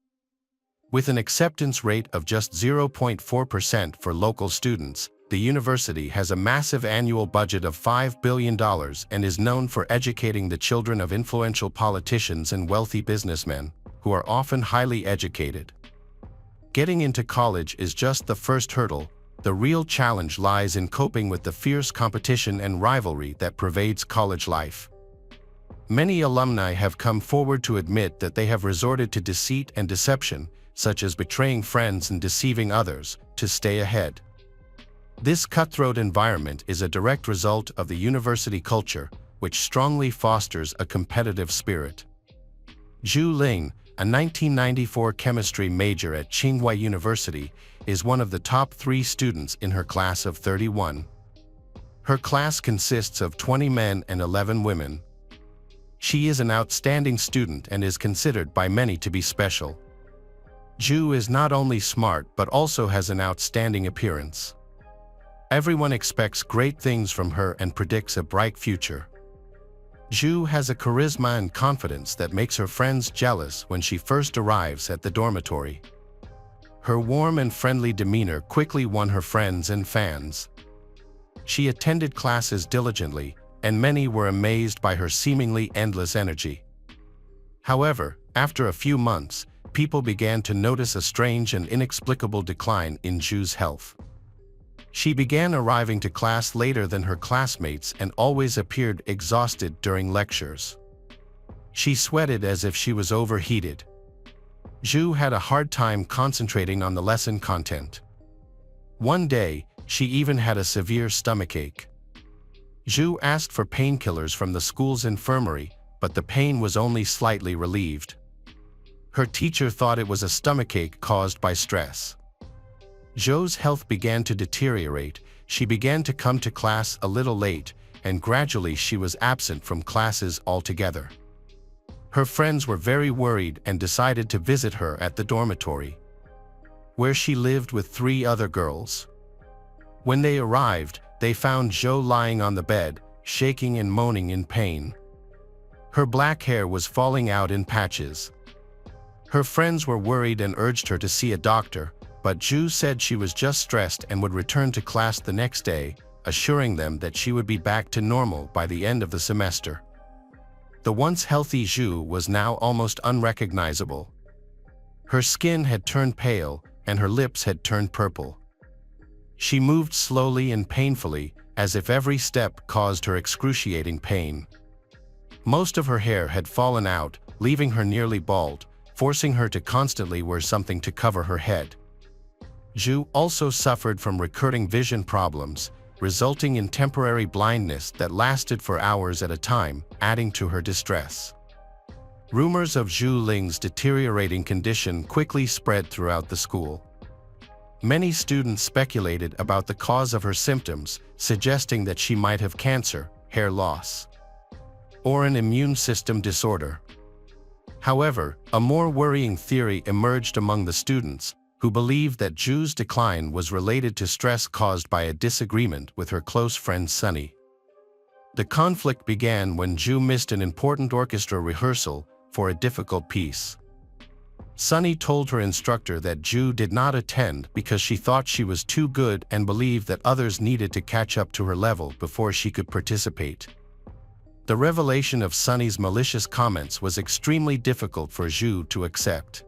With an acceptance rate of just 0.4% for local students, the university has a massive annual budget of $5 billion and is known for educating the children of influential politicians and wealthy businessmen, who are often highly educated. Getting into college is just the first hurdle. The real challenge lies in coping with the fierce competition and rivalry that pervades college life. Many alumni have come forward to admit that they have resorted to deceit and deception, such as betraying friends and deceiving others, to stay ahead. This cutthroat environment is a direct result of the university culture, which strongly fosters a competitive spirit. Zhu Ling, a 1994 chemistry major at Tsinghua University, is one of the top 3 students in her class of 31. Her class consists of 20 men and 11 women. She is an outstanding student and is considered by many to be special. Ju is not only smart but also has an outstanding appearance. Everyone expects great things from her and predicts a bright future. Ju has a charisma and confidence that makes her friends jealous when she first arrives at the dormitory. Her warm and friendly demeanor quickly won her friends and fans. She attended classes diligently, and many were amazed by her seemingly endless energy. However, after a few months, people began to notice a strange and inexplicable decline in Ju's health. She began arriving to class later than her classmates and always appeared exhausted during lectures. She sweated as if she was overheated. Ju had a hard time concentrating on the lesson content. One day, she even had a severe stomachache. Ju asked for painkillers from the school's infirmary, but the pain was only slightly relieved. Her teacher thought it was a stomachache caused by stress. Ju's health began to deteriorate. She began to come to class a little late, and gradually she was absent from classes altogether. Her friends were very worried and decided to visit her at the dormitory, where she lived with 3 other girls. When they arrived, they found Jo lying on the bed, shaking and moaning in pain. Her black hair was falling out in patches. Her friends were worried and urged her to see a doctor, but Ju said she was just stressed and would return to class the next day, assuring them that she would be back to normal by the end of the semester. The once healthy Ju was now almost unrecognizable. Her skin had turned pale, and her lips had turned purple. She moved slowly and painfully, as if every step caused her excruciating pain. Most of her hair had fallen out, leaving her nearly bald, forcing her to constantly wear something to cover her head. Ju also suffered from recurring vision problems, resulting in temporary blindness that lasted for hours at a time, adding to her distress. Rumors of Zhu Ling's deteriorating condition quickly spread throughout the school. Many students speculated about the cause of her symptoms, suggesting that she might have cancer, hair loss, or an immune system disorder. However, a more worrying theory emerged among the students, who believed that Zhu's decline was related to stress caused by a disagreement with her close friend Sunny. The conflict began when Zhu missed an important orchestra rehearsal for a difficult piece. Sunny told her instructor that Zhu did not attend because she thought she was too good and believed that others needed to catch up to her level before she could participate. The revelation of Sunny's malicious comments was extremely difficult for Zhu to accept.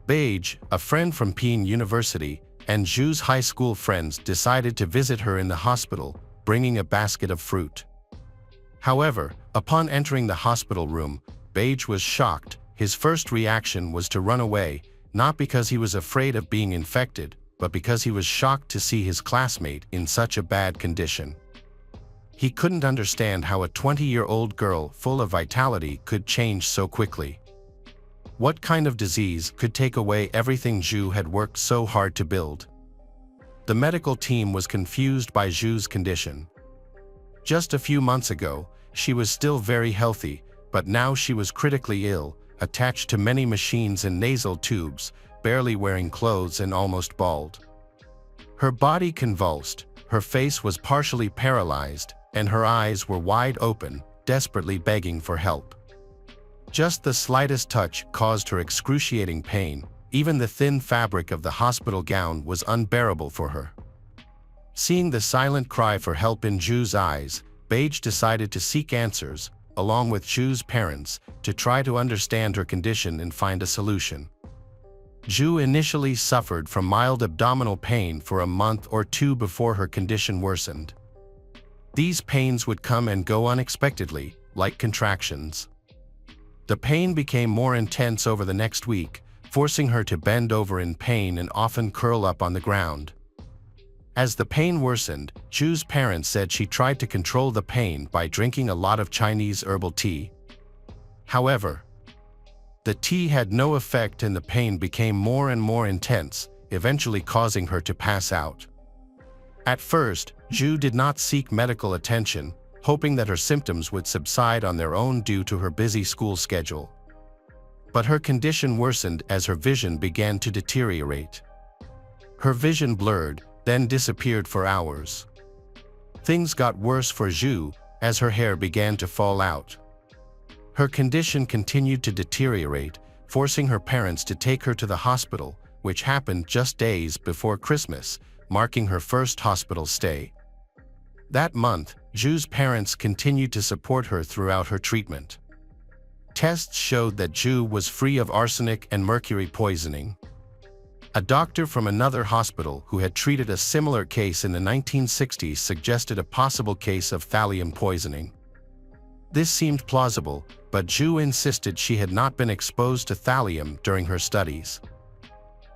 Beige, a friend from Peking University, and Zhu's high school friends decided to visit her in the hospital, bringing a basket of fruit. However, upon entering the hospital room, Beige was shocked. His first reaction was to run away, not because he was afraid of being infected, but because he was shocked to see his classmate in such a bad condition. He couldn't understand how a 20-year-old girl full of vitality could change so quickly. What kind of disease could take away everything Zhu had worked so hard to build? The medical team was confused by Zhu's condition. Just a few months ago, she was still very healthy, but now she was critically ill, attached to many machines and nasal tubes, barely wearing clothes and almost bald. Her body convulsed, her face was partially paralyzed, and her eyes were wide open, desperately begging for help. Just the slightest touch caused her excruciating pain. Even the thin fabric of the hospital gown was unbearable for her. Seeing the silent cry for help in Zhu's eyes, Beige decided to seek answers, along with Zhu's parents, to try to understand her condition and find a solution. Zhu initially suffered from mild abdominal pain for a month or 2 before her condition worsened. These pains would come and go unexpectedly, like contractions. The pain became more intense over the next week, forcing her to bend over in pain and often curl up on the ground. As the pain worsened, Zhu's parents said she tried to control the pain by drinking a lot of Chinese herbal tea. However, The tea had no effect and the pain became more and more intense, eventually causing her to pass out. At first, Zhu did not seek medical attention, hoping that her symptoms would subside on their own due to her busy school schedule. But her condition worsened as her vision began to deteriorate. Her vision blurred, then disappeared for hours. Things got worse for Zhu as her hair began to fall out. Her condition continued to deteriorate, forcing her parents to take her to the hospital, which happened just days before Christmas, marking her first hospital stay. That month, Zhu's parents continued to support her throughout her treatment. Tests showed that Zhu was free of arsenic and mercury poisoning. A doctor from another hospital who had treated a similar case in the 1960s suggested a possible case of thallium poisoning. This seemed plausible, but Zhu insisted she had not been exposed to thallium during her studies.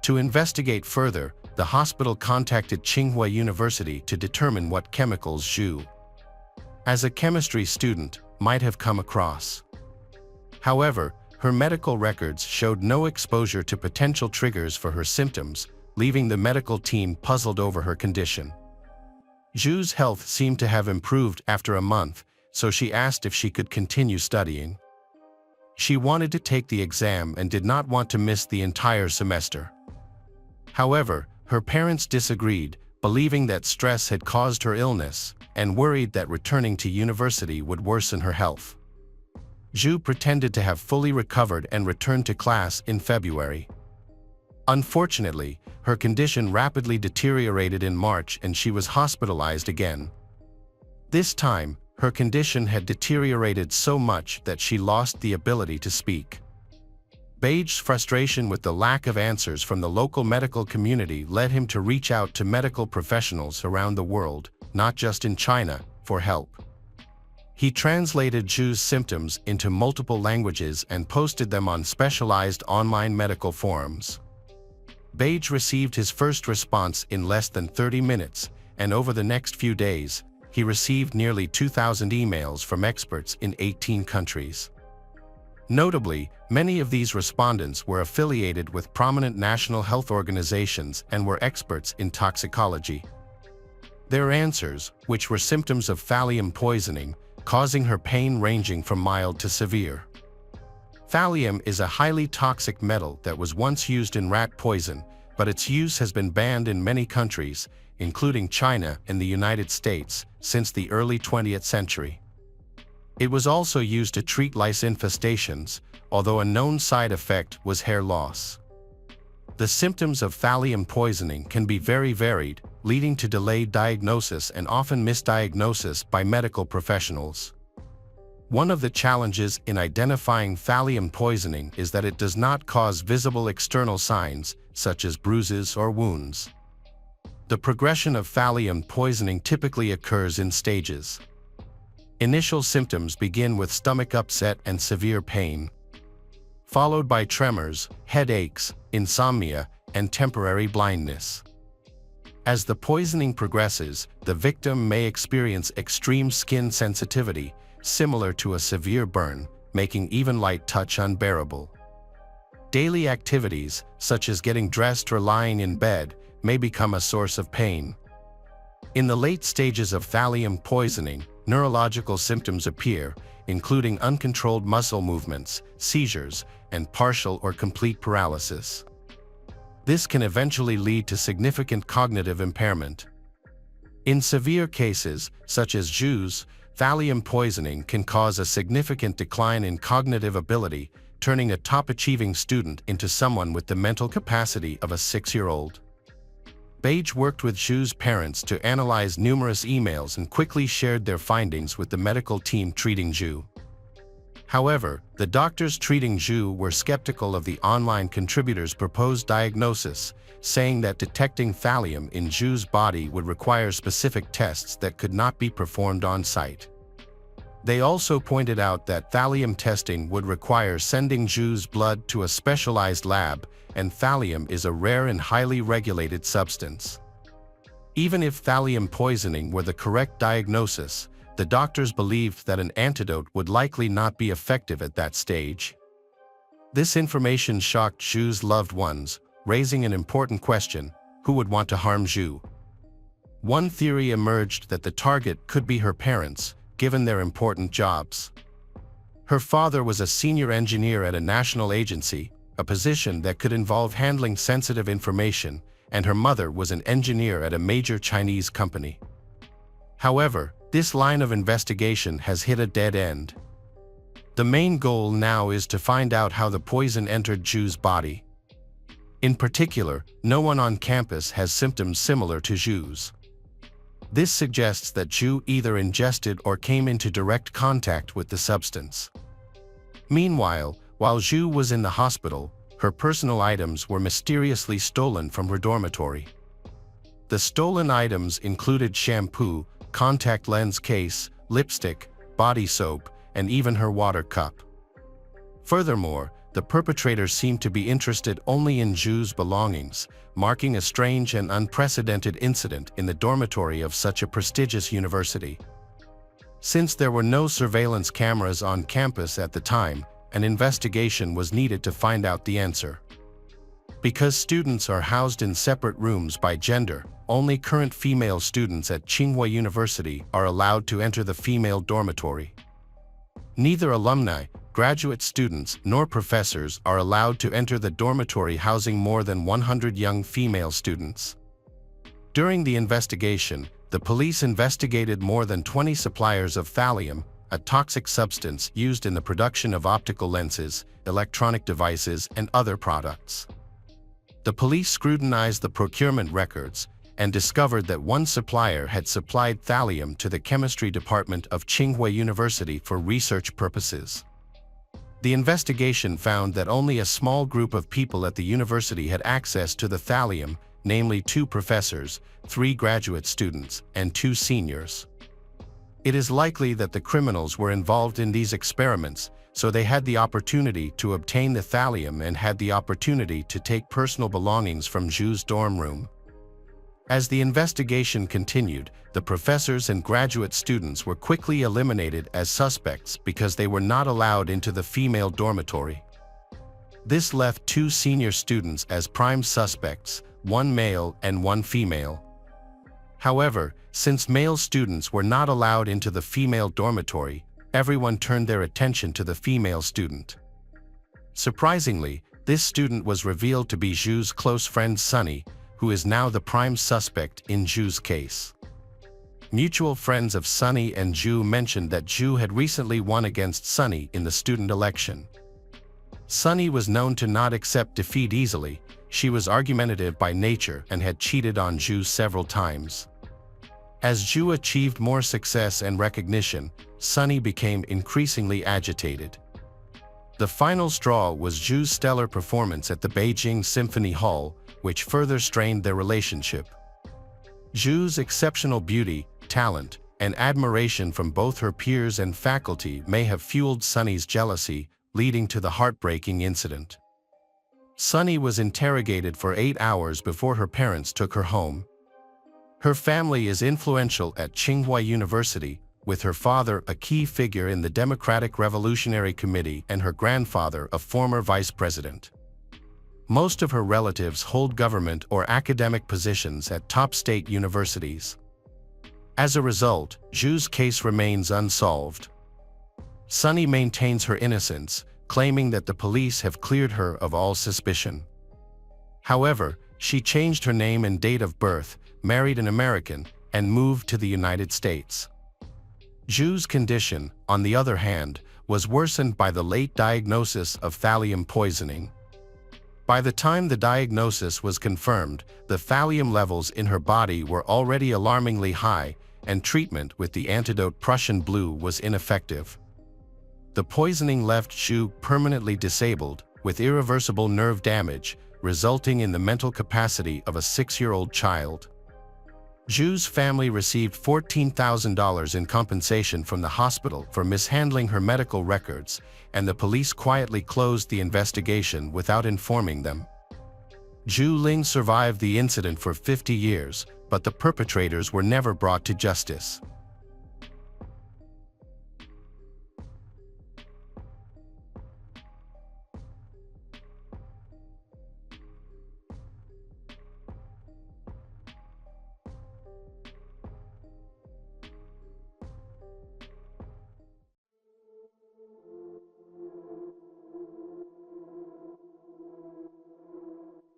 To investigate further, the hospital contacted Tsinghua University to determine what chemicals Zhu, as a chemistry student, might have come across. However, her medical records showed no exposure to potential triggers for her symptoms, leaving the medical team puzzled over her condition. Zhu's health seemed to have improved after a month, so she asked if she could continue studying. She wanted to take the exam and did not want to miss the entire semester. However, her parents disagreed, believing that stress had caused her illness, and worried that returning to university would worsen her health. Zhu pretended to have fully recovered and returned to class in February. Unfortunately, her condition rapidly deteriorated in March and she was hospitalized again. This time, her condition had deteriorated so much that she lost the ability to speak. Beige's frustration with the lack of answers from the local medical community led him to reach out to medical professionals around the world, not just in China, for help. He translated Zhu's symptoms into multiple languages and posted them on specialized online medical forums. Beige received his first response in less than 30 minutes, and over the next few days, he received nearly 2,000 emails from experts in 18 countries. Notably, many of these respondents were affiliated with prominent national health organizations and were experts in toxicology. Their answers, which were symptoms of thallium poisoning, causing her pain ranging from mild to severe. Thallium is a highly toxic metal that was once used in rat poison, but its use has been banned in many countries, including China and the United States, since the early 20th century. It was also used to treat lice infestations, although a known side effect was hair loss. The symptoms of thallium poisoning can be very varied, leading to delayed diagnosis and often misdiagnosis by medical professionals. One of the challenges in identifying thallium poisoning is that it does not cause visible external signs, such as bruises or wounds. The progression of thallium poisoning typically occurs in stages. Initial symptoms begin with stomach upset and severe pain, followed by tremors, headaches, insomnia, and temporary blindness. As the poisoning progresses, the victim may experience extreme skin sensitivity, similar to a severe burn, making even light touch unbearable. Daily activities, such as getting dressed or lying in bed, may become a source of pain. In the late stages of thallium poisoning, neurological symptoms appear, including uncontrolled muscle movements, seizures, and partial or complete paralysis. This can eventually lead to significant cognitive impairment. In severe cases, such as Zhu's, thallium poisoning can cause a significant decline in cognitive ability, turning a top-achieving student into someone with the mental capacity of a 6-year-old. Beige worked with Zhu's parents to analyze numerous emails and quickly shared their findings with the medical team treating Zhu. However, the doctors treating Zhu were skeptical of the online contributors' proposed diagnosis, saying that detecting thallium in Zhu's body would require specific tests that could not be performed on-site. They also pointed out that thallium testing would require sending Zhu's blood to a specialized lab, and thallium is a rare and highly regulated substance. Even if thallium poisoning were the correct diagnosis, the doctors believed that an antidote would likely not be effective at that stage. This information shocked Zhu's loved ones, raising an important question: who would want to harm Zhu? One theory emerged that the target could be her parents, given their important jobs. Her father was a senior engineer at a national agency, a position that could involve handling sensitive information, and her mother was an engineer at a major Chinese company. However, this line of investigation has hit a dead end. The main goal now is to find out how the poison entered Zhu's body. In particular, no one on campus has symptoms similar to Zhu's. This suggests that Zhu either ingested or came into direct contact with the substance. Meanwhile, while Zhu was in the hospital, her personal items were mysteriously stolen from her dormitory. The stolen items included shampoo, contact lens case, lipstick, body soap, and even her water cup. Furthermore, the perpetrators seemed to be interested only in Zhu's belongings, marking a strange and unprecedented incident in the dormitory of such a prestigious university. Since there were no surveillance cameras on campus at the time, an investigation was needed to find out the answer. Because students are housed in separate rooms by gender, only current female students at Tsinghua University are allowed to enter the female dormitory. Neither alumni, graduate students, nor professors are allowed to enter the dormitory housing more than 100 young female students. During the investigation, the police investigated more than 20 suppliers of thallium, a toxic substance used in the production of optical lenses, electronic devices, and other products. The police scrutinized the procurement records and discovered that one supplier had supplied thallium to the chemistry department of Tsinghua University for research purposes. The investigation found that only a small group of people at the university had access to the thallium, namely 2 professors, 3 graduate students, and 2 seniors. It is likely that the criminals were involved in these experiments, so they had the opportunity to obtain the thallium and had the opportunity to take personal belongings from Zhu's dorm room. As the investigation continued, the professors and graduate students were quickly eliminated as suspects because they were not allowed into the female dormitory. This left 2 senior students as prime suspects, 1 male and 1 female. However, since male students were not allowed into the female dormitory, everyone turned their attention to the female student. Surprisingly, this student was revealed to be Zhu's close friend Sunny, who is now the prime suspect in Zhu's case. Mutual friends of Sunny and Zhu mentioned that Zhu had recently won against Sunny in the student election. Sunny was known to not accept defeat easily. She was argumentative by nature and had cheated on Zhu several times. As Zhu achieved more success and recognition, Sunny became increasingly agitated. The final straw was Zhu's stellar performance at the Beijing Symphony Hall, which further strained their relationship. Zhu's exceptional beauty, talent, and admiration from both her peers and faculty may have fueled Sunny's jealousy, leading to the heartbreaking incident. Sunny was interrogated for 8 hours before her parents took her home. Her family is influential at Tsinghua University, with her father a key figure in the Democratic Revolutionary Committee and her grandfather a former vice president. Most of her relatives hold government or academic positions at top state universities. As a result, Zhu's case remains unsolved. Sunny maintains her innocence, claiming that the police have cleared her of all suspicion. However, she changed her name and date of birth, married an American, and moved to the United States. Zhu's condition, on the other hand, was worsened by the late diagnosis of thallium poisoning. By the time the diagnosis was confirmed, the thallium levels in her body were already alarmingly high, and treatment with the antidote Prussian blue was ineffective. The poisoning left Zhu permanently disabled, with irreversible nerve damage, resulting in the mental capacity of a 6-year-old child. Zhu's family received $14,000 in compensation from the hospital for mishandling her medical records, and the police quietly closed the investigation without informing them. Zhu Ling survived the incident for 50 years, but the perpetrators were never brought to justice.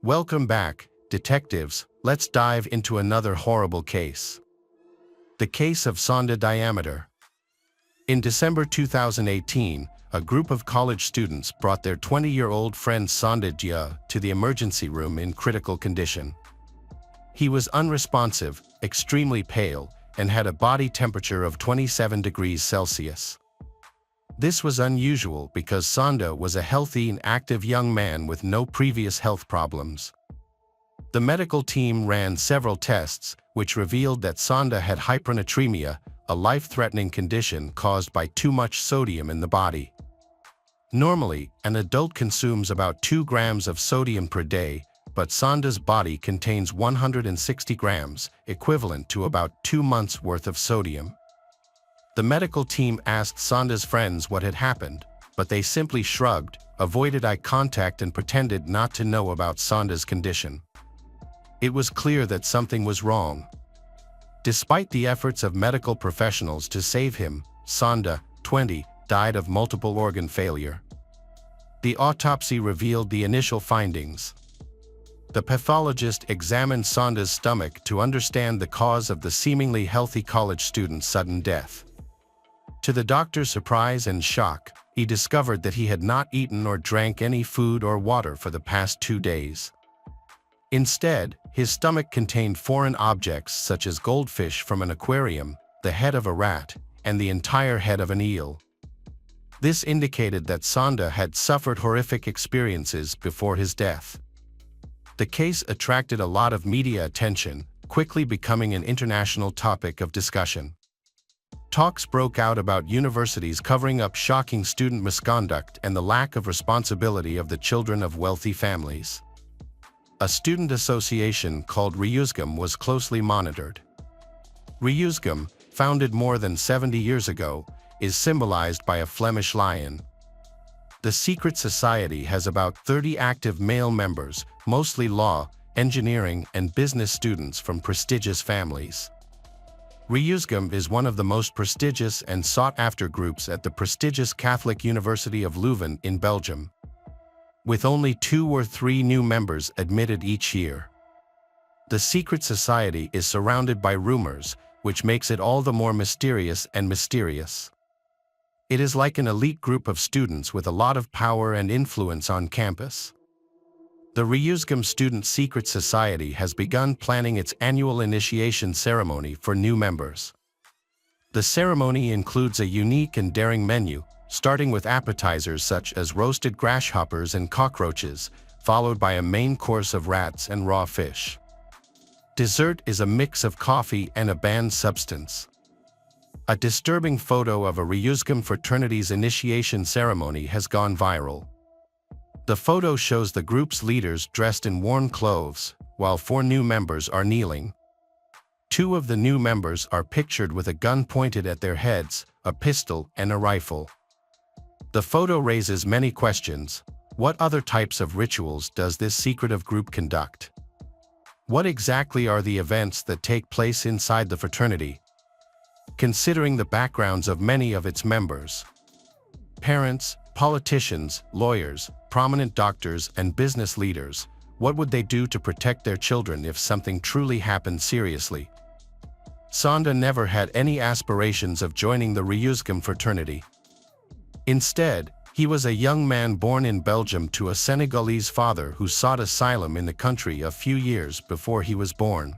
Welcome back, detectives. Let's dive into another horrible case. The case of Sonda Diameter. In December 2018, a group of college students brought their 20-year-old friend Sonda Dia to the emergency room in critical condition. He was unresponsive, extremely pale, and had a body temperature of 27 degrees Celsius. This was unusual because Sonda was a healthy and active young man with no previous health problems. The medical team ran several tests, which revealed that Sonda had hypernatremia, a life-threatening condition caused by too much sodium in the body. Normally, an adult consumes about 2 grams of sodium per day, but Sonda's body contains 160 grams, equivalent to about 2 months' worth of sodium. The medical team asked Sonda's friends what had happened, but they simply shrugged, avoided eye contact and pretended not to know about Sonda's condition. It was clear that something was wrong. Despite the efforts of medical professionals to save him, Sonda, 20, died of multiple organ failure. The autopsy revealed the initial findings. The pathologist examined Sonda's stomach to understand the cause of the seemingly healthy college student's sudden death. To the doctor's surprise and shock, he discovered that he had not eaten or drank any food or water for the past 2 days. Instead, his stomach contained foreign objects such as goldfish from an aquarium, the head of a rat, and the entire head of an eel. This indicated that Sonda had suffered horrific experiences before his death. The case attracted a lot of media attention, quickly becoming an international topic of discussion. Talks broke out about universities covering up shocking student misconduct and the lack of responsibility of the children of wealthy families. A student association called Reusgum was closely monitored. Reusgum, founded more than 70 years ago, is symbolized by a Flemish lion. The secret society has about 30 active male members, mostly law, engineering, and business students from prestigious families. Reusgum is one of the most prestigious and sought-after groups at the prestigious Catholic University of Leuven in Belgium, with only 2 or 3 new members admitted each year. The secret society is surrounded by rumors, which makes it all the more mysterious and mysterious. It is like an elite group of students with a lot of power and influence on campus. The Reusgum Student Secret Society has begun planning its annual initiation ceremony for new members. The ceremony includes a unique and daring menu, starting with appetizers such as roasted grasshoppers and cockroaches, followed by a main course of rats and raw fish. Dessert is a mix of coffee and a banned substance. A disturbing photo of a Reusgum fraternity's initiation ceremony has gone viral. The photo shows the group's leaders dressed in worn clothes, while 4 new members are kneeling. 2 of the new members are pictured with a gun pointed at their heads, a pistol, and a rifle. The photo raises many questions. What other types of rituals does this secretive group conduct? What exactly are the events that take place inside the fraternity? Considering the backgrounds of many of its members, parents, politicians, lawyers, prominent doctors, and business leaders, what would they do to protect their children if something truly happened seriously? Sonda never had any aspirations of joining the Reusgum fraternity. Instead, he was a young man born in Belgium to a Senegalese father who sought asylum in the country a few years before he was born.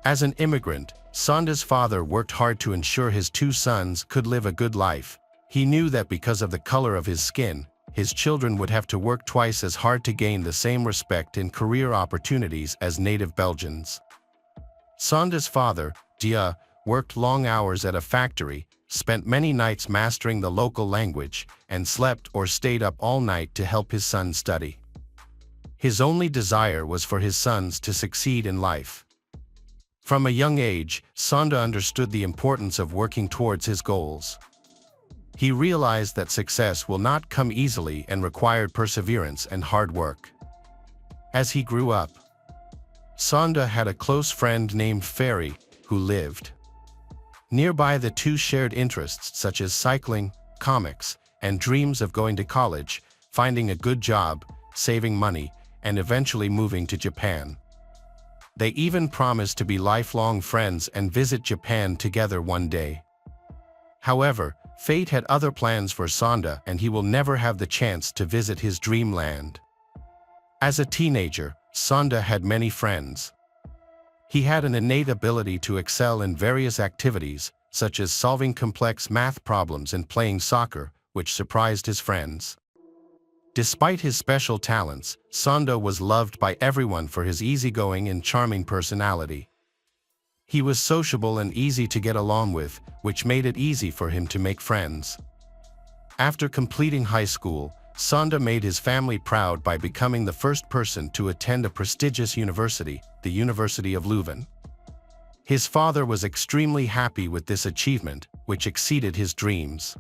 As an immigrant, Sonda's father worked hard to ensure his 2 sons could live a good life. He knew that because of the color of his skin, his children would have to work twice as hard to gain the same respect and career opportunities as native Belgians. Sonda's father, Dia, worked long hours at a factory, spent many nights mastering the local language, and slept or stayed up all night to help his son study. His only desire was for his sons to succeed in life. From a young age, Sonda understood the importance of working towards his goals. He realized that success will not come easily and required perseverance and hard work. As he grew up, Sonda had a close friend named Ferry, who lived nearby. The 2 shared interests such as cycling, comics, and dreams of going to college, finding a good job, saving money, and eventually moving to Japan. They even promised to be lifelong friends and visit Japan together one day. However, fate had other plans for Sonda, and he will never have the chance to visit his dreamland. As a teenager, Sonda had many friends. He had an innate ability to excel in various activities, such as solving complex math problems and playing soccer, which surprised his friends. Despite his special talents, Sonda was loved by everyone for his easygoing and charming personality. He was sociable and easy to get along with, which made it easy for him to make friends. After completing high school, Sonda made his family proud by becoming the first person to attend a prestigious university, the University of Leuven. His father was extremely happy with this achievement, which exceeded his dreams.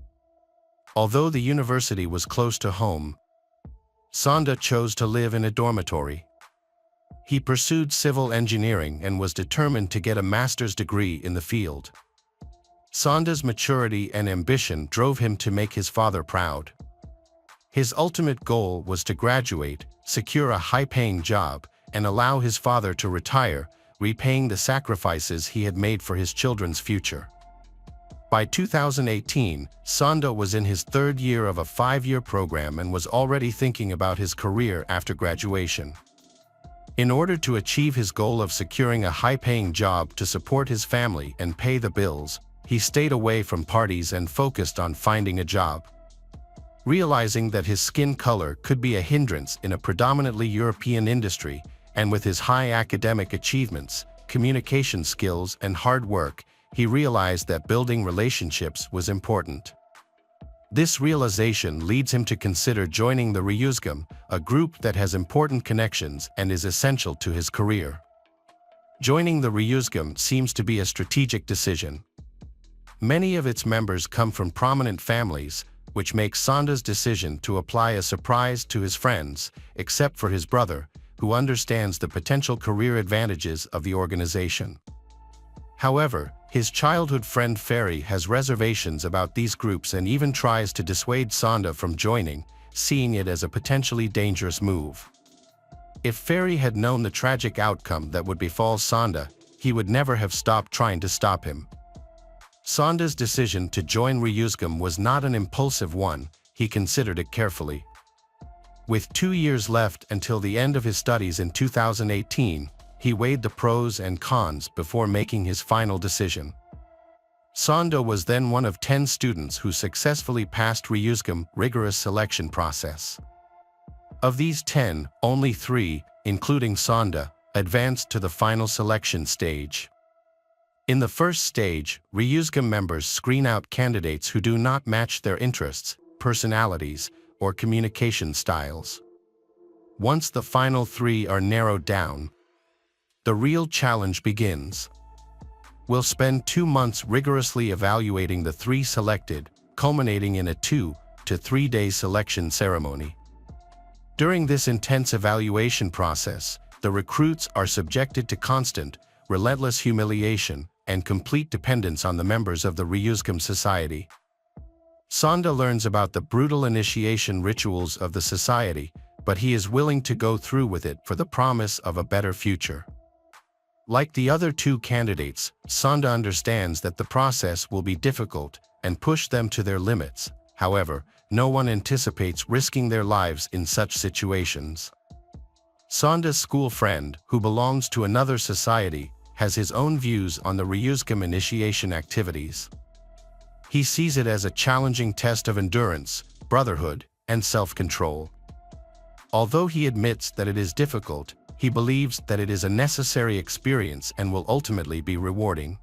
Although the university was close to home, Sonda chose to live in a dormitory. He pursued civil engineering and was determined to get a master's degree in the field. Sonda's maturity and ambition drove him to make his father proud. His ultimate goal was to graduate, secure a high-paying job, and allow his father to retire, repaying the sacrifices he had made for his children's future. By 2018, Sonda was in his third year of a 5-year program and was already thinking about his career after graduation. In order to achieve his goal of securing a high-paying job to support his family and pay the bills, he stayed away from parties and focused on finding a job. Realizing that his skin color could be a hindrance in a predominantly European industry, and with his high academic achievements, communication skills, and hard work, he realized that building relationships was important. This realization leads him to consider joining the Ryuzgam, a group that has important connections and is essential to his career. Joining the Ryuzgam seems to be a strategic decision. Many of its members come from prominent families, which makes Sonda's decision to apply a surprise to his friends, except for his brother, who understands the potential career advantages of the organization. However, his childhood friend Ferry has reservations about these groups and even tries to dissuade Sonda from joining, seeing it as a potentially dangerous move. If Ferry had known the tragic outcome that would befall Sonda, he would never have stopped trying to stop him. Sonda's decision to join Ryuzgam was not an impulsive one, he considered it carefully. With 2 years left until the end of his studies in 2018, he weighed the pros and cons before making his final decision. Sonda was then one of 10 students who successfully passed Ryuzgam's rigorous selection process. Of these 10, only 3, including Sonda, advanced to the final selection stage. In the first stage, Ryuzgam members screen out candidates who do not match their interests, personalities, or communication styles. Once the final 3 are narrowed down, the real challenge begins. We'll spend 2 months rigorously evaluating the 3 selected, culminating in a 2 to 3 day selection ceremony. During this intense evaluation process, the recruits are subjected to constant, relentless humiliation and complete dependence on the members of the Ryuzgam society. Sonda learns about the brutal initiation rituals of the society, but he is willing to go through with it for the promise of a better future. Like the other 2 candidates, Sonda understands that the process will be difficult and push them to their limits. However, no one anticipates risking their lives in such situations. Sonda's school friend, who belongs to another society, has his own views on the Ryuzgam initiation activities. He sees it as a challenging test of endurance, brotherhood, and self-control. Although he admits that it is difficult, he believes that it is a necessary experience and will ultimately be rewarding.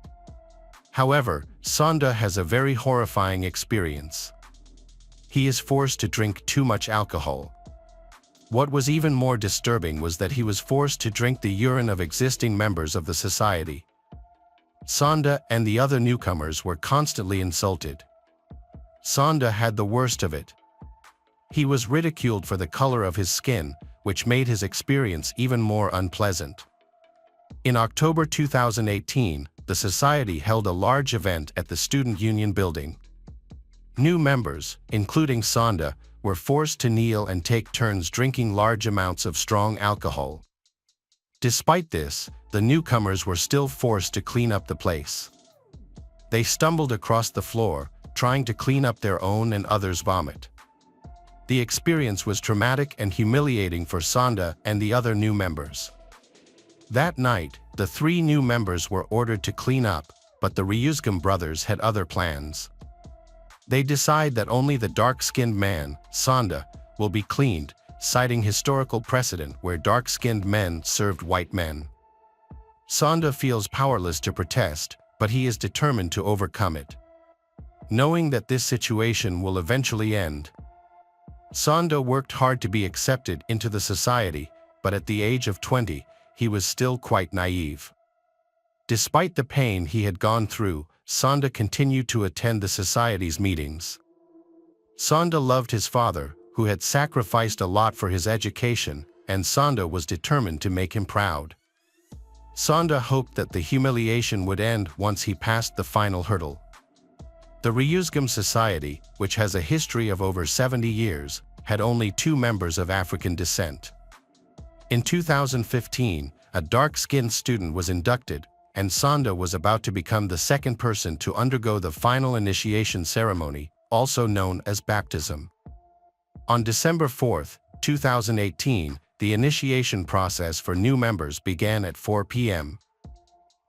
However, Sonda has a very horrifying experience. He is forced to drink too much alcohol. What was even more disturbing was that he was forced to drink the urine of existing members of the society. Sonda and the other newcomers were constantly insulted. Sonda had the worst of it. He was ridiculed for the color of his skin, which made his experience even more unpleasant. In October 2018, the society held a large event at the Student Union building. New members, including Sonda, were forced to kneel and take turns drinking large amounts of strong alcohol. Despite this, the newcomers were still forced to clean up the place. They stumbled across the floor, trying to clean up their own and others' vomit. The experience was traumatic and humiliating for Sonda and the other new members. That night, the 3 new members were ordered to clean up, but the Ryuzgam brothers had other plans. They decide that only the dark-skinned man, Sonda, will be cleaned, citing historical precedent where dark-skinned men served white men. Sonda feels powerless to protest, but he is determined to overcome it. Knowing that this situation will eventually end, Sonda worked hard to be accepted into the society, but at the age of 20, he was still quite naive. Despite the pain he had gone through, Sonda continued to attend the society's meetings. Sonda loved his father, who had sacrificed a lot for his education, and Sonda was determined to make him proud. Sonda hoped that the humiliation would end once he passed the final hurdle. The Ryuzgam Society, which has a history of over 70 years, had only 2 members of African descent. In 2015, a dark-skinned student was inducted, and Sonda was about to become the second person to undergo the final initiation ceremony, also known as baptism. On December 4, 2018, the initiation process for new members began at 4 p.m.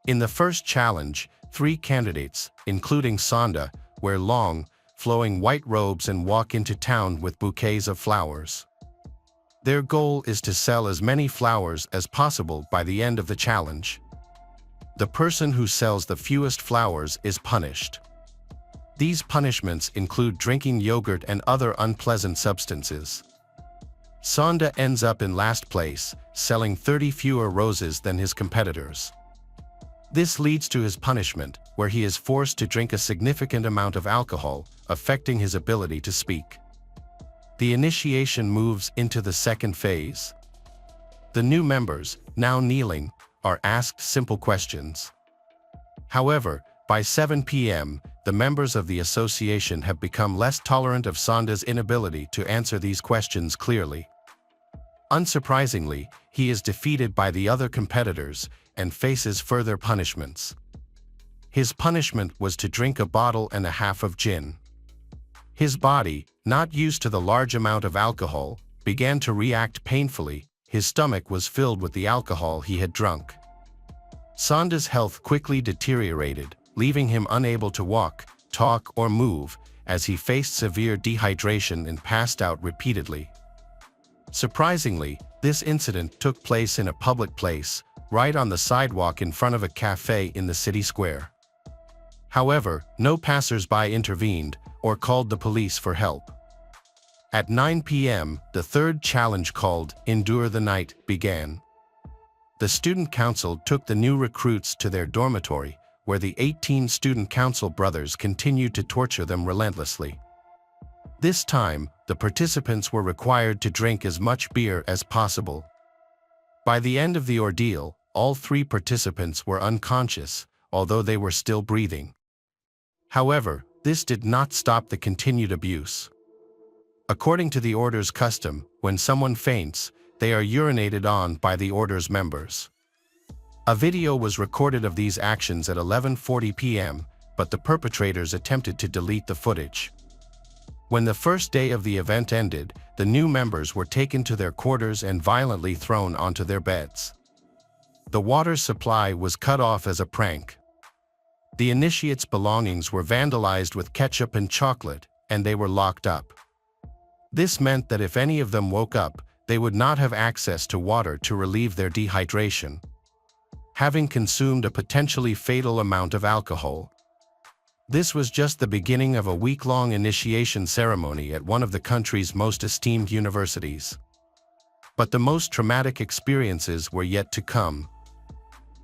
In the first challenge, 3 candidates, including Sonda, wear long, flowing white robes and walk into town with bouquets of flowers. Their goal is to sell as many flowers as possible by the end of the challenge. The person who sells the fewest flowers is punished. These punishments include drinking yogurt and other unpleasant substances. Sonda ends up in last place, selling 30 fewer roses than his competitors. This leads to his punishment, where he is forced to drink a significant amount of alcohol, affecting his ability to speak. The initiation moves into the second phase. The new members, now kneeling, are asked simple questions. However, by 7 p.m., the members of the association have become less tolerant of Sonda's inability to answer these questions clearly. Unsurprisingly, he is defeated by the other competitors and faces further punishments. His punishment was to drink 1.5 bottles of gin. His body, not used to the large amount of alcohol, began to react painfully. His stomach was filled with the alcohol he had drunk. Sonda's health quickly deteriorated, leaving him unable to walk, talk, or move, as he faced severe dehydration and passed out repeatedly. Surprisingly, this incident took place in a public place, right on the sidewalk in front of a cafe in the city square. However, no passers-by intervened or called the police for help. At 9 p.m., the third challenge called Endure the Night began. The student council took the new recruits to their dormitory, where the 18 student council brothers continued to torture them relentlessly. This time, the participants were required to drink as much beer as possible. By the end of the ordeal, all 3 participants were unconscious, although they were still breathing. However, this did not stop the continued abuse. According to the order's custom, when someone faints, they are urinated on by the order's members. A video was recorded of these actions at 11:40 p.m., but the perpetrators attempted to delete the footage. When the first day of the event ended, the new members were taken to their quarters and violently thrown onto their beds. The water supply was cut off as a prank. The initiates' belongings were vandalized with ketchup and chocolate, and they were locked up. This meant that if any of them woke up, they would not have access to water to relieve their dehydration, having consumed a potentially fatal amount of alcohol. This was just the beginning of a week-long initiation ceremony at one of the country's most esteemed universities. But the most traumatic experiences were yet to come.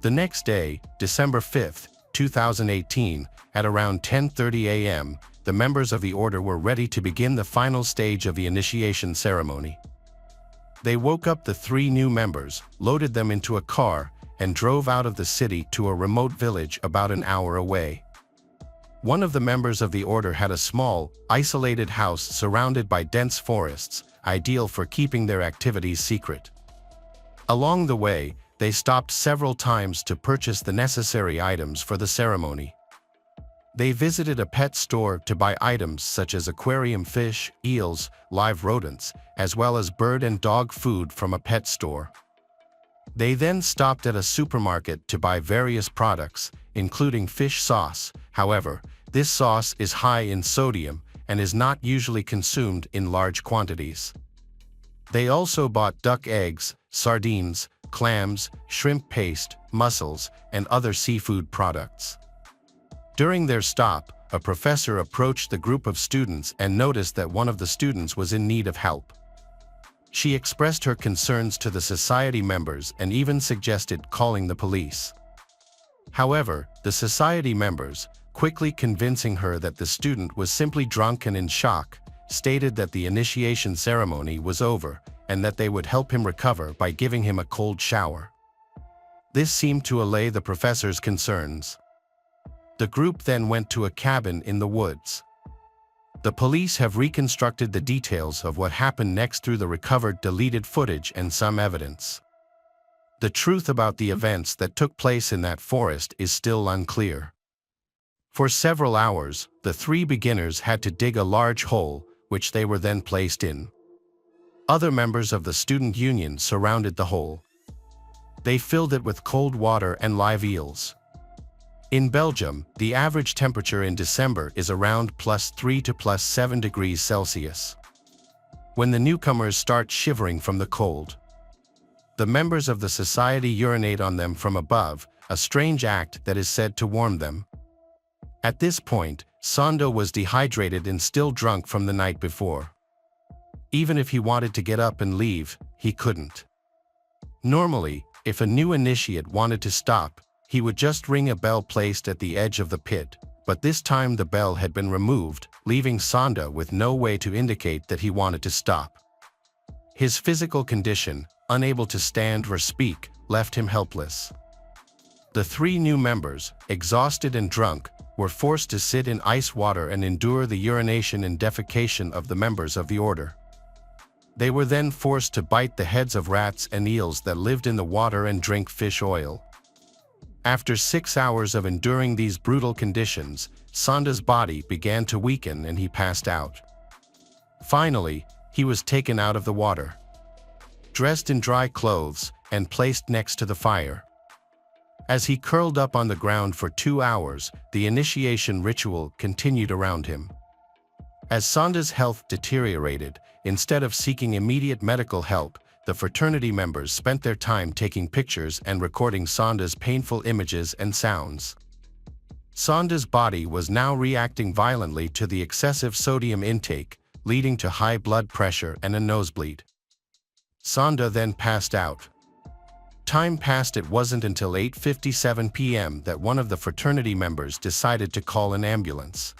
The next day, December 5, 2018, at around 10:30 a.m., the members of the order were ready to begin the final stage of the initiation ceremony. They woke up the 3 new members, loaded them into a car, and drove out of the city to a remote village about an hour away. One of the members of the order had a small, isolated house surrounded by dense forests, ideal for keeping their activities secret. Along the way, they stopped several times to purchase the necessary items for the ceremony. They visited a pet store to buy items such as aquarium fish, eels, live rodents, as well as bird and dog food from a pet store. They then stopped at a supermarket to buy various products, including fish sauce. However, this sauce is high in sodium and is not usually consumed in large quantities. They also bought duck eggs, sardines, clams, shrimp paste, mussels, and other seafood products. During their stop, a professor approached the group of students and noticed that one of the students was in need of help. She expressed her concerns to the society members and even suggested calling the police. However, the society members, quickly convincing her that the student was simply drunk and in shock, stated that the initiation ceremony was over and that they would help him recover by giving him a cold shower. This seemed to allay the professor's concerns. The group then went to a cabin in the woods. The police have reconstructed the details of what happened next through the recovered deleted footage and some evidence. The truth about the events that took place in that forest is still unclear. For several hours, the three beginners had to dig a large hole, which they were then placed in. Other members of the student union surrounded the hole. They filled it with cold water and live eels. In Belgium, the average temperature in December is around +3 to +7 degrees Celsius. When the newcomers start shivering from the cold, the members of the society urinate on them from above, a strange act that is said to warm them. At this point, Sando was dehydrated and still drunk from the night before. Even if he wanted to get up and leave, he couldn't. Normally, if a new initiate wanted to stop, he would just ring a bell placed at the edge of the pit, but this time the bell had been removed, leaving Sanda with no way to indicate that he wanted to stop. His physical condition, unable to stand or speak, left him helpless. The three new members, exhausted and drunk, were forced to sit in ice water and endure the urination and defecation of the members of the order. They were then forced to bite the heads of rats and eels that lived in the water and drink fish oil. After 6 hours of enduring these brutal conditions, Sanda's body began to weaken and he passed out. Finally, he was taken out of the water, dressed in dry clothes, and placed next to the fire. As he curled up on the ground for 2 hours, the initiation ritual continued around him. As Sanda's health deteriorated, instead of seeking immediate medical help, the fraternity members spent their time taking pictures and recording Sanda's painful images and sounds. Sanda's body was now reacting violently to the excessive sodium intake, leading to high blood pressure and a nosebleed. Sanda then passed out. Time passed. It wasn't until 8:57 p.m. that one of the fraternity members decided to call an ambulance.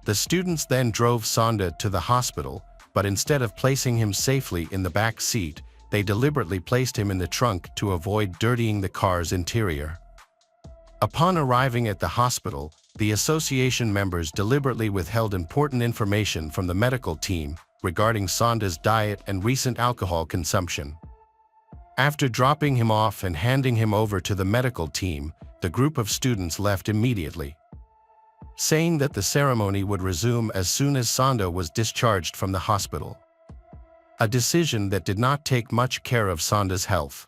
The students then drove Sanda to the hospital, but instead of placing him safely in the back seat, they deliberately placed him in the trunk to avoid dirtying the car's interior. Upon arriving at the hospital, the association members deliberately withheld important information from the medical team regarding Sanda's diet and recent alcohol consumption. After dropping him off and handing him over to the medical team, the group of students left immediately, saying that the ceremony would resume as soon as Sanda was discharged from the hospital. A decision that did not take much care of Sanda's health.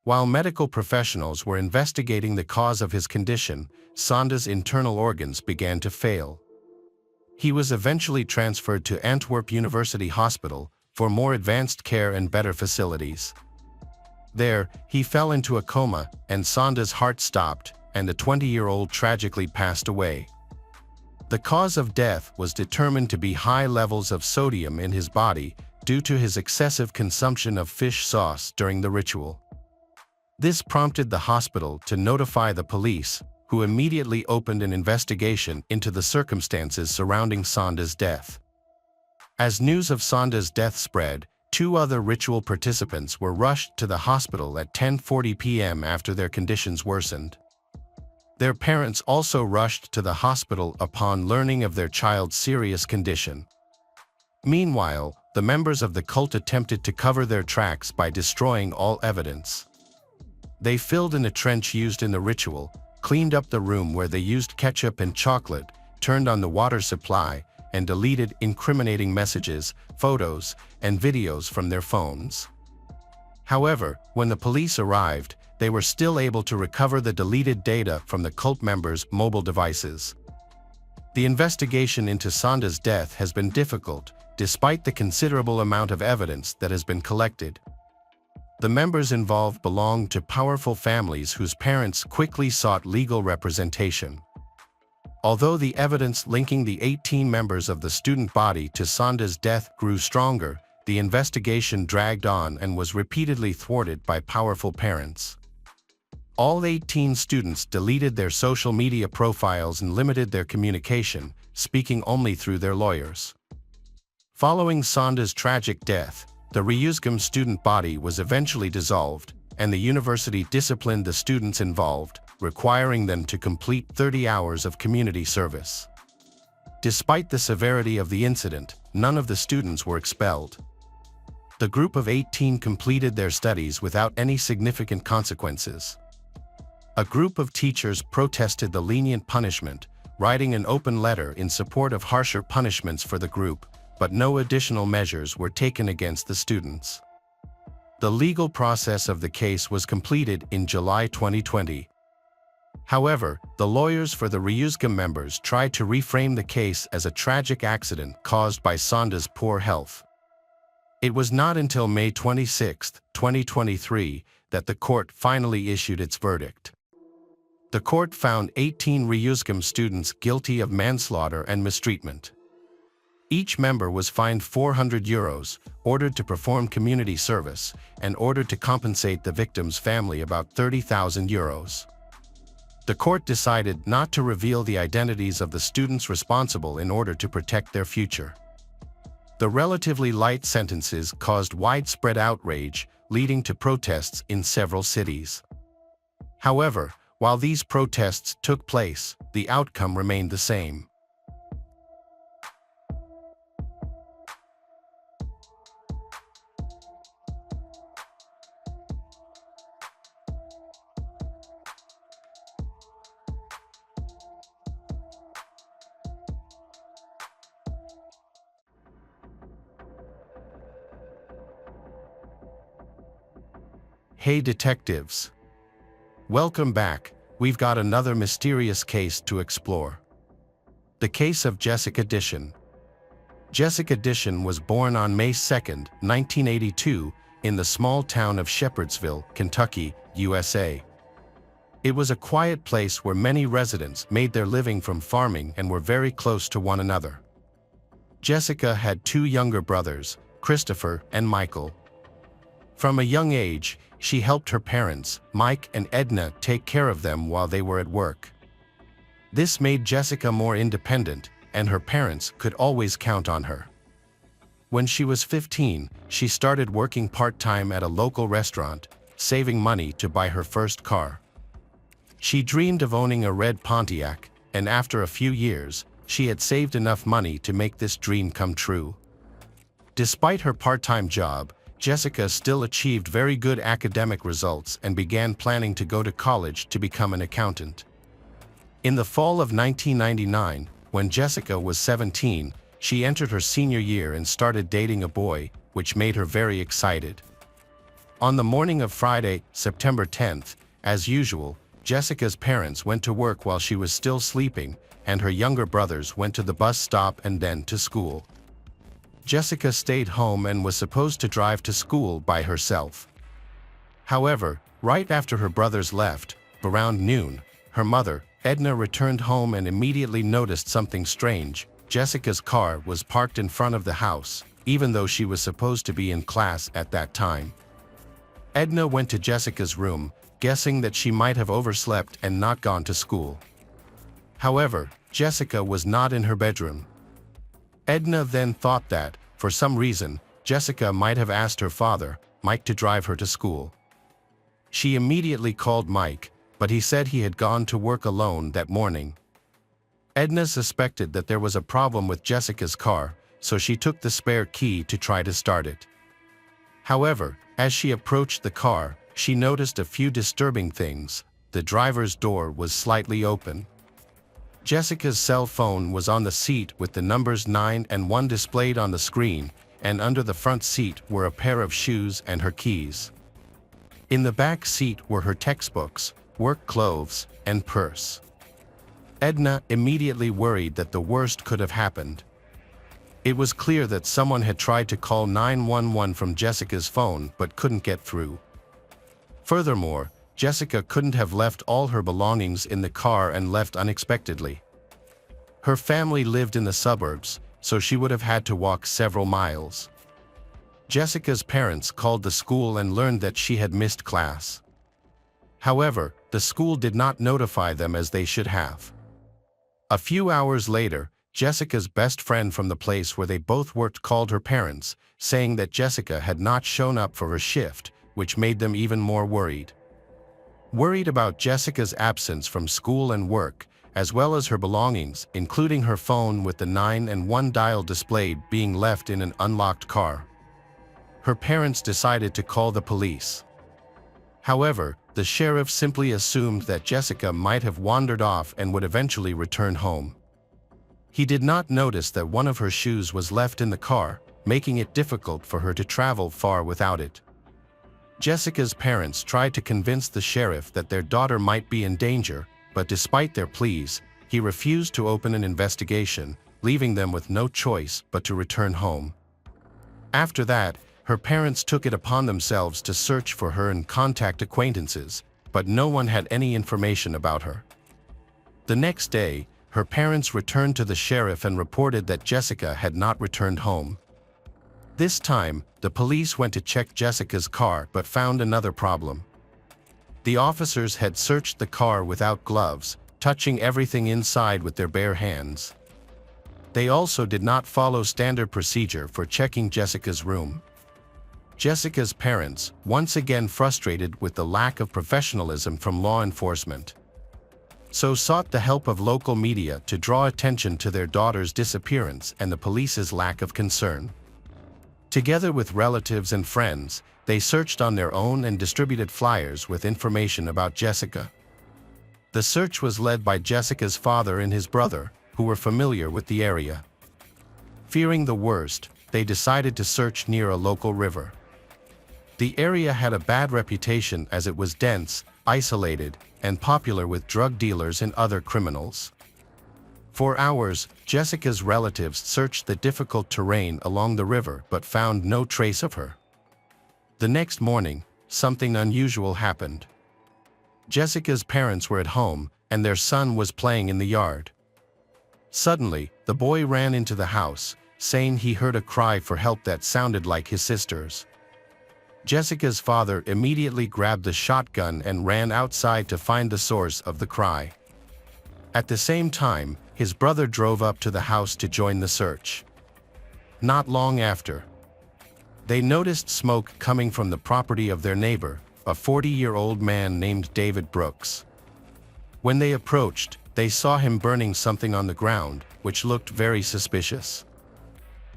While medical professionals were investigating the cause of his condition, Sanda's internal organs began to fail. He was eventually transferred to Antwerp University Hospital for more advanced care and better facilities. There, he fell into a coma, and Sanda's heart stopped, and the 20-year-old tragically passed away. The cause of death was determined to be high levels of sodium in his body due to his excessive consumption of fish sauce during the ritual. This prompted the hospital to notify the police, who immediately opened an investigation into the circumstances surrounding Sanda's death. As news of Sanda's death spread, 2 other ritual participants were rushed to the hospital at 10:40 p.m. after their conditions worsened. Their parents also rushed to the hospital upon learning of their child's serious condition. Meanwhile, the members of the cult attempted to cover their tracks by destroying all evidence. They filled in a trench used in the ritual, cleaned up the room where they used ketchup and chocolate, turned on the water supply, and deleted incriminating messages, photos, and videos from their phones. However, when the police arrived, they were still able to recover the deleted data from the cult members' mobile devices. The investigation into Sonda's death has been difficult, despite the considerable amount of evidence that has been collected. The members involved belonged to powerful families whose parents quickly sought legal representation. Although the evidence linking the 18 members of the student body to Sonda's death grew stronger, the investigation dragged on and was repeatedly thwarted by powerful parents. All 18 students deleted their social media profiles and limited their communication, speaking only through their lawyers. Following Sonda's tragic death, the Ryuzgam student body was eventually dissolved, and the university disciplined the students involved, requiring them to complete 30 hours of community service. Despite the severity of the incident, none of the students were expelled. The group of 18 completed their studies without any significant consequences. A group of teachers protested the lenient punishment, writing an open letter in support of harsher punishments for the group, but no additional measures were taken against the students. The legal process of the case was completed in July 2020. However, the lawyers for the Ryuzgam members tried to reframe the case as a tragic accident caused by Sonda's poor health. It was not until May 26, 2023, that the court finally issued its verdict. The court found 18 Ryuzgam students guilty of manslaughter and mistreatment. Each member was fined €400, ordered to perform community service, and ordered to compensate the victim's family about €30,000. The court decided not to reveal the identities of the students responsible in order to protect their future. The relatively light sentences caused widespread outrage, leading to protests in several cities. However, while these protests took place, the outcome remained the same. Hey detectives! Welcome back. We've got another mysterious case to explore. The case of Jessica Dishon. Jessica Dishon was born on May 2, 1982, in the small town of Shepherdsville, Kentucky, USA. It was a quiet place where many residents made their living from farming and were very close to one another. Jessica had two younger brothers, Christopher and Michael. From a young age, she helped her parents, Mike and Edna, take care of them while they were at work. This made Jessica more independent, and her parents could always count on her. When she was 15, she started working part-time at a local restaurant, saving money to buy her first car. She dreamed of owning a red Pontiac, and after a few years, she had saved enough money to make this dream come true. Despite her part-time job, Jessica still achieved very good academic results and began planning to go to college to become an accountant. In the fall of 1999, when Jessica was 17, she entered her senior year and started dating a boy, which made her very excited. On the morning of Friday, September 10th, as usual, Jessica's parents went to work while she was still sleeping, and her younger brothers went to the bus stop and then to school. Jessica stayed home and was supposed to drive to school by herself. However, right after her brothers left, around noon, her mother, Edna, returned home and immediately noticed something strange. Jessica's car was parked in front of the house, even though she was supposed to be in class at that time. Edna went to Jessica's room, guessing that she might have overslept and not gone to school. However, Jessica was not in her bedroom. Edna then thought that, for some reason, Jessica might have asked her father, Mike, to drive her to school. She immediately called Mike, but he said he had gone to work alone that morning. Edna suspected that there was a problem with Jessica's car, so she took the spare key to try to start it. However, as she approached the car, she noticed a few disturbing things. The driver's door was slightly open. Jessica's cell phone was on the seat with the numbers 9 and 1 displayed on the screen, and under the front seat were a pair of shoes and her keys. In the back seat were her textbooks, work clothes, and purse. Edna immediately worried that the worst could have happened. It was clear that someone had tried to call 911 from Jessica's phone but couldn't get through. Furthermore, Jessica couldn't have left all her belongings in the car and left unexpectedly. Her family lived in the suburbs, so she would have had to walk several miles. Jessica's parents called the school and learned that she had missed class. However, the school did not notify them as they should have. A few hours later, Jessica's best friend from the place where they both worked called her parents, saying that Jessica had not shown up for her shift, which made them even more worried. Worried about Jessica's absence from school and work, as well as her belongings, including her phone with the 9 and 1 dial displayed being left in an unlocked car, her parents decided to call the police. However, the sheriff simply assumed that Jessica might have wandered off and would eventually return home. He did not notice that one of her shoes was left in the car, making it difficult for her to travel far without it. Jessica's parents tried to convince the sheriff that their daughter might be in danger, but despite their pleas, he refused to open an investigation, leaving them with no choice but to return home. After that, her parents took it upon themselves to search for her and contact acquaintances, but no one had any information about her. The next day, her parents returned to the sheriff and reported that Jessica had not returned home. This time, the police went to check Jessica's car but found another problem. The officers had searched the car without gloves, touching everything inside with their bare hands. They also did not follow standard procedure for checking Jessica's room. Jessica's parents, once again frustrated with the lack of professionalism from law enforcement, so sought the help of local media to draw attention to their daughter's disappearance and the police's lack of concern. Together with relatives and friends, they searched on their own and distributed flyers with information about Jessica. The search was led by Jessica's father and his brother, who were familiar with the area. Fearing the worst, they decided to search near a local river. The area had a bad reputation as it was dense, isolated, and popular with drug dealers and other criminals. For hours, Jessica's relatives searched the difficult terrain along the river but found no trace of her. The next morning, something unusual happened. Jessica's parents were at home, and their son was playing in the yard. Suddenly, the boy ran into the house, saying he heard a cry for help that sounded like his sister's. Jessica's father immediately grabbed the shotgun and ran outside to find the source of the cry. At the same time, his brother drove up to the house to join the search. Not long after, they noticed smoke coming from the property of their neighbor, a 40-year-old man named David Brooks. When they approached, they saw him burning something on the ground, which looked very suspicious.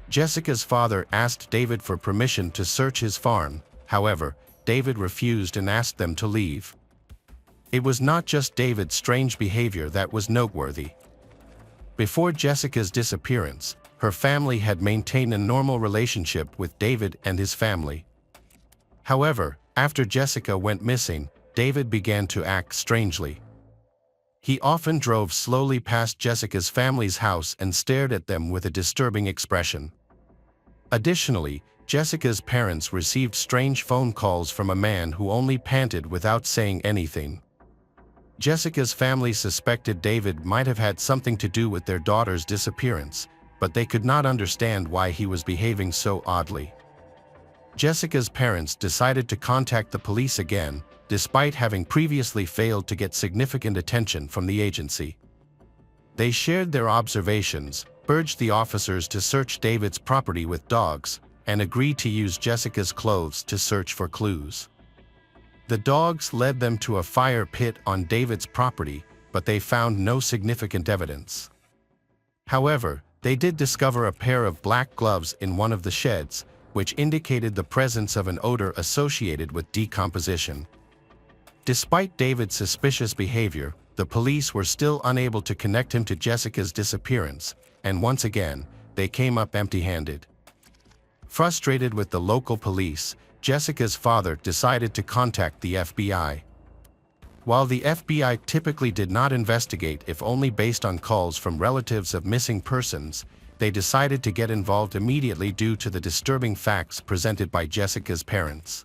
Jessica's father asked David for permission to search his farm. However, David refused and asked them to leave. It was not just David's strange behavior that was noteworthy. Before Jessica's disappearance, her family had maintained a normal relationship with David and his family. However, after Jessica went missing, David began to act strangely. He often drove slowly past Jessica's family's house and stared at them with a disturbing expression. Additionally, Jessica's parents received strange phone calls from a man who only panted without saying anything. Jessica's family suspected David might have had something to do with their daughter's disappearance, but they could not understand why he was behaving so oddly. Jessica's parents decided to contact the police again, despite having previously failed to get significant attention from the agency. They shared their observations, urged the officers to search David's property with dogs, and agreed to use Jessica's clothes to search for clues. The dogs led them to a fire pit on David's property, but they found no significant evidence. However, they did discover a pair of black gloves in one of the sheds, which indicated the presence of an odor associated with decomposition. Despite David's suspicious behavior, the police were still unable to connect him to Jessica's disappearance, and once again, they came up empty-handed. Frustrated with the local police, Jessica's father decided to contact the FBI. While the FBI typically did not investigate if only based on calls from relatives of missing persons, they decided to get involved immediately due to the disturbing facts presented by Jessica's parents.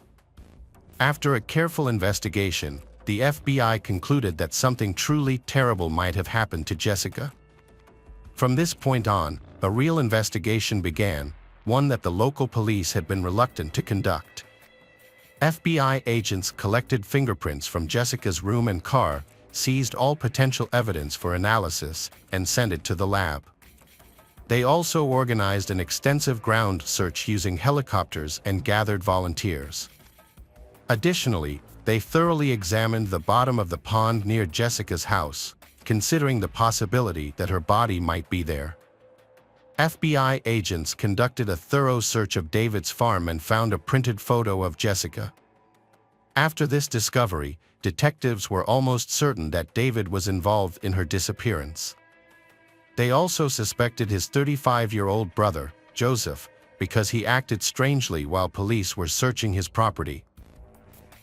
After a careful investigation, the FBI concluded that something truly terrible might have happened to Jessica. From this point on, a real investigation began, one that the local police had been reluctant to conduct. FBI agents collected fingerprints from Jessica's room and car, seized all potential evidence for analysis, and sent it to the lab. They also organized an extensive ground search using helicopters and gathered volunteers. Additionally, they thoroughly examined the bottom of the pond near Jessica's house, considering the possibility that her body might be there. FBI agents conducted a thorough search of David's farm and found a printed photo of Jessica. After this discovery, detectives were almost certain that David was involved in her disappearance. They also suspected his 35-year-old brother, Joseph, because he acted strangely while police were searching his property.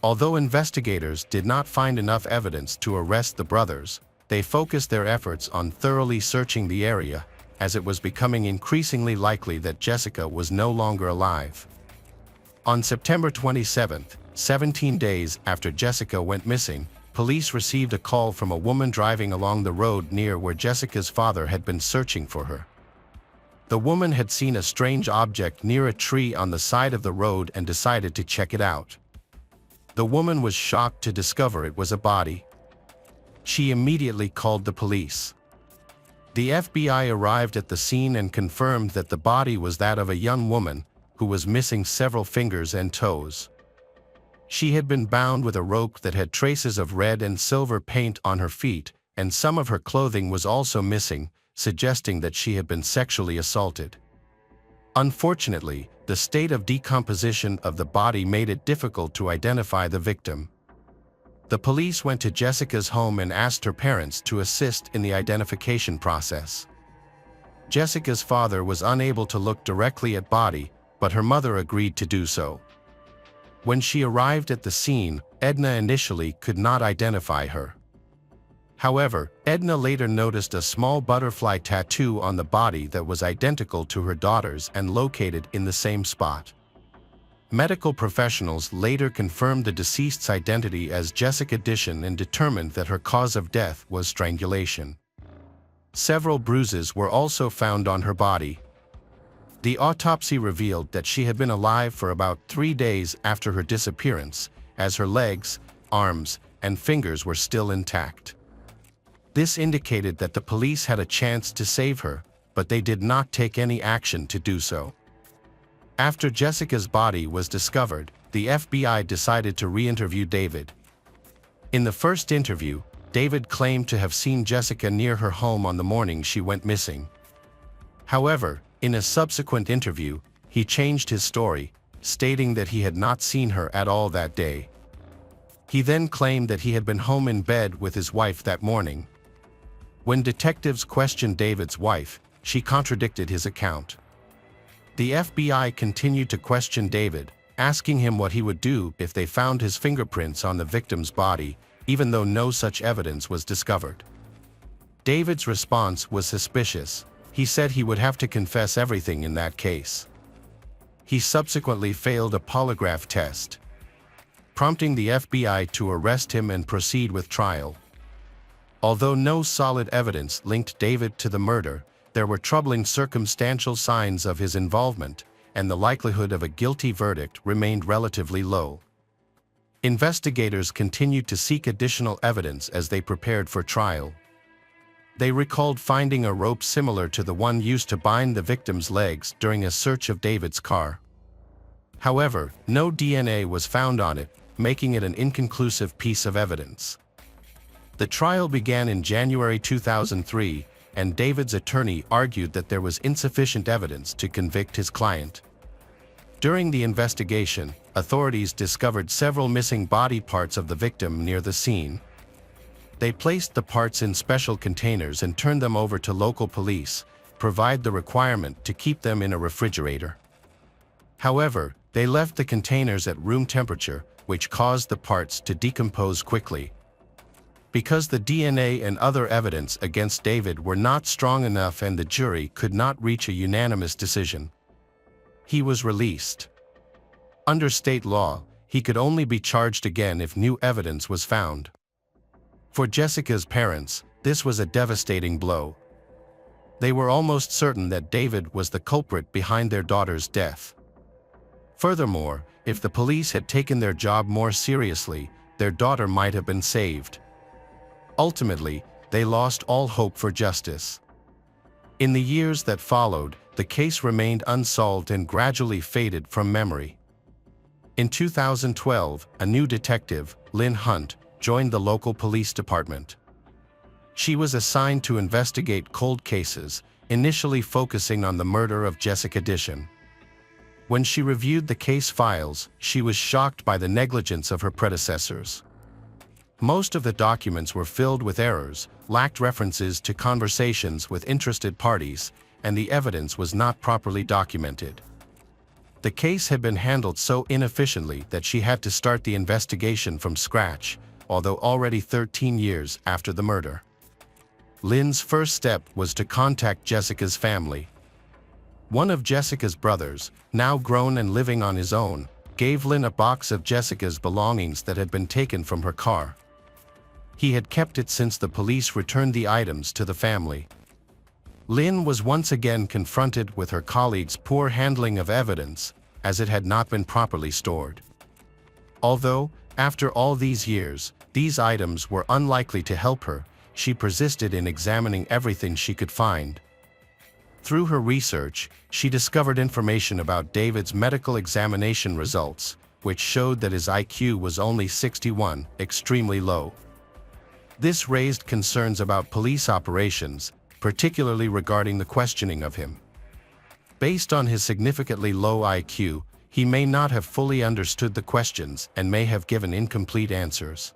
Although investigators did not find enough evidence to arrest the brothers, they focused their efforts on thoroughly searching the area, as it was becoming increasingly likely that Jessica was no longer alive. On September 27, 17 days after Jessica went missing, police received a call from a woman driving along the road near where Jessica's father had been searching for her. The woman had seen a strange object near a tree on the side of the road and decided to check it out. The woman was shocked to discover it was a body. She immediately called the police. The FBI arrived at the scene and confirmed that the body was that of a young woman who was missing several fingers and toes. She had been bound with a rope that had traces of red and silver paint on her feet, and some of her clothing was also missing, suggesting that she had been sexually assaulted. Unfortunately, the state of decomposition of the body made it difficult to identify the victim. The police went to Jessica's home and asked her parents to assist in the identification process. Jessica's father was unable to look directly at body, but her mother agreed to do so. When she arrived at the scene, Edna initially could not identify her. However, Edna later noticed a small butterfly tattoo on the body that was identical to her daughter's and located in the same spot. Medical professionals later confirmed the deceased's identity as Jessica Dishon and determined that her cause of death was strangulation. Several bruises were also found on her body. The autopsy revealed that she had been alive for about 3 days after her disappearance, as her legs, arms, and fingers were still intact. This indicated that the police had a chance to save her, but they did not take any action to do so. After Jessica's body was discovered, the FBI decided to re-interview David. In the first interview, David claimed to have seen Jessica near her home on the morning she went missing. However, in a subsequent interview, he changed his story, stating that he had not seen her at all that day. He then claimed that he had been home in bed with his wife that morning. When detectives questioned David's wife, she contradicted his account. The FBI continued to question David, asking him what he would do if they found his fingerprints on the victim's body, even though no such evidence was discovered. David's response was suspicious. He said he would have to confess everything in that case. He subsequently failed a polygraph test, prompting the FBI to arrest him and proceed with trial. Although no solid evidence linked David to the murder, there were troubling circumstantial signs of his involvement, and the likelihood of a guilty verdict remained relatively low. Investigators continued to seek additional evidence as they prepared for trial. They recalled finding a rope similar to the one used to bind the victim's legs during a search of David's car. However, no DNA was found on it, making it an inconclusive piece of evidence. The trial began in January 2003, and David's attorney argued that there was insufficient evidence to convict his client. During the investigation, authorities discovered several missing body parts of the victim near the scene. They placed the parts in special containers and turned them over to local police, provide the requirement to keep them in a refrigerator. However, they left the containers at room temperature, which caused the parts to decompose quickly. Because the DNA and other evidence against David were not strong enough and the jury could not reach a unanimous decision, he was released. Under state law, he could only be charged again if new evidence was found. For Jessica's parents, this was a devastating blow. They were almost certain that David was the culprit behind their daughter's death. Furthermore, if the police had taken their job more seriously, their daughter might have been saved. Ultimately, they lost all hope for justice. In the years that followed, the case remained unsolved and gradually faded from memory. In 2012, a new detective, Lynn Hunt, joined the local police department. She was assigned to investigate cold cases, initially focusing on the murder of Jessica Dishon. When she reviewed the case files, she was shocked by the negligence of her predecessors. Most of the documents were filled with errors, lacked references to conversations with interested parties, and the evidence was not properly documented. The case had been handled so inefficiently that she had to start the investigation from scratch, although already 13 years after the murder. Lynn's first step was to contact Jessica's family. One of Jessica's brothers, now grown and living on his own, gave Lynn a box of Jessica's belongings that had been taken from her car. He had kept it since the police returned the items to the family. Lynn was once again confronted with her colleagues' poor handling of evidence, as it had not been properly stored. Although, after all these years, these items were unlikely to help her, she persisted in examining everything she could find. Through her research, she discovered information about David's medical examination results, which showed that his IQ was only 61, extremely low. This raised concerns about police operations, particularly regarding the questioning of him. Based on his significantly low IQ, he may not have fully understood the questions and may have given incomplete answers.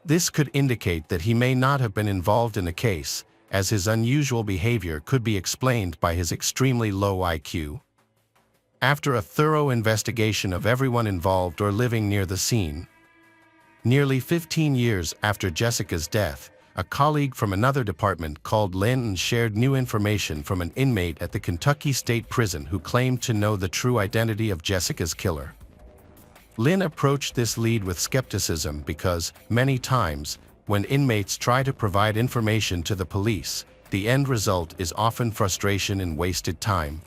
This could indicate that he may not have been involved in the case, as his unusual behavior could be explained by his extremely low IQ. After a thorough investigation of everyone involved or living near the scene, nearly 15 years after Jessica's death, a colleague from another department called Lynn and shared new information from an inmate at the Kentucky State Prison who claimed to know the true identity of Jessica's killer. Lynn approached this lead with skepticism because, many times, when inmates try to provide information to the police, the end result is often frustration and wasted time.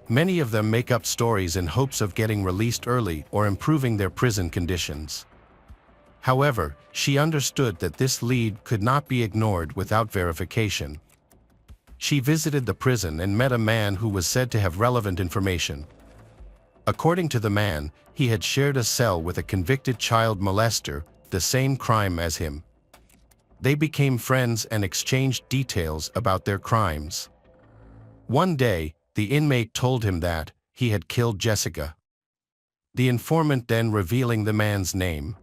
Many of them make up stories in hopes of getting released early or improving their prison conditions. However, she understood that this lead could not be ignored without verification. She visited the prison and met a man who was said to have relevant information. According to the man, he had shared a cell with a convicted child molester, the same crime as him. They became friends and exchanged details about their crimes. One day, the inmate told him that he had killed Jessica. The informant then revealing the man's name.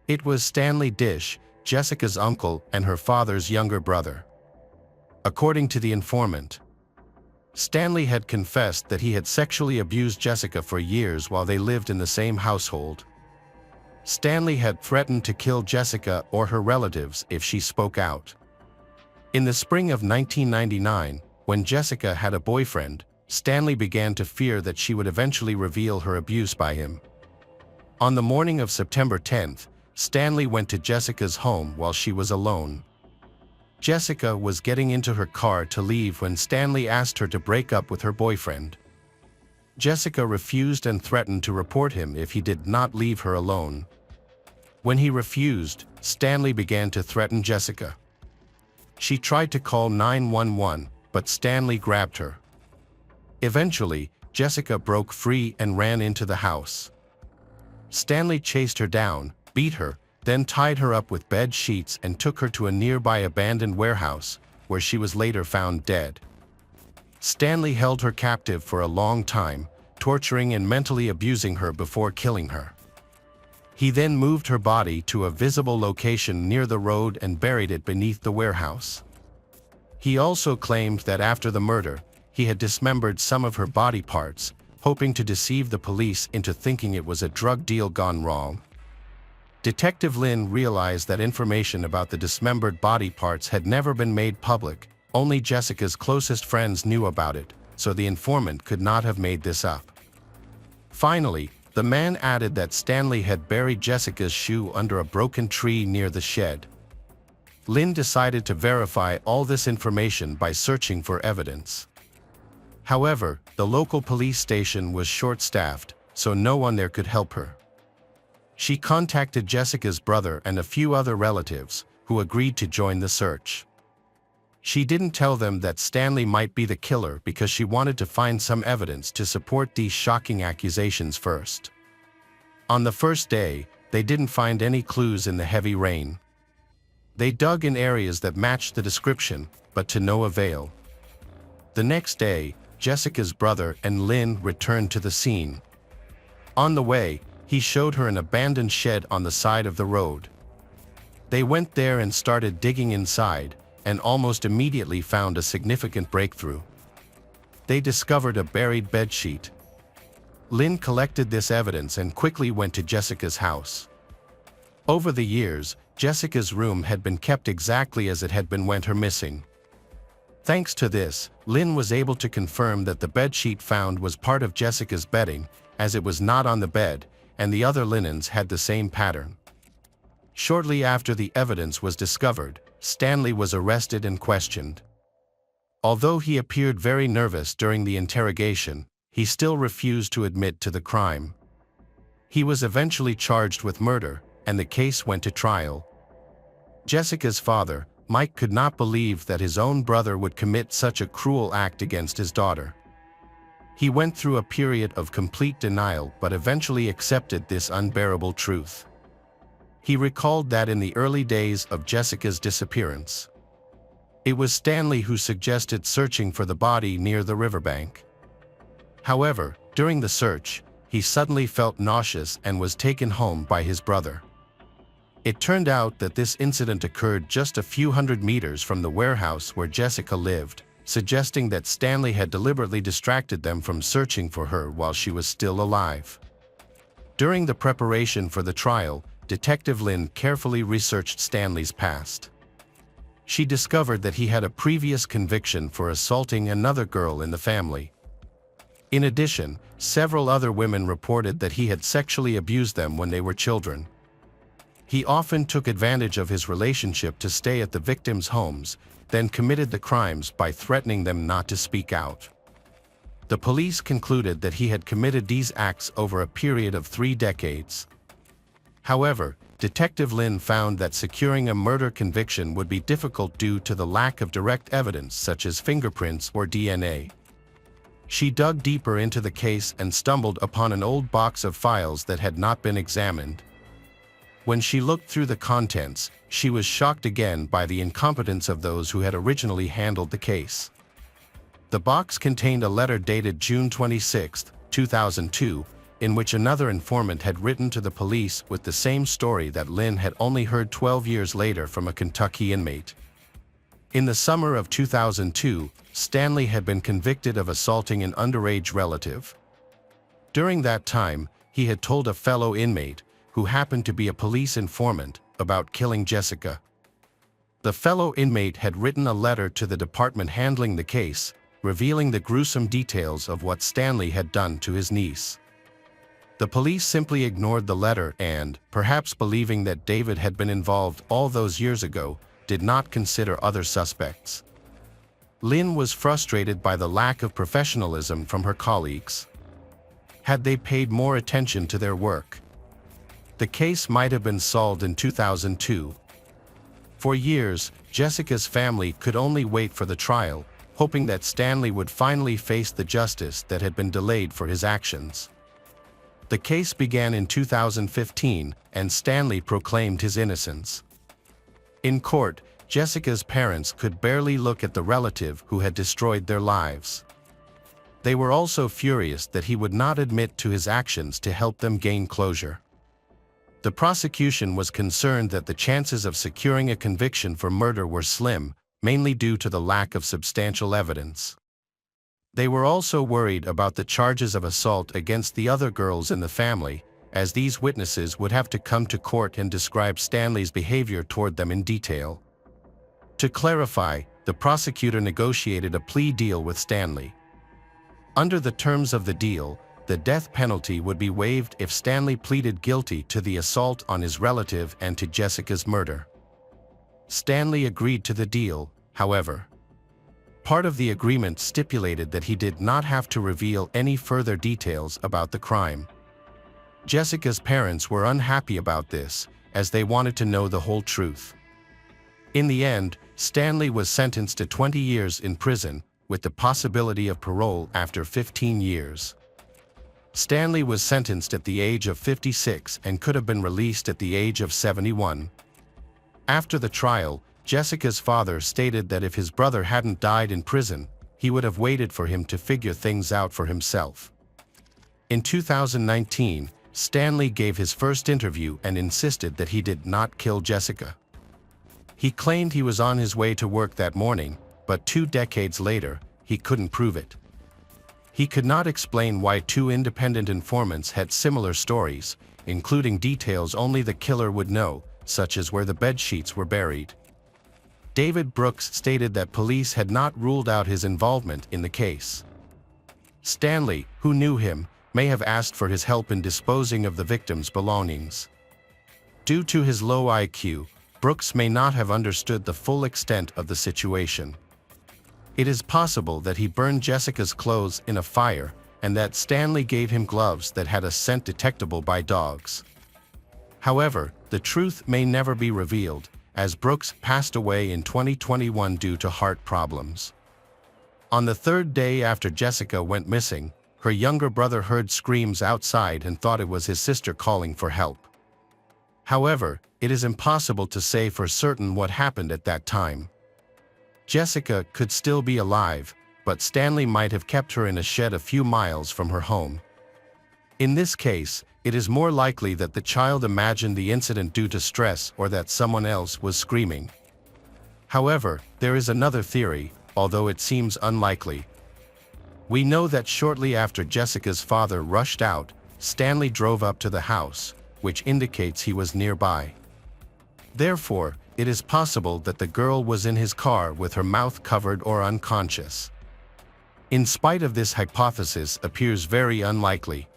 It was Stanley Dish, Jessica's uncle and her father's younger brother. According to the informant, Stanley had confessed that he had sexually abused Jessica for years while they lived in the same household. Stanley had threatened to kill Jessica or her relatives if she spoke out. In the spring of 1999, when Jessica had a boyfriend, Stanley began to fear that she would eventually reveal her abuse by him. On the morning of September 10th, Stanley went to Jessica's home while she was alone. Jessica was getting into her car to leave when Stanley asked her to break up with her boyfriend. Jessica refused and threatened to report him if he did not leave her alone. When he refused, Stanley began to threaten Jessica. She tried to call 911, but Stanley grabbed her. Eventually, Jessica broke free and ran into the house. Stanley chased her down, beat her, then tied her up with bed sheets and took her to a nearby abandoned warehouse, where she was later found dead. Stanley held her captive for a long time, torturing and mentally abusing her before killing her. He then moved her body to a visible location near the road and buried it beneath the warehouse. He also claimed that after the murder, he had dismembered some of her body parts, hoping to deceive the police into thinking it was a drug deal gone wrong. Detective Lin realized that information about the dismembered body parts had never been made public. Only Jessica's closest friends knew about it, so the informant could not have made this up. Finally, the man added that Stanley had buried Jessica's shoe under a broken tree near the shed. Lin decided to verify all this information by searching for evidence. However, the local police station was short-staffed, so no one there could help her. She contacted Jessica's brother and a few other relatives, who agreed to join the search. She didn't tell them that Stanley might be the killer because she wanted to find some evidence to support these shocking accusations first. On the first day, they didn't find any clues in the heavy rain. They dug in areas that matched the description, but to no avail. The next day, Jessica's brother and Lin returned to the scene. On the way, he showed her an abandoned shed on the side of the road. They went there and started digging inside, and almost immediately found a significant breakthrough. They discovered a buried bedsheet. Lin collected this evidence and quickly went to Jessica's house. Over the years, Jessica's room had been kept exactly as it had been when her missing. Thanks to this, Lin was able to confirm that the bedsheet found was part of Jessica's bedding, as it was not on the bed, and the other linens had the same pattern. Shortly after the evidence was discovered, Stanley was arrested and questioned. Although he appeared very nervous during the interrogation, he still refused to admit to the crime. He was eventually charged with murder, and the case went to trial. Jessica's father, Mike, could not believe that his own brother would commit such a cruel act against his daughter. He went through a period of complete denial but eventually accepted this unbearable truth. He recalled that in the early days of Jessica's disappearance, it was Stanley who suggested searching for the body near the riverbank. However, during the search, he suddenly felt nauseous and was taken home by his brother. It turned out that this incident occurred just a few hundred meters from the warehouse where Jessica lived, suggesting that Stanley had deliberately distracted them from searching for her while she was still alive. During the preparation for the trial, Detective Lin carefully researched Stanley's past. She discovered that he had a previous conviction for assaulting another girl in the family. In addition, several other women reported that he had sexually abused them when they were children. He often took advantage of his relationship to stay at the victims' homes, then committed the crimes by threatening them not to speak out. The police concluded that he had committed these acts over a period of 3 decades. However, Detective Lin found that securing a murder conviction would be difficult due to the lack of direct evidence such as fingerprints or DNA. She dug deeper into the case and stumbled upon an old box of files that had not been examined. When she looked through the contents, she was shocked again by the incompetence of those who had originally handled the case. The box contained a letter dated June 26, 2002, in which another informant had written to the police with the same story that Lin had only heard 12 years later from a Kentucky inmate. In the summer of 2002, Stanley had been convicted of assaulting an underage relative. During that time, he had told a fellow inmate, who happened to be a police informant, about killing Jessica. The fellow inmate had written a letter to the department handling the case, revealing the gruesome details of what Stanley had done to his niece. The police simply ignored the letter and, perhaps believing that David had been involved all those years ago, did not consider other suspects. Lin was frustrated by the lack of professionalism from her colleagues. Had they paid more attention to their work, the case might have been solved in 2002. For years, Jessica's family could only wait for the trial, hoping that Stanley would finally face the justice that had been delayed for his actions. The case began in 2015, and Stanley proclaimed his innocence. In court, Jessica's parents could barely look at the relative who had destroyed their lives. They were also furious that he would not admit to his actions to help them gain closure. The prosecution was concerned that the chances of securing a conviction for murder were slim, mainly due to the lack of substantial evidence. They were also worried about the charges of assault against the other girls in the family, as these witnesses would have to come to court and describe Stanley's behavior toward them in detail. To clarify, the prosecutor negotiated a plea deal with Stanley. Under the terms of the deal, the death penalty would be waived if Stanley pleaded guilty to the assault on his relative and to Jessica's murder. Stanley agreed to the deal, however. Part of the agreement stipulated that he did not have to reveal any further details about the crime. Jessica's parents were unhappy about this, as they wanted to know the whole truth. In the end, Stanley was sentenced to 20 years in prison, with the possibility of parole after 15 years. Stanley was sentenced at the age of 56 and could have been released at the age of 71. After the trial, Jessica's father stated that if his brother hadn't died in prison, he would have waited for him to figure things out for himself. In 2019, Stanley gave his first interview and insisted that he did not kill Jessica. He claimed he was on his way to work that morning, but 2 decades later, he couldn't prove it. He could not explain why 2 independent informants had similar stories, including details only the killer would know, such as where the bedsheets were buried. David Brooks stated that police had not ruled out his involvement in the case. Stanley, who knew him, may have asked for his help in disposing of the victim's belongings. Due to his low IQ, Brooks may not have understood the full extent of the situation. It is possible that he burned Jessica's clothes in a fire and that Stanley gave him gloves that had a scent detectable by dogs. However, the truth may never be revealed, as Brooks passed away in 2021 due to heart problems. On the 3rd day after Jessica went missing, her younger brother heard screams outside and thought it was his sister calling for help. However, it is impossible to say for certain what happened at that time. Jessica could still be alive, but Stanley might have kept her in a shed a few miles from her home. In this case, it is more likely that the child imagined the incident due to stress or that someone else was screaming. However, there is another theory, although it seems unlikely. We know that shortly after Jessica's father rushed out, Stanley drove up to the house, which indicates he was nearby. Therefore, it is possible that the girl was in his car with her mouth covered or unconscious. In spite of this hypothesis appears very unlikely,